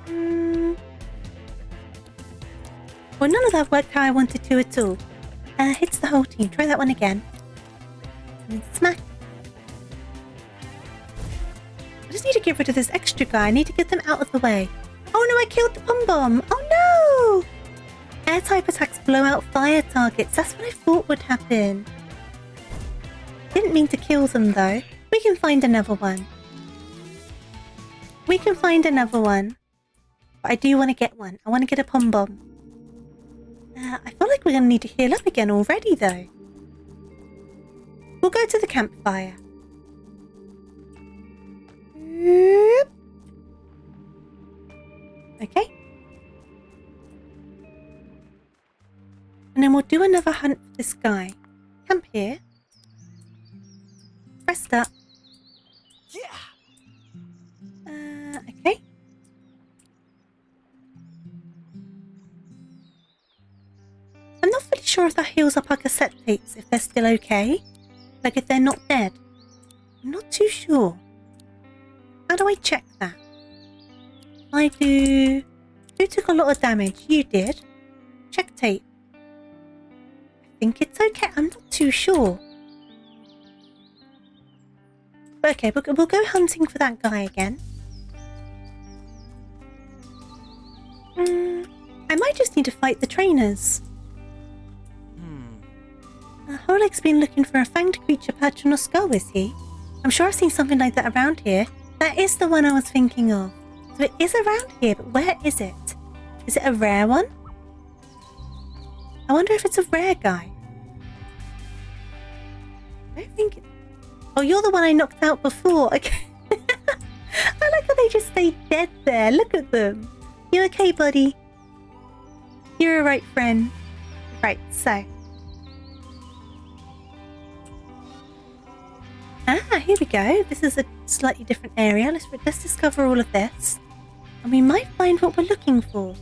Well, none of that worked how I wanted to at all. Hits the whole team. Try that one again. And then smack. I just need to get rid of this extra guy. I need to get them out of the way. Oh no, I killed the Pom Bom. Oh no! Air type attacks blow out fire targets. That's what I thought would happen. Didn't mean to kill them though. We can find another one. We can find another one. But I do want to get one. I want to get a Pom Bom. I feel like we're going to need to heal up again already though. We'll go to the campfire. Okay. And then we'll do another hunt for this guy. Camp here. Rest up. Yeah. Okay. I'm not fully sure if that heals up our cassette tapes, if they're still okay. Like if they're not dead. I'm not too sure. How do I check that? I do... Who took a lot of damage? You did. Check tape. I think it's okay. I'm not too sure. But okay, we'll go hunting for that guy again. I might just need to fight the trainers. Holeg's been looking for a fanged creature perched on a skull, is he? I'm sure I've seen something like that around here. That is the one I was thinking of. So it is around here, but where is it? Is it a rare one? I wonder if it's a rare guy. I don't think it... Oh, you're the one I knocked out before. Okay. I like how they just stay dead there. Look at them. You okay, buddy? You're a right friend. Right, so... here we go. This is a slightly different area. Let's discover all of this. And we might find what we're looking for.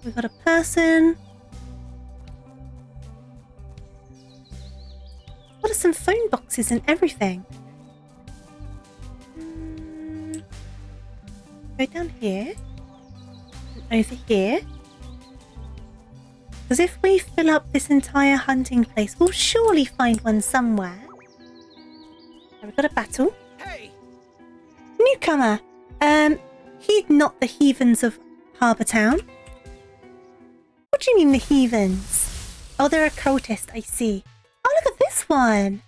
We've got a person. some phone boxes and everything. Go down here. And over here. Because if we fill up this entire hunting place, we'll surely find one somewhere. We've got a battle. Hey! Newcomer. Heed not the heathens of Harbour Town. What do you mean the heathens? Oh, they're a cultist, I see. Oh, look at this one.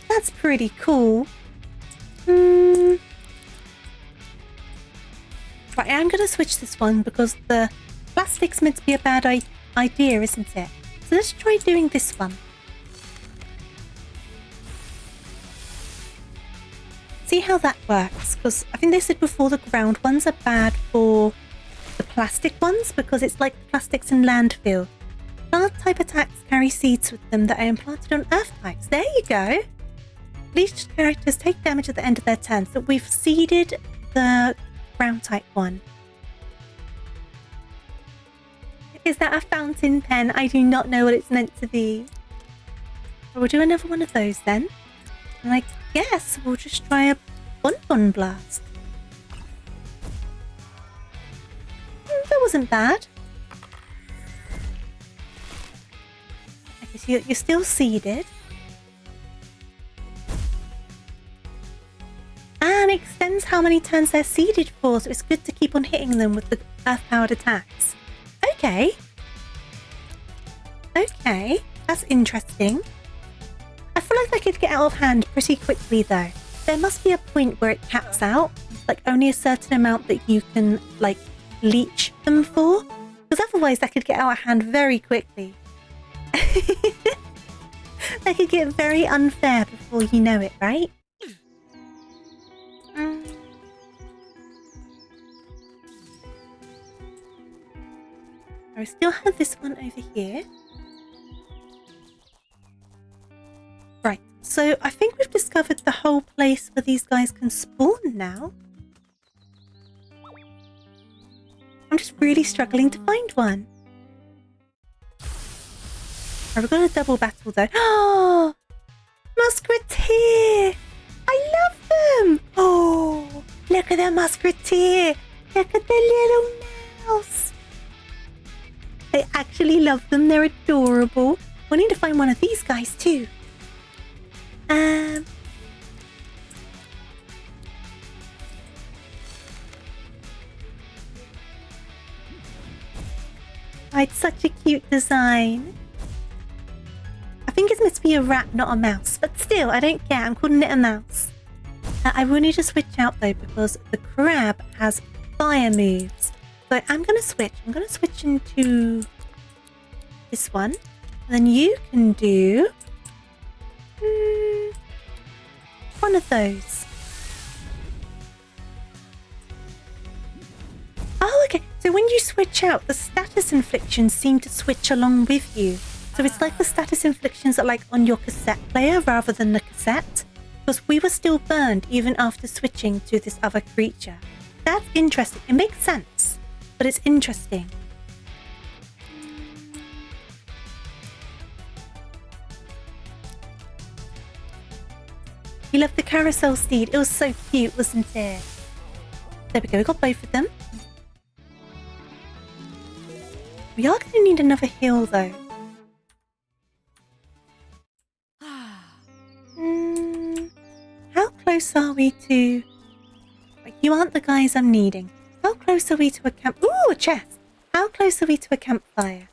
That's pretty cool. Right, I'm going to switch this one because the plastic's meant to be a bad idea, isn't it? So let's try doing this one. See how that works, because I think they said before the ground ones are bad for the plastic ones because it's like plastics in landfill. Plant type attacks carry seeds with them that are implanted on earth types. There you go. These characters take damage at the end of their turn, so we've seeded the ground type one. Is that a fountain pen? I do not know what it's meant to be. We'll do another one of those then. And I guess we'll just try a bonbon blast. That wasn't bad. Okay, so you're still seeded. And it extends how many turns they're seeded for, so it's good to keep on hitting them with the earth-powered attacks. Okay. Okay, that's interesting. I feel like they could get out of hand pretty quickly though. There must be a point where it caps out, like only a certain amount that you can like leech them for, because otherwise that could get out of hand very quickly. That could get very unfair before you know it, right? I still have this one over here. Right, so I think we've discovered the whole place where these guys can spawn now. I'm just really struggling to find one. Right, we've got a double battle though. Oh, Musketeer! I love them! Oh, look at the Musketeer! Look at the little mouse! I actually love them, they're adorable. We need to find one of these guys too. Oh, it's such a cute design. I think it's meant to be a rat, not a mouse. But still, I don't care. I'm calling it a mouse. I will need to switch out though because the crab has fire moves. So I'm going to switch. I'm going to switch into this one. And then you can do one of those. Oh, okay. So when you switch out, the status inflictions seem to switch along with you. So it's like the status inflictions are like on your cassette player rather than the cassette. Because we were still burned even after switching to this other creature. That's interesting. It makes sense. But it's interesting. You loved the carousel steed. It was so cute, wasn't it? There we go. We got both of them. We are going to need another heal, though. How close are we to... You aren't the guys I'm needing. How close are we to a camp... Ooh, a chest! How close are we to a campfire?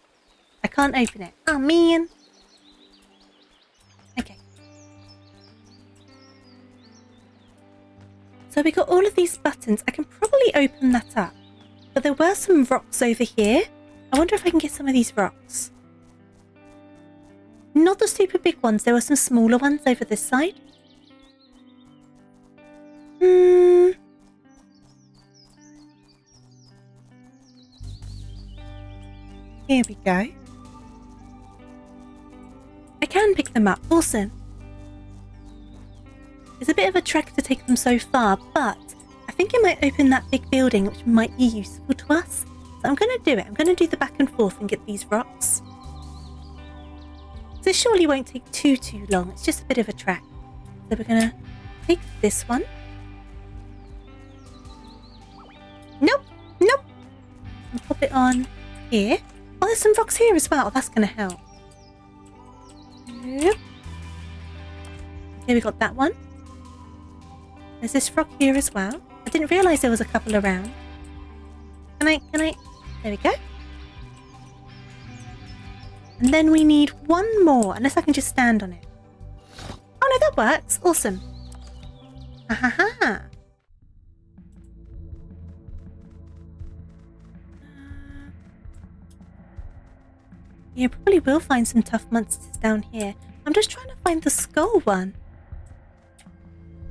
I can't open it. Oh, man. Okay. So we got all of these buttons. I can probably open that up. But there were some rocks over here. I wonder if I can get some of these rocks. Not the super big ones. There were some smaller ones over this side. Here we go. I can pick them up. Awesome. It's a bit of a trek to take them so far, but I think it might open that big building, which might be useful to us. So I'm going to do it. I'm going to do the back and forth and get these rocks. This surely won't take too long. It's just a bit of a trek. So we're gonna take this one. Nope. And pop it on here. Oh, there's some rocks here as well. That's gonna help. Yep. Okay, we got that one. There's this rock here as well. I didn't realise there was a couple around. Can I? There we go. And then we need one more, unless I can just stand on it. Oh no, that works. Awesome. Ha ha ha. You probably will find some tough monsters down here. I'm just trying to find the skull one.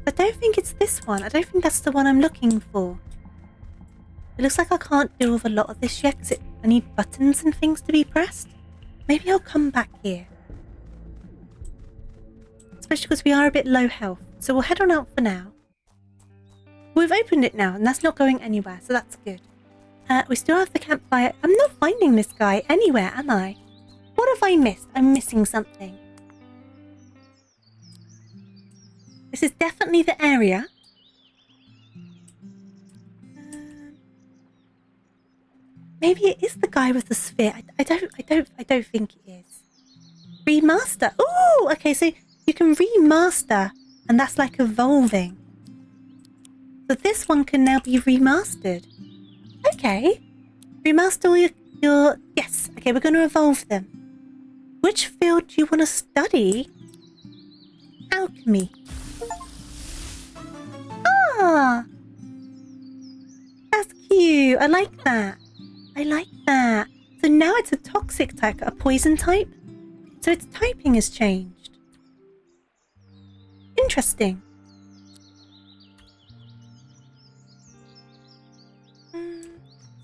I don't think it's this one. I don't think that's the one I'm looking for. It looks like I can't do with a lot of this yet because I need buttons and things to be pressed. Maybe I'll come back here. Especially because we are a bit low health. So we'll head on out for now. We've opened it now and that's not going anywhere, so that's good. We still have the campfire. I'm not finding this guy anywhere, am I? What have I missed? I'm missing something. This is definitely the area. Maybe it is the guy with the sphere. I don't think it is. Remaster. Oh, okay. So you can remaster, and that's like evolving. So this one can now be remastered. Okay. Remaster all your yes. Okay, we're going to evolve them. Which field do you want to study? Alchemy. Ah, that's cute. I like that. So now it's a toxic type, a poison type. So its typing has changed. Interesting. So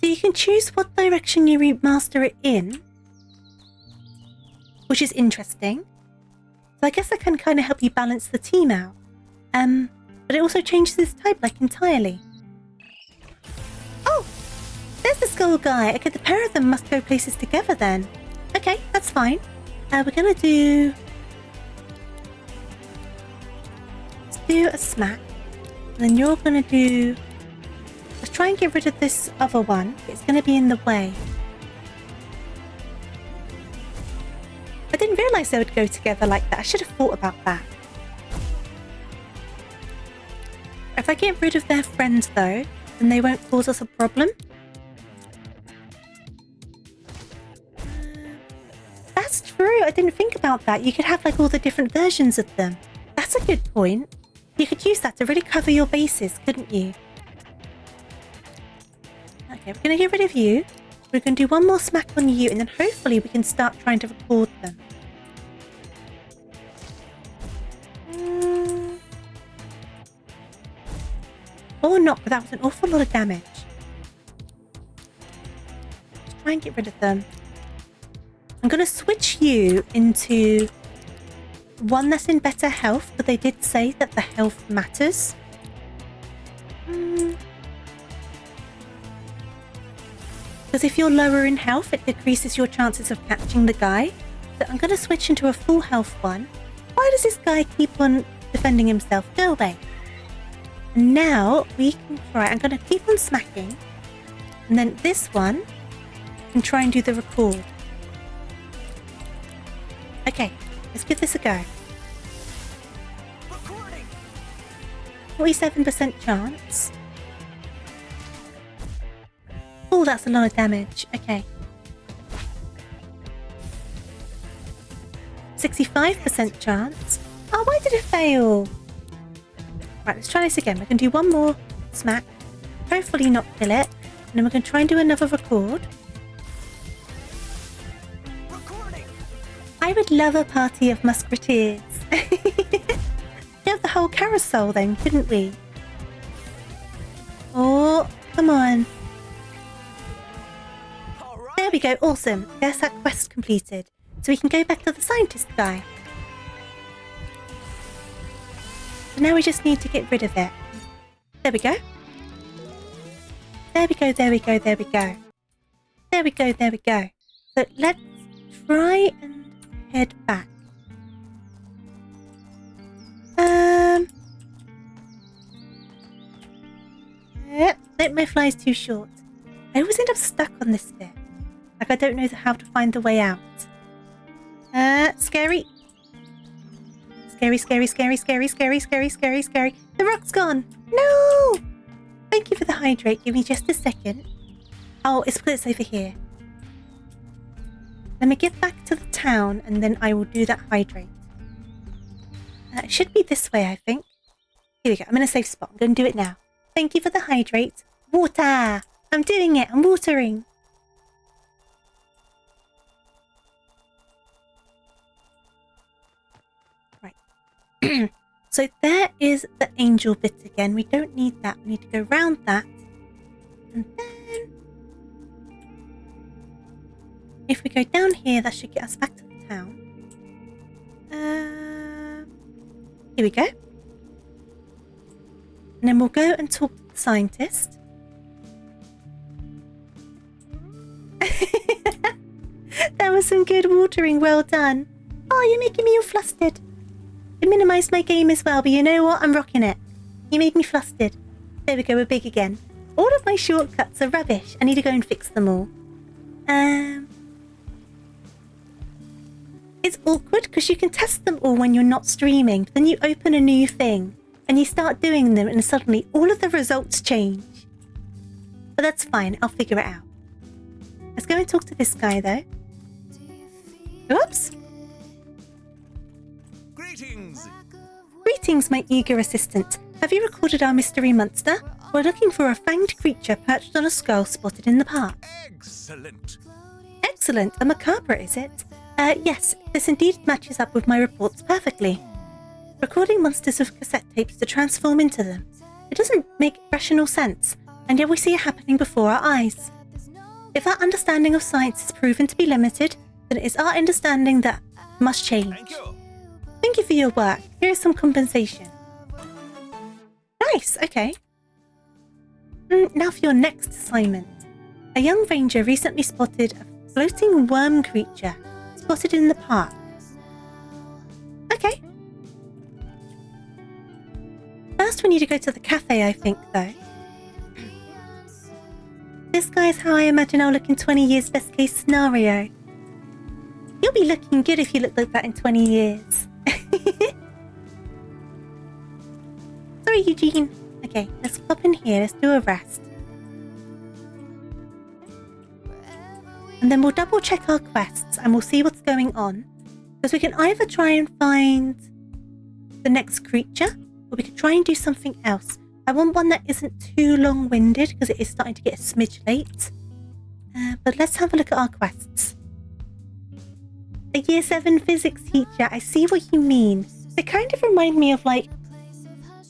you can choose what direction you remaster it in, which is interesting. So I guess that can kind of help you balance the team out. But it also changes its type like entirely. Oh, there's the skull guy. Okay, the pair of them must go places together then. Okay, that's fine. We're gonna do... Let's do a smack. And then you're gonna do... Let's try and get rid of this other one. It's gonna be in the way. I didn't realise they would go together like that. I should have thought about that. If I get rid of their friends though, then they won't cause us a problem. That's true. I didn't think about that. You could have like all the different versions of them. That's a good point. You could use that to really cover your bases, couldn't you? Okay, we're going to get rid of you. We're going to do one more smack on you and then hopefully we can start trying to record them. Or not, but that was an awful lot of damage. Let's try and get rid of them. I'm going to switch you into one that's in better health, but they did say that the health matters. Because if you're lower in health, it decreases your chances of catching the guy. So I'm going to switch into a full health one. Why does this guy keep on defending himself? Go away. And now we can try. I'm going to keep on smacking. And then this one can try and do the record. Okay, let's give this a go. Recording. 47% chance. Oh, that's a lot of damage. Okay. 65% chance. Oh, why did it fail? Right, let's try this again. We're going to do one more smack. Hopefully not kill it. And then we're going to try and do another record. Recording. I would love a party of musketeers. We have the whole carousel then, couldn't we? Oh, come on. All right. There we go. Awesome. There's that quest completed. So we can go back to the scientist guy. So now we just need to get rid of it. There we go. There we go, there we go, there we go. There we go, there we go. So let's try and head back. Nope, my fly's too short. I always end up stuck on this bit. Like I don't know how to find the way out. Scary. Scary, scary, scary, scary, scary, scary, scary, scary. The rock's gone. No! Thank you for the hydrate. Give me just a second. Oh, it's because it's over here. Let me get back to the town and then I will do that hydrate. It should be this way, I think. Here we go. I'm in a safe spot. I'm going to do it now. Thank you for the hydrate. Water! I'm doing it. I'm watering. Right. So there is the angel bit again. We don't need that. We need to go round that. And then... if we go down here, that should get us back to the town. Here we go. And then we'll go and talk to the scientist. That was some good watering, well done. Oh, you're making me all flustered. It minimised my game as well, but you know what? I'm rocking it. You made me flustered. There we go, we're big again. All of my shortcuts are rubbish. I need to go and fix them all. It's awkward because you can test them all when you're not streaming, but then you open a new thing and you start doing them and suddenly all of the results change. But that's fine, I'll figure it out. Let's go and talk to this guy though. Oops! Greetings! Greetings, my eager assistant. Have you recorded our mystery monster? We're looking for a fanged creature perched on a skull spotted in the park. Excellent! Excellent, a macabre is it? Yes, this indeed matches up with my reports perfectly. Recording monsters with cassette tapes to transform into them. It doesn't make rational sense, and yet we see it happening before our eyes. If our understanding of science is proven to be limited, then it is our understanding that must change. Thank you! Thank you for your work. Here is some compensation. Nice, okay. Now for your next assignment. A young ranger recently spotted a floating worm creature spotted in the park. Okay. First we need to go to the cafe, I think, though. This guy's how I imagine I'll look in 20 years, best case scenario. You'll be looking good if you look like that in 20 years. Sorry, Eugene. Okay, let's pop in here. Let's do a rest. And then we'll double check our quests and we'll see what's going on. Because we can either try and find the next creature or we could try and do something else. I want one that isn't too long-winded because it is starting to get a smidge late. But let's have a look at our quests. A Year 7 physics teacher, I see what you mean. They kind of remind me of like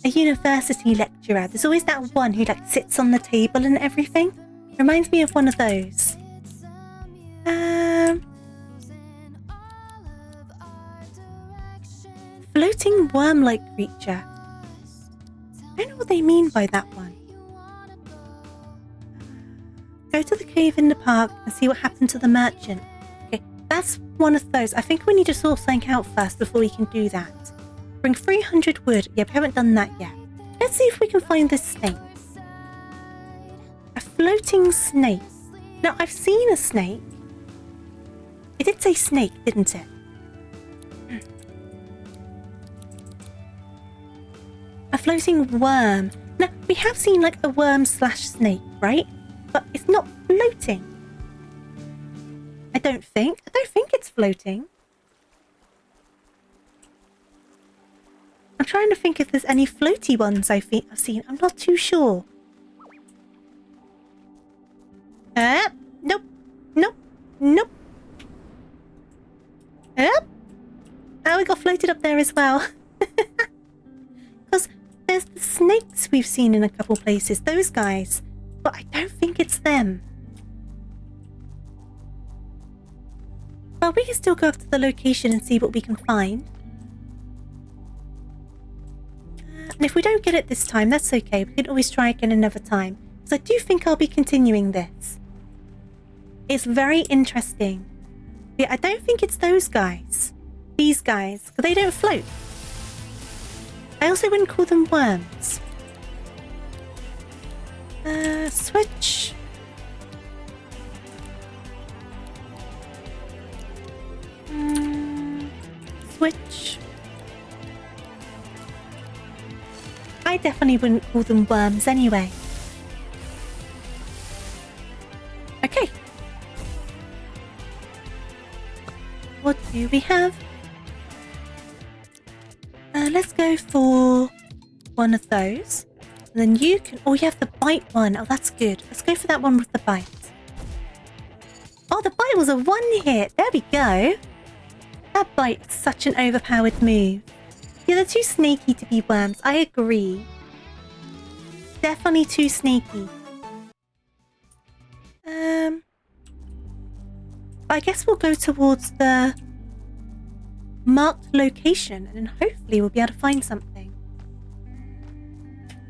a university lecturer. There's always that one who like sits on the table and everything. Reminds me of one of those. Floating worm-like creature. I don't know what they mean by that one. Go to the cave in the park and see what happened to the merchant. Okay, that's one of those. I think we need to sort something out first before we can do that. Bring 300 wood. Yeah, we haven't done that yet. Let's see if we can find this snake. A floating snake. Now, I've seen a snake. It did say snake, didn't it? A floating worm. Now, we have seen like a worm/snake, right? But it's not floating. I don't think it's floating. I'm trying to think if there's any floaty ones I've seen. I'm not too sure. Nope. Nope. Nope. Oh, we got floated up there as well. Because there's the snakes we've seen in a couple places. Those guys. But I don't think it's them. Well, we can still go up to the location and see what we can find. And if we don't get it this time, that's okay. We can always try again another time. Because I do think I'll be continuing this. It's very interesting. Yeah, I don't think it's those guys. These guys. Because they don't float. I also wouldn't call them worms. Switch. Switch. I definitely wouldn't call them worms anyway. Okay. What do we have? Let's go for one of those. And then you can... Oh, you have the bite one. Oh, that's good. Let's go for that one with the bite. Oh, the bite was a one hit. There we go. That bite is such an overpowered move. Yeah, they're too snaky to be worms. I agree. Definitely too snaky. I guess we'll go towards the marked location and then hopefully we'll be able to find something.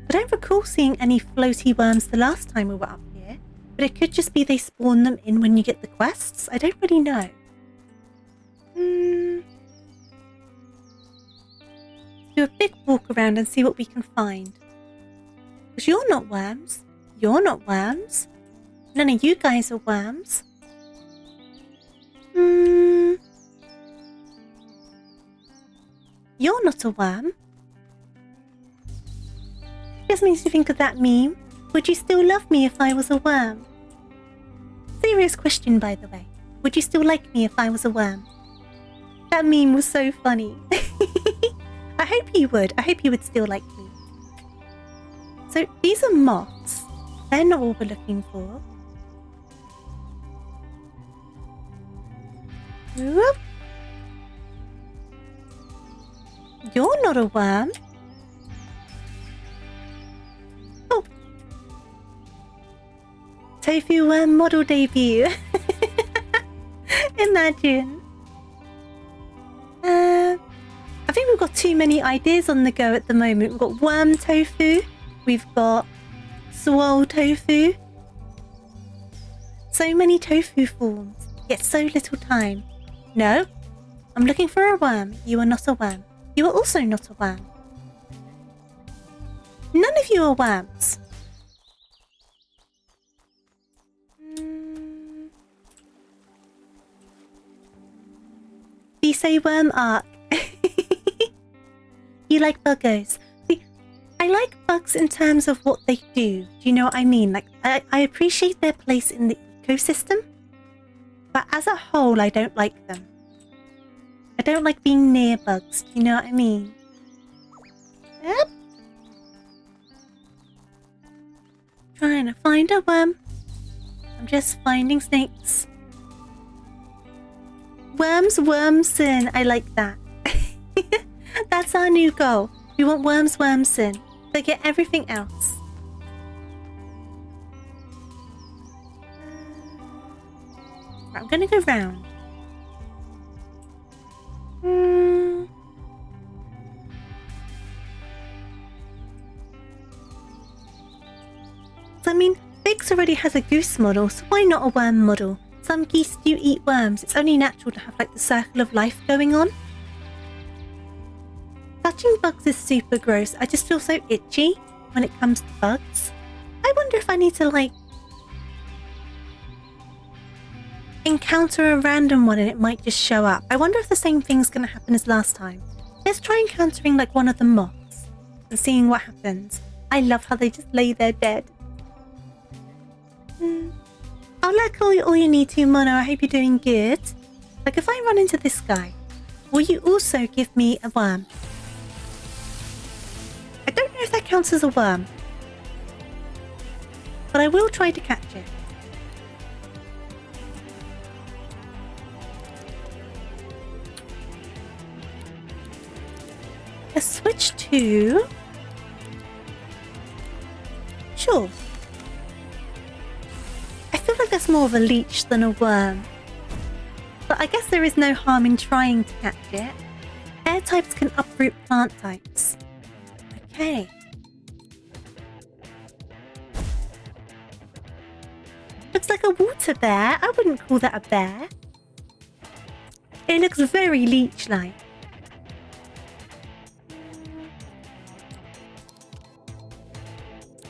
I don't recall seeing any floaty worms the last time we were up here, but it could just be they spawn them in when you get the quests. I don't really know. Do a big walk around and see what we can find. Because you're not worms. You're not worms. None of you guys are worms. You're not a worm. Just makes me think of that meme. Would you still love me if I was a worm? Serious question, by the way. Would you still like me if I was a worm? That meme was so funny. I hope you would. I hope you would still like me. So these are moths. They're not what we're looking for. Whoop. You're not a worm. Oh. Tofu worm model debut. Imagine. I think we've got too many ideas on the go at the moment. We've got worm tofu. We've got swole tofu. So many tofu forms, yet so little time. No, I'm looking for a worm. You are not a worm. You are also not a worm. None of you are worms. Bisay worm arc. You like buggos. See, I like bugs in terms of what they do. Do you know what I mean? Like, I appreciate their place in the ecosystem. But as a whole, I don't like them. I don't like being near bugs. Do you know what I mean? Yep. Trying to find a worm. I'm just finding snakes. Worms, wormson. I like that. That's our new goal. We want worms, wormson. Forget everything else. Right, I'm gonna go round. So I mean, Biggs already has a goose model, so why not a worm model? Some geese do eat worms. It's only natural to have like the circle of life going on. Touching bugs is super gross. I just feel so itchy when it comes to bugs. I wonder if I need to like encounter a random one and it might just show up. I wonder if the same thing's going to happen as last time. Let's try encountering like one of the moths and seeing what happens. I love how they just lay there dead. I'll let all you need to, Mono. I hope you're doing good. Like if I run into this guy, will you also give me a worm? I don't know if that counts as a worm, but I will try to catch it. Let's switch to... Sure. I feel like that's more of a leech than a worm. But I guess there is no harm in trying to catch it. Air types can uproot plant types. Okay. Looks like a water bear. I wouldn't call that a bear. It looks very leech-like.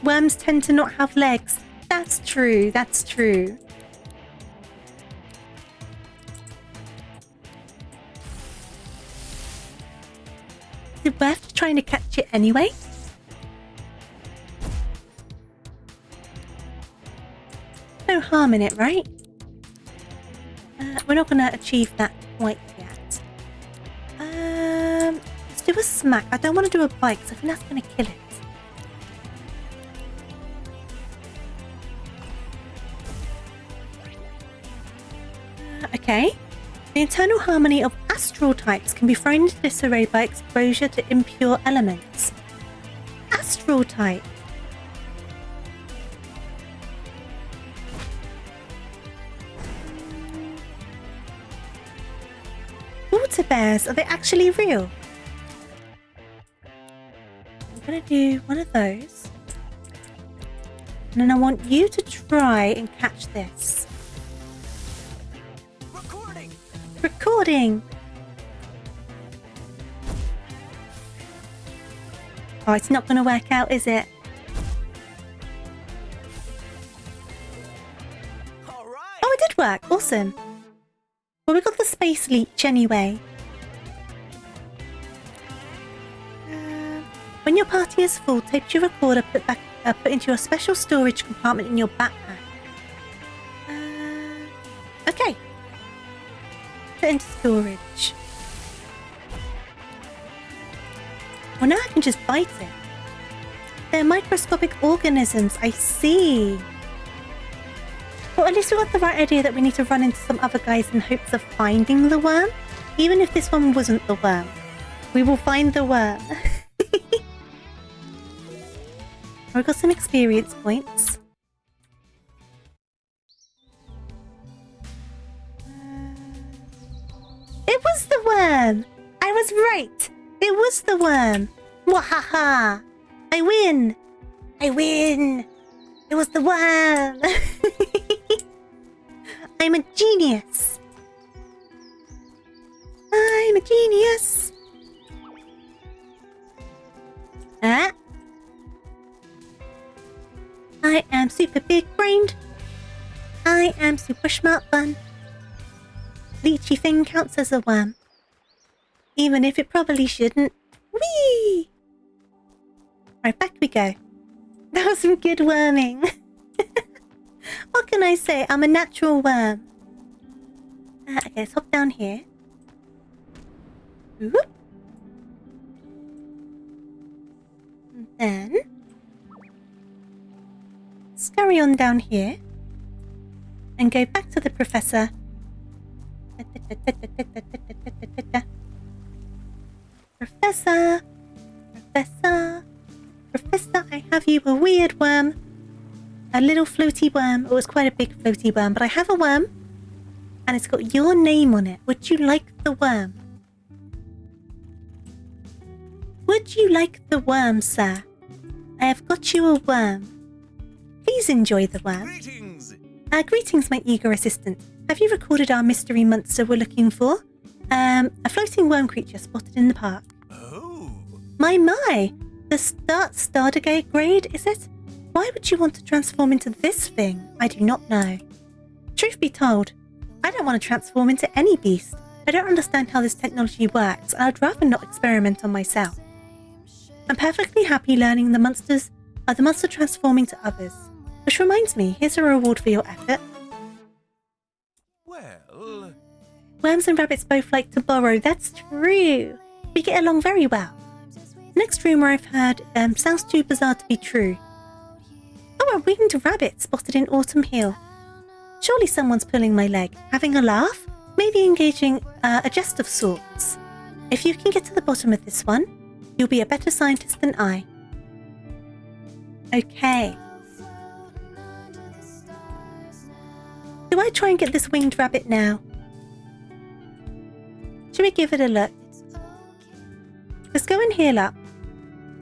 worms tend to not have legs. That's true. That's true. Is it worth trying to catch it anyway? No harm in it, right? We're not going to achieve that quite yet. Let's do a smack. I don't want to do a bite because I think that's going to kill it. Okay. The internal harmony of astral types can be thrown into disarray by exposure to impure elements. Astral type. Water bears, are they actually real? I'm gonna do one of those. And then I want you to try and catch this. Recording! Oh, it's not gonna work out, is it? Oh, it did work. Awesome. Well, we got the space leech anyway. When your party is full, tape your recorder, put into your special storage compartment in your backpack. Okay. Put into storage. Well, now I can just bite it. They're microscopic organisms. I see. Well, at least we got the right idea that we need to run into some other guys in hopes of finding the worm. Even if this one wasn't the worm, we will find the worm. We've got some experience points. It was the worm! I was right! It was the worm! Mwahaha! I win! I win! It was the worm! I'm a genius! I'm a genius! Ah! I am super big brained. I am super smart bun. Leechy thing counts as a worm. Even if it probably shouldn't. Whee! Right, back we go. That was some good worming. What can I say? I'm a natural worm. Okay, let's hop down here. Whoop. And then scurry on down here and go back to the professor. Professor, I have you a weird worm. A little floaty worm. It was quite a big floaty worm, but I have a worm and it's got your name on it. Would you like the worm? Would you like the worm, sir? I have got you a worm. Please enjoy the worm. Greetings! Greetings, my eager assistant. Have you recorded our mystery monster we're looking for? A floating worm creature spotted in the park. Oh! My! The Stardigate grade, is it? Why would you want to transform into this thing? I do not know. Truth be told, I don't want to transform into any beast. I don't understand how this technology works, and I'd rather not experiment on myself. I'm perfectly happy learning the monster transforming to others. Which reminds me, here's a reward for your effort. Well... Worms and rabbits both like to borrow, that's true. We get along very well. The next rumour I've heard sounds too bizarre to be true. Oh, a winged rabbit spotted in Autumn Hill. Surely someone's pulling my leg, having a laugh, maybe engaging a jest of sorts. If you can get to the bottom of this one, you'll be a better scientist than I. Okay. Do I try and get this winged rabbit now? Should we give it a look? Let's go and heal up.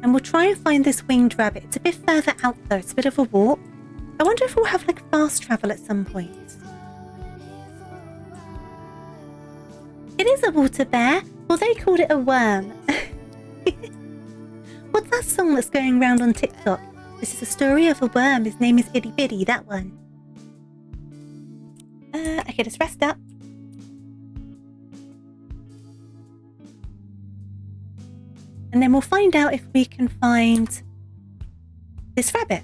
And we'll try and find this winged rabbit. It's a bit further out though. It's a bit of a walk. I wonder if we'll have like fast travel at some point. It is a water bear. Well, they called it a worm. What's that song that's going around on TikTok? This is a story of a worm. His name is Itty Bitty, that one. Okay, let's rest up. And then we'll find out if we can find this rabbit.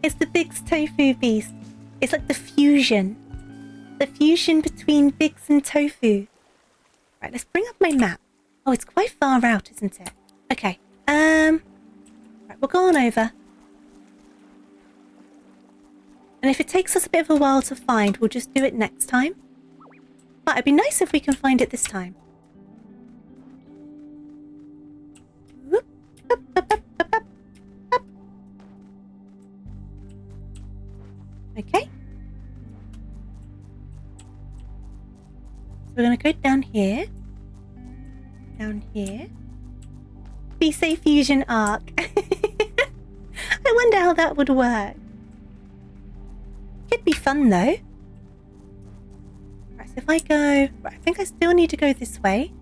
It's the Biggs tofu beast. It's like the fusion. The fusion between Biggs and tofu. Right, let's bring up my map. Oh, it's quite far out, isn't it? Okay. Right, we'll go on over. And if it takes us a bit of a while to find, we'll just do it next time. But it'd be nice if we can find it this time. Whoop. Up, up, up, up, up, up. Okay. So we're going to go down here. Down here. Be safe fusion arc. I wonder how that would work. Could be fun though. Right, so if I go... Right, I think I still need to go this way.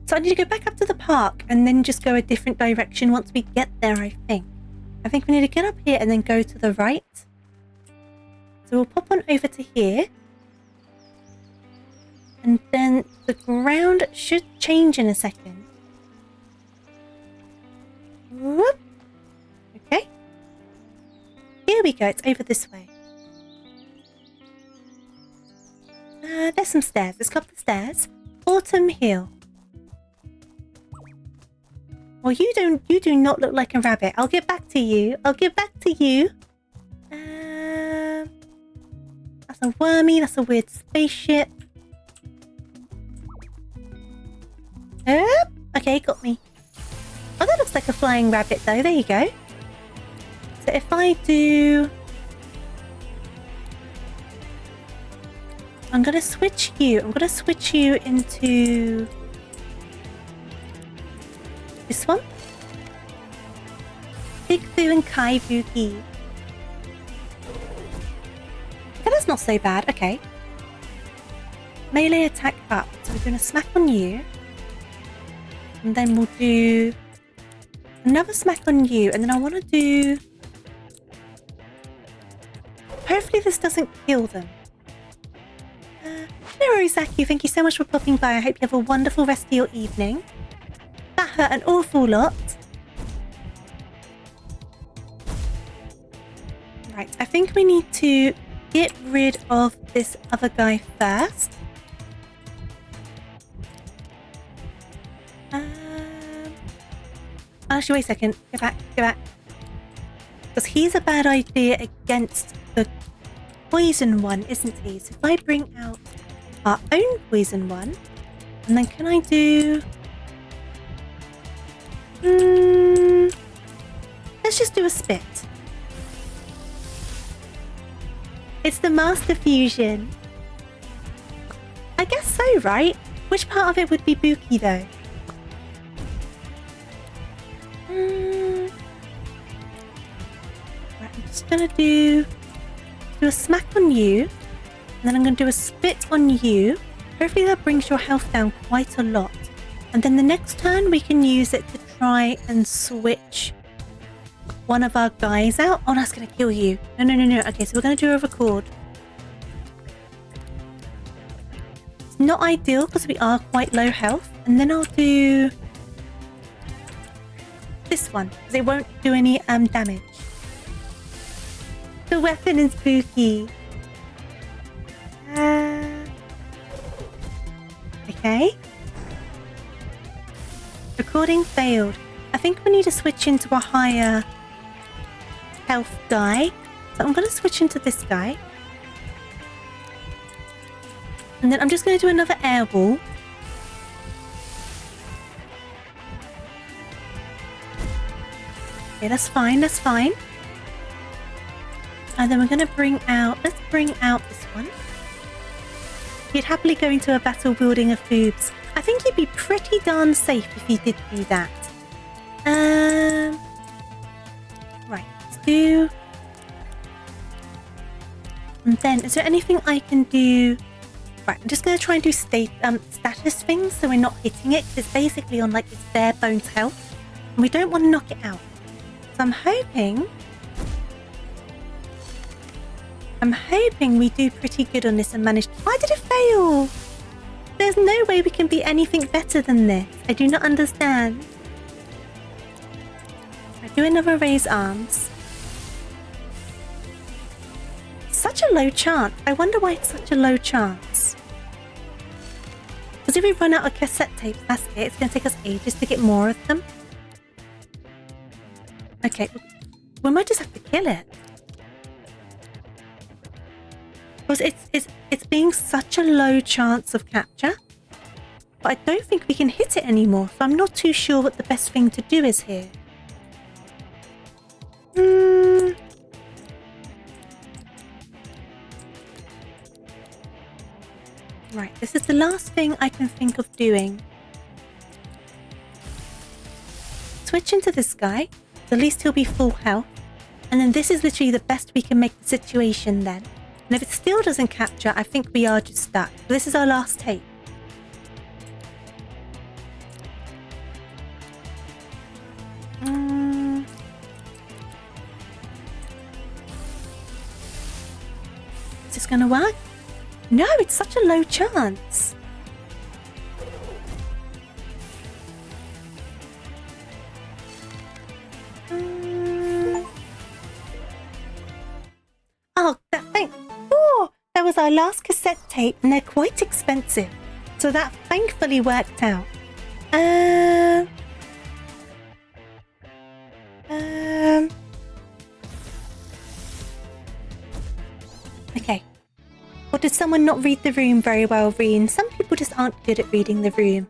So I need to go back up to the park and then just go a different direction once we get there, I think. I think we need to get up here and then go to the right. So we'll pop on over to here. And then the ground should change in a second. Whoop. Okay. Here we go. It's over this way. There's some stairs. Let's go up the stairs. Autumn Hill. Well, you do not look like a rabbit. I'll get back to you. That's a wormy. That's a weird spaceship. Okay, got me. Oh, that looks like a flying rabbit though. There you go. So if I do... I'm going to switch you. I'm going to switch you into... this one. Big Boo and Kai Buki. Okay, that's not so bad. Okay. Melee attack up. So we're doing a smack on you. And then we'll do another smack on you. And then I want to do... hopefully this doesn't kill them. No worries, Zaki. Thank you so much for popping by. I hope you have a wonderful rest of your evening. That hurt an awful lot. Right, I think we need to get rid of this other guy first. Actually, wait a second. Go back. Because he's a bad idea against the poison one, isn't he? So if I bring out our own poison one, and then can I do... let's just do a spit. It's the master fusion. I guess so, right? Which part of it would be Buki, though? Right, I'm just gonna do a smack on you, and then I'm gonna do a spit on you. Hopefully that brings your health down quite a lot. And then the next turn we can use it to try and switch one of our guys out. Oh, that's gonna kill you. No. Okay, so we're gonna do a record. It's not ideal because we are quite low health. And then I'll do this one because it won't do any damage. The weapon is spooky. Okay. Recording failed. I think we need to switch into a higher health guy. So I'm going to switch into this guy. And then I'm just going to do another air ball. Okay, that's fine. And then we're going to bring out... let's bring out this one. He'd happily go into a battle wielding a foobs. I think he'd be pretty darn safe if he did do that. Right, let's do... and then, is there anything I can do Right, I'm just going to try and do status things so we're not hitting it, because it's basically on like its bare bones health. And we don't want to knock it out. So I'm hoping we do pretty good on this and manage. Why did it fail? There's no way we can be anything better than this. I do not understand. I do another raise arms. Such a low chance. I wonder why it's such a low chance. Because if we run out of cassette tapes, that's it. It's going to take us ages to get more of them. Okay, we might just have to kill it. Because it's being such a low chance of capture. But I don't think we can hit it anymore, so I'm not too sure what the best thing to do is here. Right, this is the last thing I can think of doing. Switch into this guy, so at least he'll be full health. And then this is literally the best we can make the situation then. And if it still doesn't capture, I think we are just stuck. This is our last tape. Is this going to work? No, it's such a low chance. Oh, that was our last cassette tape, and they're quite expensive. So that thankfully worked out. Okay. Or did someone not read the room very well, Reen? Some people just aren't good at reading the room.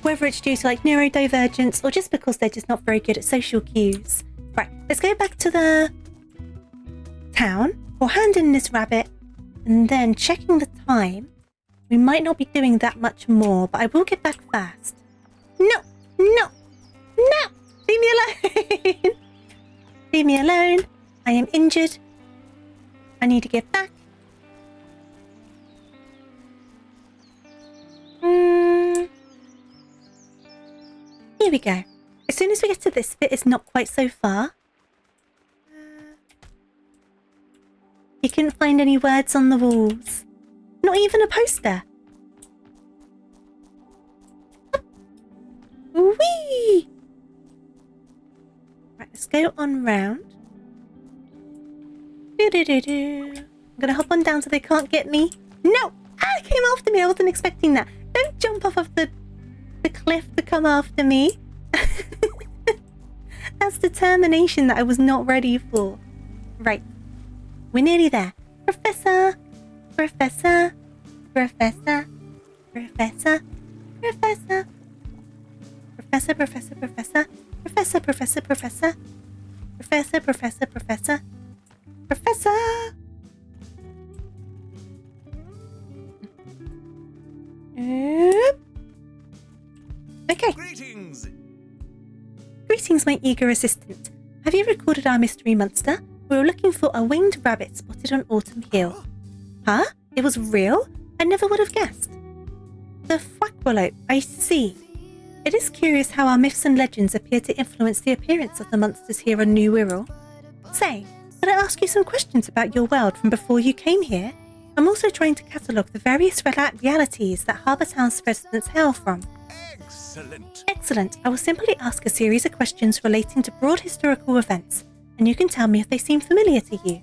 Whether it's due to like neurodivergence or just because they're just not very good at social cues. Right, let's go back to the town. We'll hand in this rabbit and then checking the time. We might not be doing that much more, but I will get back fast. No! Leave me alone! Leave me alone. I am injured. I need to get back. Here we go. As soon as we get to this bit, it's not quite so far. You couldn't find any words on the walls. Not even a poster. Whee! Right, let's go on round. I'm gonna hop on down so they can't get me. No! Ah, it came after me. I wasn't expecting that. Don't jump off of the cliff to come after me. That's determination that I was not ready for. Right. We're nearly there. Professor. Professor. Professor. Professor. Professor. Professor, professor, professor. Professor, professor, professor. Professor, professor, professor. Professor. Okay. Greetings. Greetings, my eager assistant. Have you recorded our mystery monster? We were looking for a winged rabbit spotted on Autumn Hill. Huh? It was real? I never would have guessed. The Fwackwalope, I see. It is curious how our myths and legends appear to influence the appearance of the monsters here on New Wirral. Say, could I ask you some questions about your world from before you came here? I'm also trying to catalogue the various realities that Harbour Town's residents hail from. Excellent. Excellent. I will simply ask a series of questions relating to broad historical events, and you can tell me if they seem familiar to you.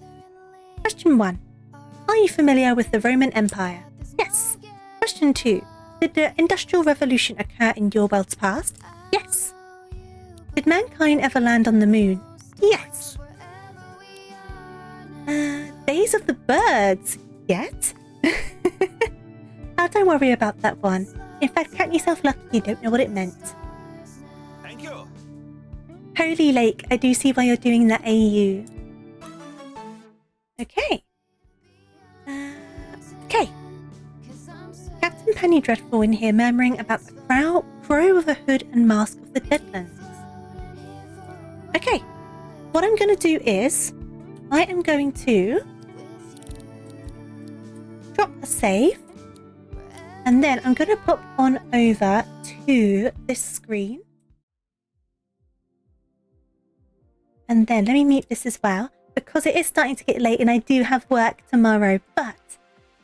Question 1. Are you familiar with the Roman Empire? Yes. Question 2. Did the Industrial Revolution occur in your world's past? Yes. Did mankind ever land on the moon? Yes. Days of the Birds? Yet? Oh, don't worry about that one. In fact, count yourself lucky you don't know what it meant. Thank you. Holy Lake, I do see why you're doing the AU. Okay. Okay. Captain Penny Dreadful in here murmuring about the crow with a hood and mask of the Deadlands. Okay. What I'm going to do is I am going to drop a save. And then I'm going to pop on over to this screen. And then let me mute this as well, because it is starting to get late and I do have work tomorrow. But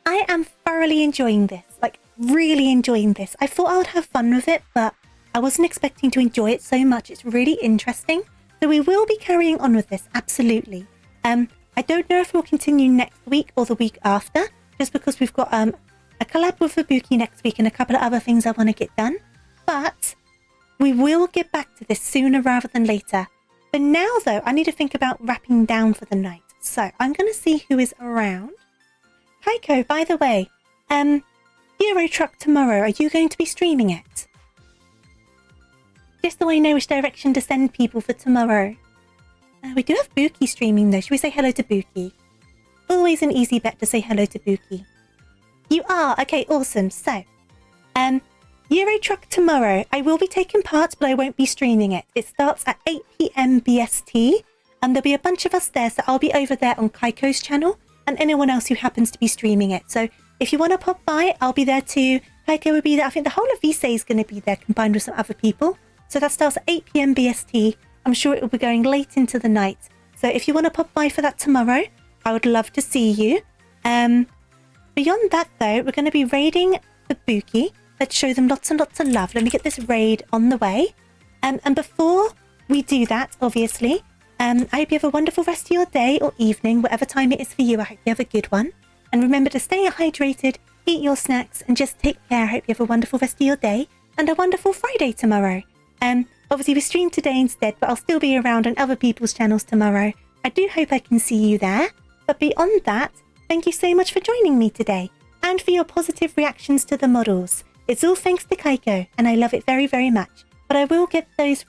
I am thoroughly enjoying this, like really enjoying this. I thought I would have fun with it, but I wasn't expecting to enjoy it so much. It's really interesting. So we will be carrying on with this, absolutely. I don't know if we'll continue next week or the week after, just because we've got a collab with Fubuki next week and a couple of other things I want to get done. But we will get back to this sooner rather than later. For now, though, I need to think about wrapping down for the night. So I'm going to see who is around. Kaiko, by the way, Euro Truck tomorrow, are you going to be streaming it? Just so I know which direction to send people for tomorrow. We do have Buki streaming though. Should we say hello to Buki? Always an easy bet to say hello to Buki. You are? Okay, awesome. So, Euro Truck tomorrow. I will be taking part, but I won't be streaming it. It starts at 8 PM BST, and there'll be a bunch of us there, so I'll be over there on Kaiko's channel, and anyone else who happens to be streaming it. So, if you want to pop by, I'll be there too. Kaiko will be there. I think the whole of Visay is going to be there, combined with some other people. So that starts at 8 PM BST. I'm sure it will be going late into the night. So if you want to pop by for that tomorrow, I would love to see you. Beyond that, though, we're going to be raiding the Buki. Let's show them lots and lots of love. Let me get this raid on the way. And before we do that, obviously, I hope you have a wonderful rest of your day or evening, whatever time it is for you. I hope you have a good one. And remember to stay hydrated, eat your snacks, and just take care. I hope you have a wonderful rest of your day and a wonderful Friday tomorrow. Obviously we streamed today instead, but I'll still be around on other people's channels tomorrow. I do hope I can see you there. But beyond that, thank you so much for joining me today and for your positive reactions to the models. It's all thanks to Kaiko, and I love it very, very much. But I will get those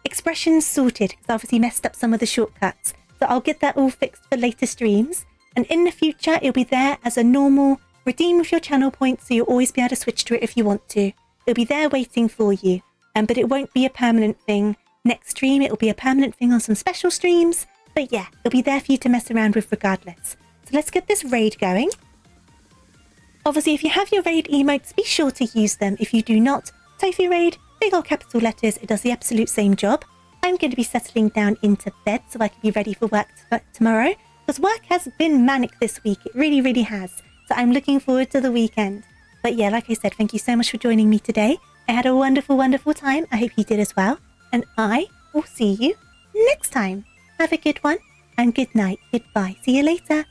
expressions sorted, because I obviously messed up some of the shortcuts. So I'll get that all fixed for later streams. And in the future, it'll be there as a normal redeem with your channel points, so you'll always be able to switch to it if you want to. It'll be there waiting for you. But it won't be a permanent thing next stream. It'll be a permanent thing on some special streams. But yeah, it'll be there for you to mess around with regardless. So let's get this raid going. Obviously, if you have your raid emotes, be sure to use them. If you do not, Tofu Raid, big old capital letters, it does the absolute same job. I'm going to be settling down into bed so I can be ready for work tomorrow. Because work has been manic this week. It really, really has. So I'm looking forward to the weekend. But yeah, like I said, thank you so much for joining me today. I had a wonderful, wonderful time. I hope you did as well. And I will see you next time. Have a good one and good night. Goodbye. See you later.